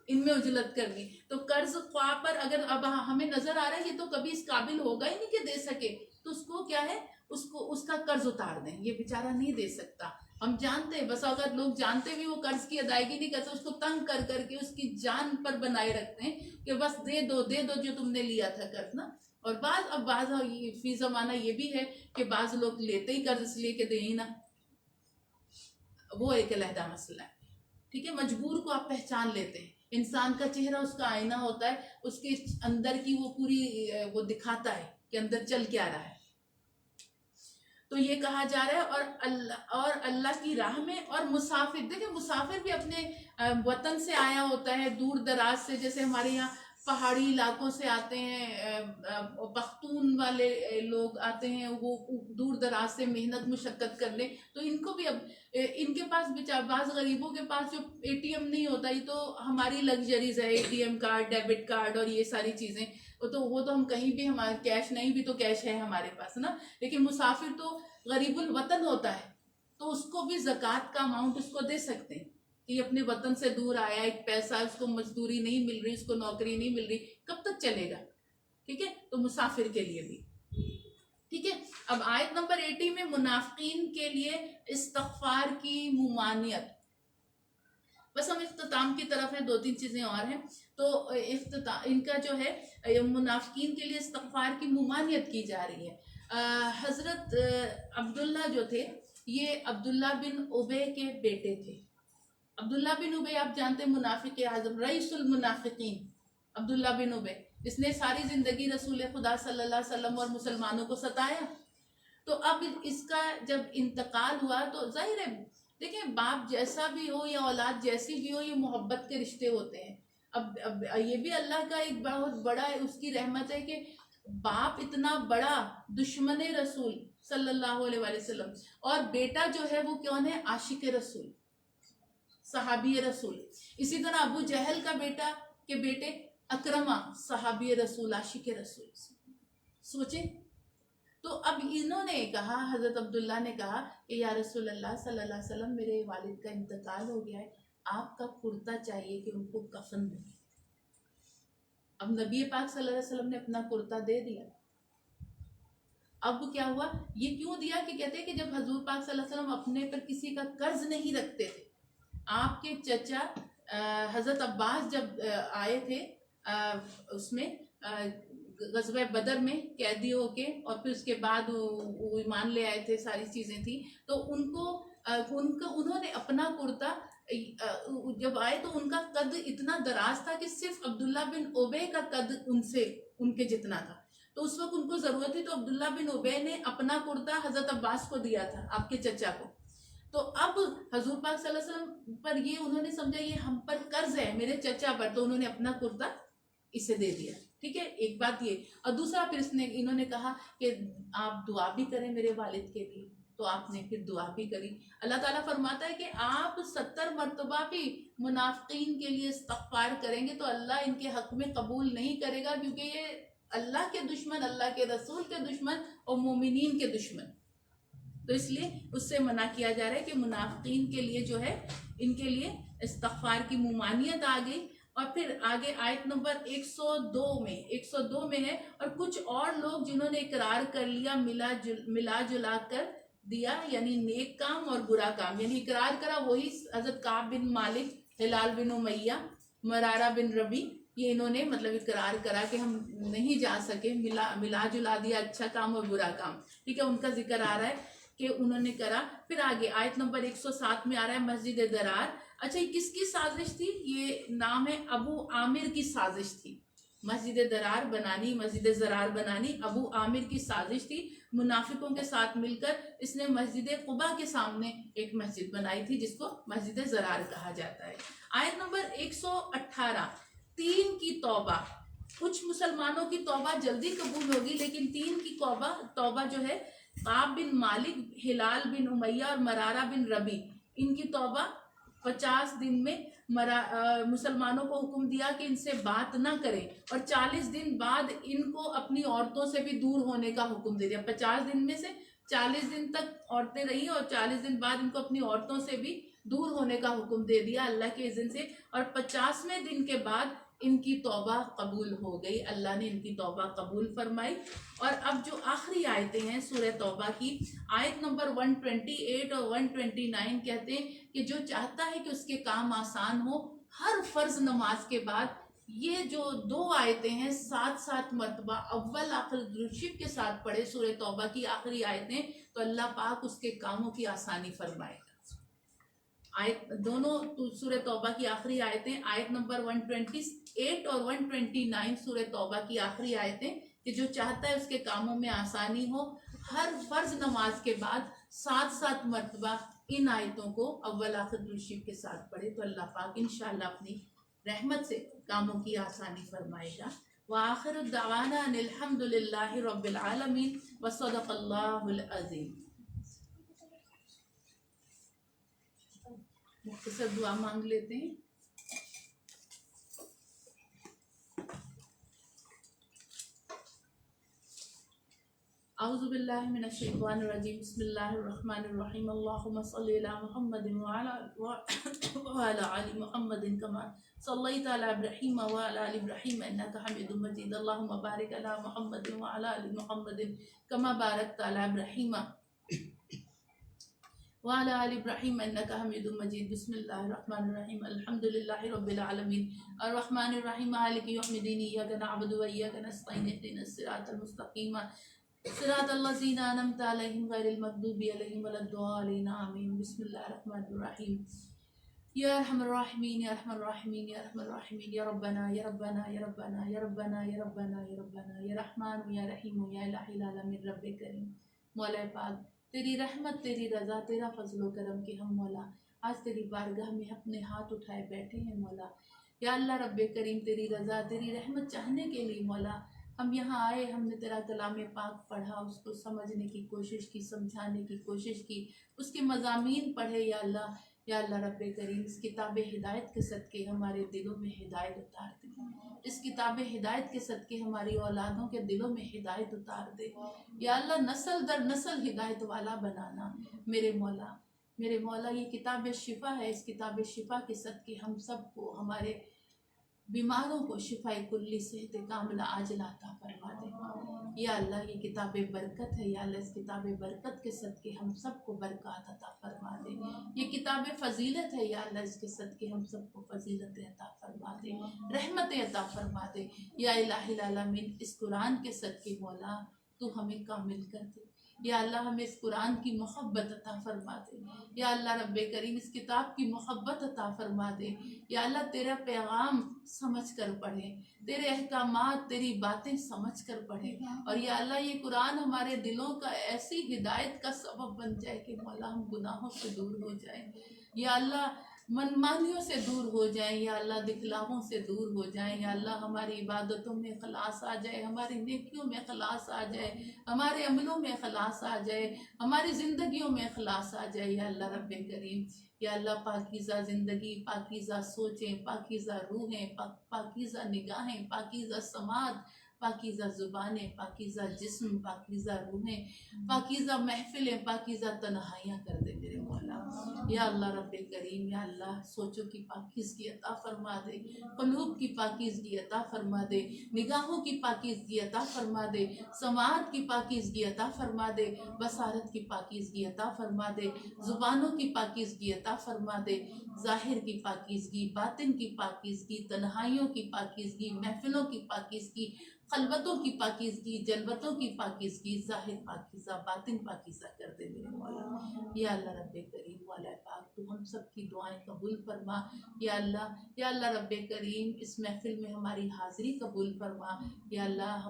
ان میں اجلت کرنی. تو قرض خواہ پر اگر اب ہمیں نظر آ رہا ہے یہ تو کبھی اس قابل ہوگا ہی نہیں کہ دے سکے, تو اس کو کیا ہے, اس کا قرض اتار دیں. یہ بیچارہ نہیں دے سکتا, ہم جانتے ہیں, بس اگر لوگ جانتے بھی وہ قرض کی ادائیگی نہیں کرتے, اس کو تنگ کر کے اس کی جان پر بنائے رکھتے ہیں کہ بس دے دو جو تم نے لیا تھا قرض نا. اور بعض فی زمانہ یہ بھی ہے کہ بعض لوگ لیتے ہی قرض اس لیے کہ دیں ہی نا, وہ ایک علیحدہ مسئلہ ہے. ٹھیک ہے. مجبور کو آپ پہچان لیتے ہیں, انسان کا چہرہ اس کا آئینہ ہوتا ہے, اس کے اندر کی وہ پوری وہ دکھاتا ہے کہ اندر چل کیا رہا ہے. تو یہ کہا جا رہا ہے. اور اللہ کی راہ میں, اور مسافر, دیکھیں مسافر بھی اپنے وطن سے آیا ہوتا ہے, دور دراز سے, جیسے ہمارے یہاں پہاڑی علاقوں سے آتے ہیں, پختون والے لوگ آتے ہیں, وہ دور دراز سے محنت مشقت کر لیں, تو ان کو بھی اب ان کے پاس بعض غریبوں کے پاس جو اے ٹی ایم نہیں ہوتا, یہ تو ہماری لگژریز ہے, A T M card, debit card اور یہ ساری چیزیں, وہ تو ہم کہیں بھی, ہمارے کیش نہیں بھی تو کیش ہے ہمارے پاس نا. لیکن مسافر تو غریب الوطن ہوتا ہے, تو اس کو بھی زکوٰۃ کا اماؤنٹ اس کو دے سکتے ہیں کہ یہ اپنے وطن سے دور آیا, ایک پیسہ, اس کو مزدوری نہیں مل رہی, اس کو نوکری نہیں مل رہی, کب تک چلے گا. ٹھیک ہے. تو مسافر کے لیے بھی. ٹھیک ہے. اب آیت نمبر 80 میں منافقین کے لیے استغفار کی ممانعت. بس ہم اختتام کی طرف ہیں, 2-3 چیزیں اور ہیں. تو ان کا جو ہے منافقین کے لیے استغفار کی ممانعت کی جا رہی ہے. حضرت عبداللہ جو تھے, یہ عبداللہ بن ابے کے بیٹے تھے. عبداللہ بن ابی آپ جانتے ہیں منافق اعظم، رئیس المنافقین عبداللہ بن ابی، اس نے ساری زندگی رسول خدا صلی اللہ علیہ وسلم اور مسلمانوں کو ستایا. تو اب اس کا جب انتقال ہوا تو ظاہر ہے دیکھیں باپ جیسا بھی ہو یا اولاد جیسی بھی ہو، یہ محبت کے رشتے ہوتے ہیں. اب یہ بھی اللہ کا ایک بہت بڑا اس کی رحمت ہے کہ باپ اتنا بڑا دشمن رسول صلی اللہ علیہ وآلہ وسلم، اور بیٹا جو ہے وہ کون ہے؟ عاشق رسول، صحابی رسول. اسی طرح ابو جہل کا بیٹے اکرمہ صحابی رسول، عاشق رسول. سوچیں. تو اب انہوں نے کہا، حضرت عبداللہ نے کہا کہ یا رسول اللہ صلی اللہ علیہ وسلم میرے والد کا انتقال ہو گیا ہے، آپ کا کرتا چاہیے کہ ان کو کفن دیں. اب نبی پاک صلی اللہ علیہ وسلم نے اپنا کرتا دے دیا. اب کیا ہوا؟ یہ کیوں دیا کہ کہتے ہیں کہ جب حضور پاک صلی اللہ علیہ وسلم اپنے پر کسی کا قرض نہیں رکھتے تھے، آپ کے چچا حضرت عباس جب آئے تھے اس میں غزوہ بدر میں قیدی ہو کے، اور پھر اس کے بعد وہ ایمان لے آئے تھے، ساری چیزیں تھیں، تو انہوں نے اپنا کرتا جب آئے تو ان کا قد اتنا دراز تھا کہ صرف عبداللہ بن ابی کا قد ان کے جتنا تھا. تو اس وقت ان کو ضرورت تھی، تو عبداللہ بن ابی نے اپنا کرتا حضرت عباس کو دیا تھا، آپ کے چچا کو. تو اب حضور پاک صلی اللہ علیہ وسلم پر یہ انہوں نے سمجھا یہ ہم پر قرض ہے میرے چچا پر، تو انہوں نے اپنا کرتا اسے دے دیا. ٹھیک ہے، ایک بات یہ. اور دوسرا پھر انہوں نے کہا کہ آپ دعا بھی کریں میرے والد کے لیے، تو آپ نے پھر دعا بھی کری. اللہ تعالیٰ فرماتا ہے کہ آپ 70 مرتبہ بھی منافقین کے لیے استغفار کریں گے تو اللہ ان کے حق میں قبول نہیں کرے گا، کیونکہ یہ اللہ کے دشمن، اللہ کے رسول کے دشمن اور مومنین کے دشمن. تو اس لیے اس سے منع کیا جا رہا ہے کہ منافقین کے لیے جو ہے ان کے لیے استغفار کی ممانعت آ گئی. اور پھر آگے آیت نمبر 102 میں ہے، اور کچھ اور لوگ جنہوں نے اقرار کر لیا ملا جلا کر دیا، یعنی نیک کام اور برا کام. یعنی اقرار کرا وہی حضرت کعب بن مالک، ہلال بن امیہ، مرارہ بن ربی، یہ انہوں نے مطلب اقرار کرا کہ ہم نہیں جا سکے، ملا جلا دیا اچھا کام اور برا کام. ٹھیک ہے، ان کا ذکر آ رہا ہے کہ انہوں نے کرا. پھر آگے آیت نمبر 107 میں آ رہا ہے مسجد درار. اچھا، یہ کس کی سازش تھی؟ یہ نام ہے ابو عامر کی سازش تھی. مسجد درار بنانی، مسجد زرار بنانی ابو عامر کی سازش تھی. منافقوں کے ساتھ مل کر اس نے مسجد قباء کے سامنے ایک مسجد بنائی تھی جس کو مسجد زرار کہا جاتا ہے. آیت نمبر 118، 3 کی توبہ. کچھ مسلمانوں کی توبہ جلدی قبول ہوگی، لیکن 3 کی توبہ جو ہے کعب بن مالک، ہلال بن امیہ اور مرارہ بن ربی، ان کی توبہ 50 دن میں مسلمانوں کو حکم دیا کہ ان سے بات نہ کریں، اور 40 دن بعد ان کو اپنی عورتوں سے بھی دور ہونے کا حکم دے دیا. 50 دن میں سے 40 دن تک عورتیں رہی اور 40 دن بعد ان کو اپنی عورتوں سے بھی دور ہونے کا حکم دے دیا اللہ کے اذن سے. اور 50ویں دن کے بعد ان کی توبہ قبول ہو گئی، اللہ نے ان کی توبہ قبول فرمائی. اور اب جو آخری آیتیں ہیں سورہ توبہ کی، آیت نمبر 128 اور 129 کہتے ہیں کہ جو چاہتا ہے کہ اس کے کام آسان ہو، ہر فرض نماز کے بعد یہ جو 2 آیتیں ہیں 7 مرتبہ اول آخر درود شریف کے ساتھ پڑھے، سورہ توبہ کی آخری آیتیں، تو اللہ پاک اس کے کاموں کی آسانی فرمائے گا. دونوں سورہ توبہ کی آخری آیتیں، آیت نمبر 128 اور 129 سورہ توبہ کی آخری آیتیں، کہ جو چاہتا ہے اس کے کاموں میں آسانی ہو، ہر فرض نماز کے بعد 7 مرتبہ ان آیتوں کو اول آخر درود شریف کے ساتھ پڑھے تو اللہ پاک انشاءاللہ اپنی رحمت سے کاموں کی آسانی فرمائے گا. وآخر الدعوانا ان الحمد للہ رب العالمین وصدق اللہ العظیم. مختصر دعا مانگ لیتے ہیں. اعوذ باللہ من الشیطان الرجیم، بسم اللہ الرحمن الرحیم. اللہم صلی علی محمد وعلی آل محمد کما صلیت علی ابراہیم وعلی آل ابراہیم انک حمید مجید. اللہم بارک علی محمد وعلی آل محمد کما بارکت علی ابراہیم وعلى آل إبراهيم إنك حميد مجيد. بسم الله الرحمن الرحيم. الحمد لله رب العالمين الرحمن الرحيم مالك يوم الدين إياك نعبد وإياك نستعين اهدنا الصراط المستقيم صراط الذين أنعمت عليهم غير المغضوب عليهم ولا الضالين آمين. بسم الله الرحمن الرحيم. یا ارحم الراحمین یا ارحم الراحمین یا ارحم الراحمین یا ربنا یا ربنا یا ربنا یا ربنا یا ربنا یا ربنا یا رحمان یا رحیم یا الہ العالمین رب کریم۔ مولا پاک تیری رحمت، تیری رضا، تیرا فضل و کرم کہ ہم مولا آج تیری بارگاہ میں اپنے ہاتھ اٹھائے بیٹھے ہیں مولا۔ یا اللہ رب کریم تیری رضا، تیری رحمت چاہنے کے لیے مولا ہم یہاں آئے، ہم نے تیرا کلام پاک پڑھا، اس کو سمجھنے کی کوشش کی، سمجھانے کی کوشش کی، اس کے مضامین پڑھے یا اللہ۔ یا اللہ رب کریم اس کتاب ہدایت کے صدقے ہمارے دلوں میں ہدایت اتار دے، اس کتاب ہدایت کے صدقے ہماری اولادوں کے دلوں میں ہدایت اتار دے یا اللہ، نسل در نسل ہدایت والا بنانا میرے مولا۔ میرے مولا یہ کتاب شفا ہے، اس کتاب شفا کے صدقے ہم سب کو، ہمارے بیماروں کو شفاء کلی صحت کاملہ عاجلہ عطا فرما دے یا اللہ۔ یہ کتاب برکت ہے یا اللہ، اس کتاب برکت کے صدقے ہم سب کو برکات عطا فرما دے۔ یہ کتاب فضیلت ہے یا اللہ، اس کے صدقے ہم سب کو فضیلت عطا فرما دے، رحمت عطا فرما دے یا الہ العالمین۔ اس قرآن کے صدقے مولا تو ہمیں کامل کر دے یا اللہ، ہمیں اس قرآن کی محبت عطا فرما دے یا اللہ رب کریم، اس کتاب کی محبت عطا فرما دے یا اللہ۔ تیرا پیغام سمجھ کر پڑھیں، تیرے احکامات، تیری باتیں سمجھ کر پڑھیں اور یا اللہ یہ قرآن ہمارے دلوں کا ایسی ہدایت کا سبب بن جائے کہ مولا ہم گناہوں سے دور ہو جائیں یا اللہ، منمانیوں سے دور ہو جائیں یا اللہ، دکھلاووں سے دور ہو جائیں یا اللہ، ہماری عبادتوں میں اخلاص آ جائے، ہماری نیکیوں میں اخلاص آ جائے، ہمارے عملوں میں اخلاص آ جائے، ہماری زندگیوں میں اخلاص آ جائے یا اللہ رب کریم یا اللہ۔ پاکیزہ زندگی، پاکیزہ سوچیں، پاکیزہ روحیں، پاکیزہ نگاہیں، پاکیزہ سماعت، پاکیزہ زبانیں، پاکیزہ جسم، پاکیزہ روحیں، پاکیزہ محفلیں، پاکیزہ تنہائیاں کر دے میرے مولا یا اللہ رب کریم یا اللہ۔ سوچوں کی پاکیزگی عطا فرما دے، قلوب کی پاکیزگی عطا فرما دے، نگاہوں کی پاکیزگی عطا فرما دے، سماعت کی پاکیزگی عطا فرما دے، بصارت کی پاکیزگی عطا فرما دے، زبانوں کی پاکیزگی عطا فرما دے، ظاہر کی پاکیزگی، باطن کی پاکیزگی، تنہائیوں کی پاکیزگی، محفلوں کی پاکیزگی، خلوتوں کی پاکیزگی، جلوتوں کی پاکیزگی، ظاہر پاکیزہ، باطن پاکیزہ کر دے میرے مولا یا اللہ رب کریم۔ مولا پاک تو ہم سب کی دعائیں قبول فرما یا اللہ۔ یا اللہ رب کریم اس محفل میں ہماری حاضری قبول فرما یا اللہ۔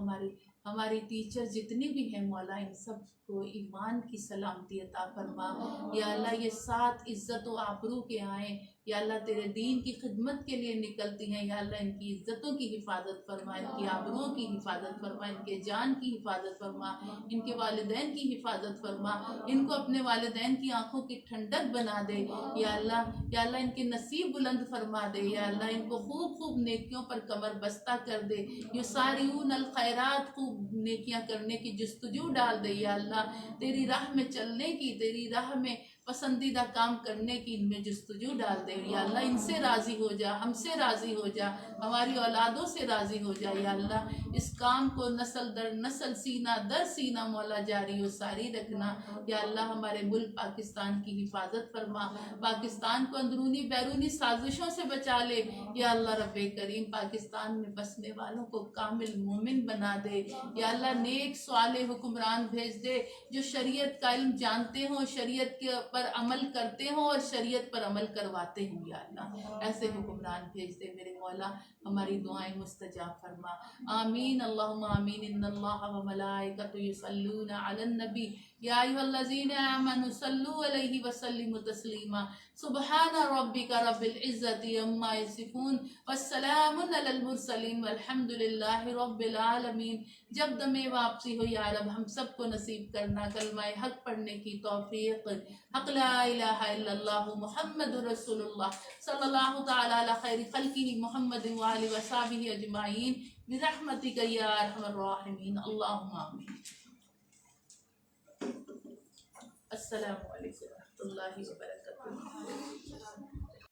ہماری ٹیچر جتنی بھی ہیں مولا، ان سب کو ایمان کی سلامتی عطا فرما یا اللہ۔ یہ ساتھ عزت و آبرو کے آئیں یا اللہ، تیرے دین کی خدمت کے لیے نکلتی ہیں یا اللہ، ان کی عزتوں کی حفاظت فرما، ان کی آبروؤں کی حفاظت فرما، ان کے جان کی حفاظت فرما، ان کے والدین کی حفاظت فرما، ان کو اپنے والدین کی آنکھوں کی ٹھنڈک بنا دے یا اللہ۔ یا اللہ ان کے نصیب بلند فرما دے یا اللہ، ان کو خوب خوب نیکیوں پر کمر بستہ کر دے، یسارعون الخیرات، خوب نیکیاں کرنے کی جستجو ڈال دے یا اللہ۔ تیری راہ میں چلنے کی، تیری راہ میں پسندیدہ کام کرنے کی ان میں جستجو ڈال دے یا اللہ۔ ان سے راضی ہو جا، ہم سے راضی ہو جا، ہماری اولادوں سے راضی ہو جا یا اللہ۔ اس کام کو نسل در نسل، سینہ در سینہ مولا جاری و ساری رکھنا یا اللہ۔ ہمارے ملک پاکستان کی حفاظت فرما، پاکستان کو اندرونی بیرونی سازشوں سے بچا لے یا اللہ رب کریم۔ پاکستان میں بسنے والوں کو کامل مومن بنا دے یا اللہ۔ نیک صالح حکمران بھیج دے جو شریعت کا علم جانتے ہوں، شریعت کے پر عمل کرتے ہوں اور شریعت پر عمل کرواتے ہوں یا اللہ۔ ایسے حکمران بھیج دے میرے مولا، ہماری دعائیں مستجاب فرما، آمین اللہم آمین۔ ان اللہ و ملائکۃ یصلون علی النبی یا ایھا الذین آمنوا صلوا علیہ وسلموا تسلیما۔ سبحان ربک رب العزۃ عما یصفون والسلام علی المرسلین والحمد للہ رب العالمین۔ جب دم واپسی ہو یا رب ہم سب کو نصیب کرنا کلمہ حق پڑھنے کی توفیق۔ حق لا الہ الا اللہ محمد رسول اللہ صلی اللہ تعالی علی خیر خلقہ محمد وآلہ وصحبہ اجمعین برحمتک یا ارحم الراحمین، اللہم آمین۔ السلام علیکم ورحمۃ اللہ وبرکاتہ۔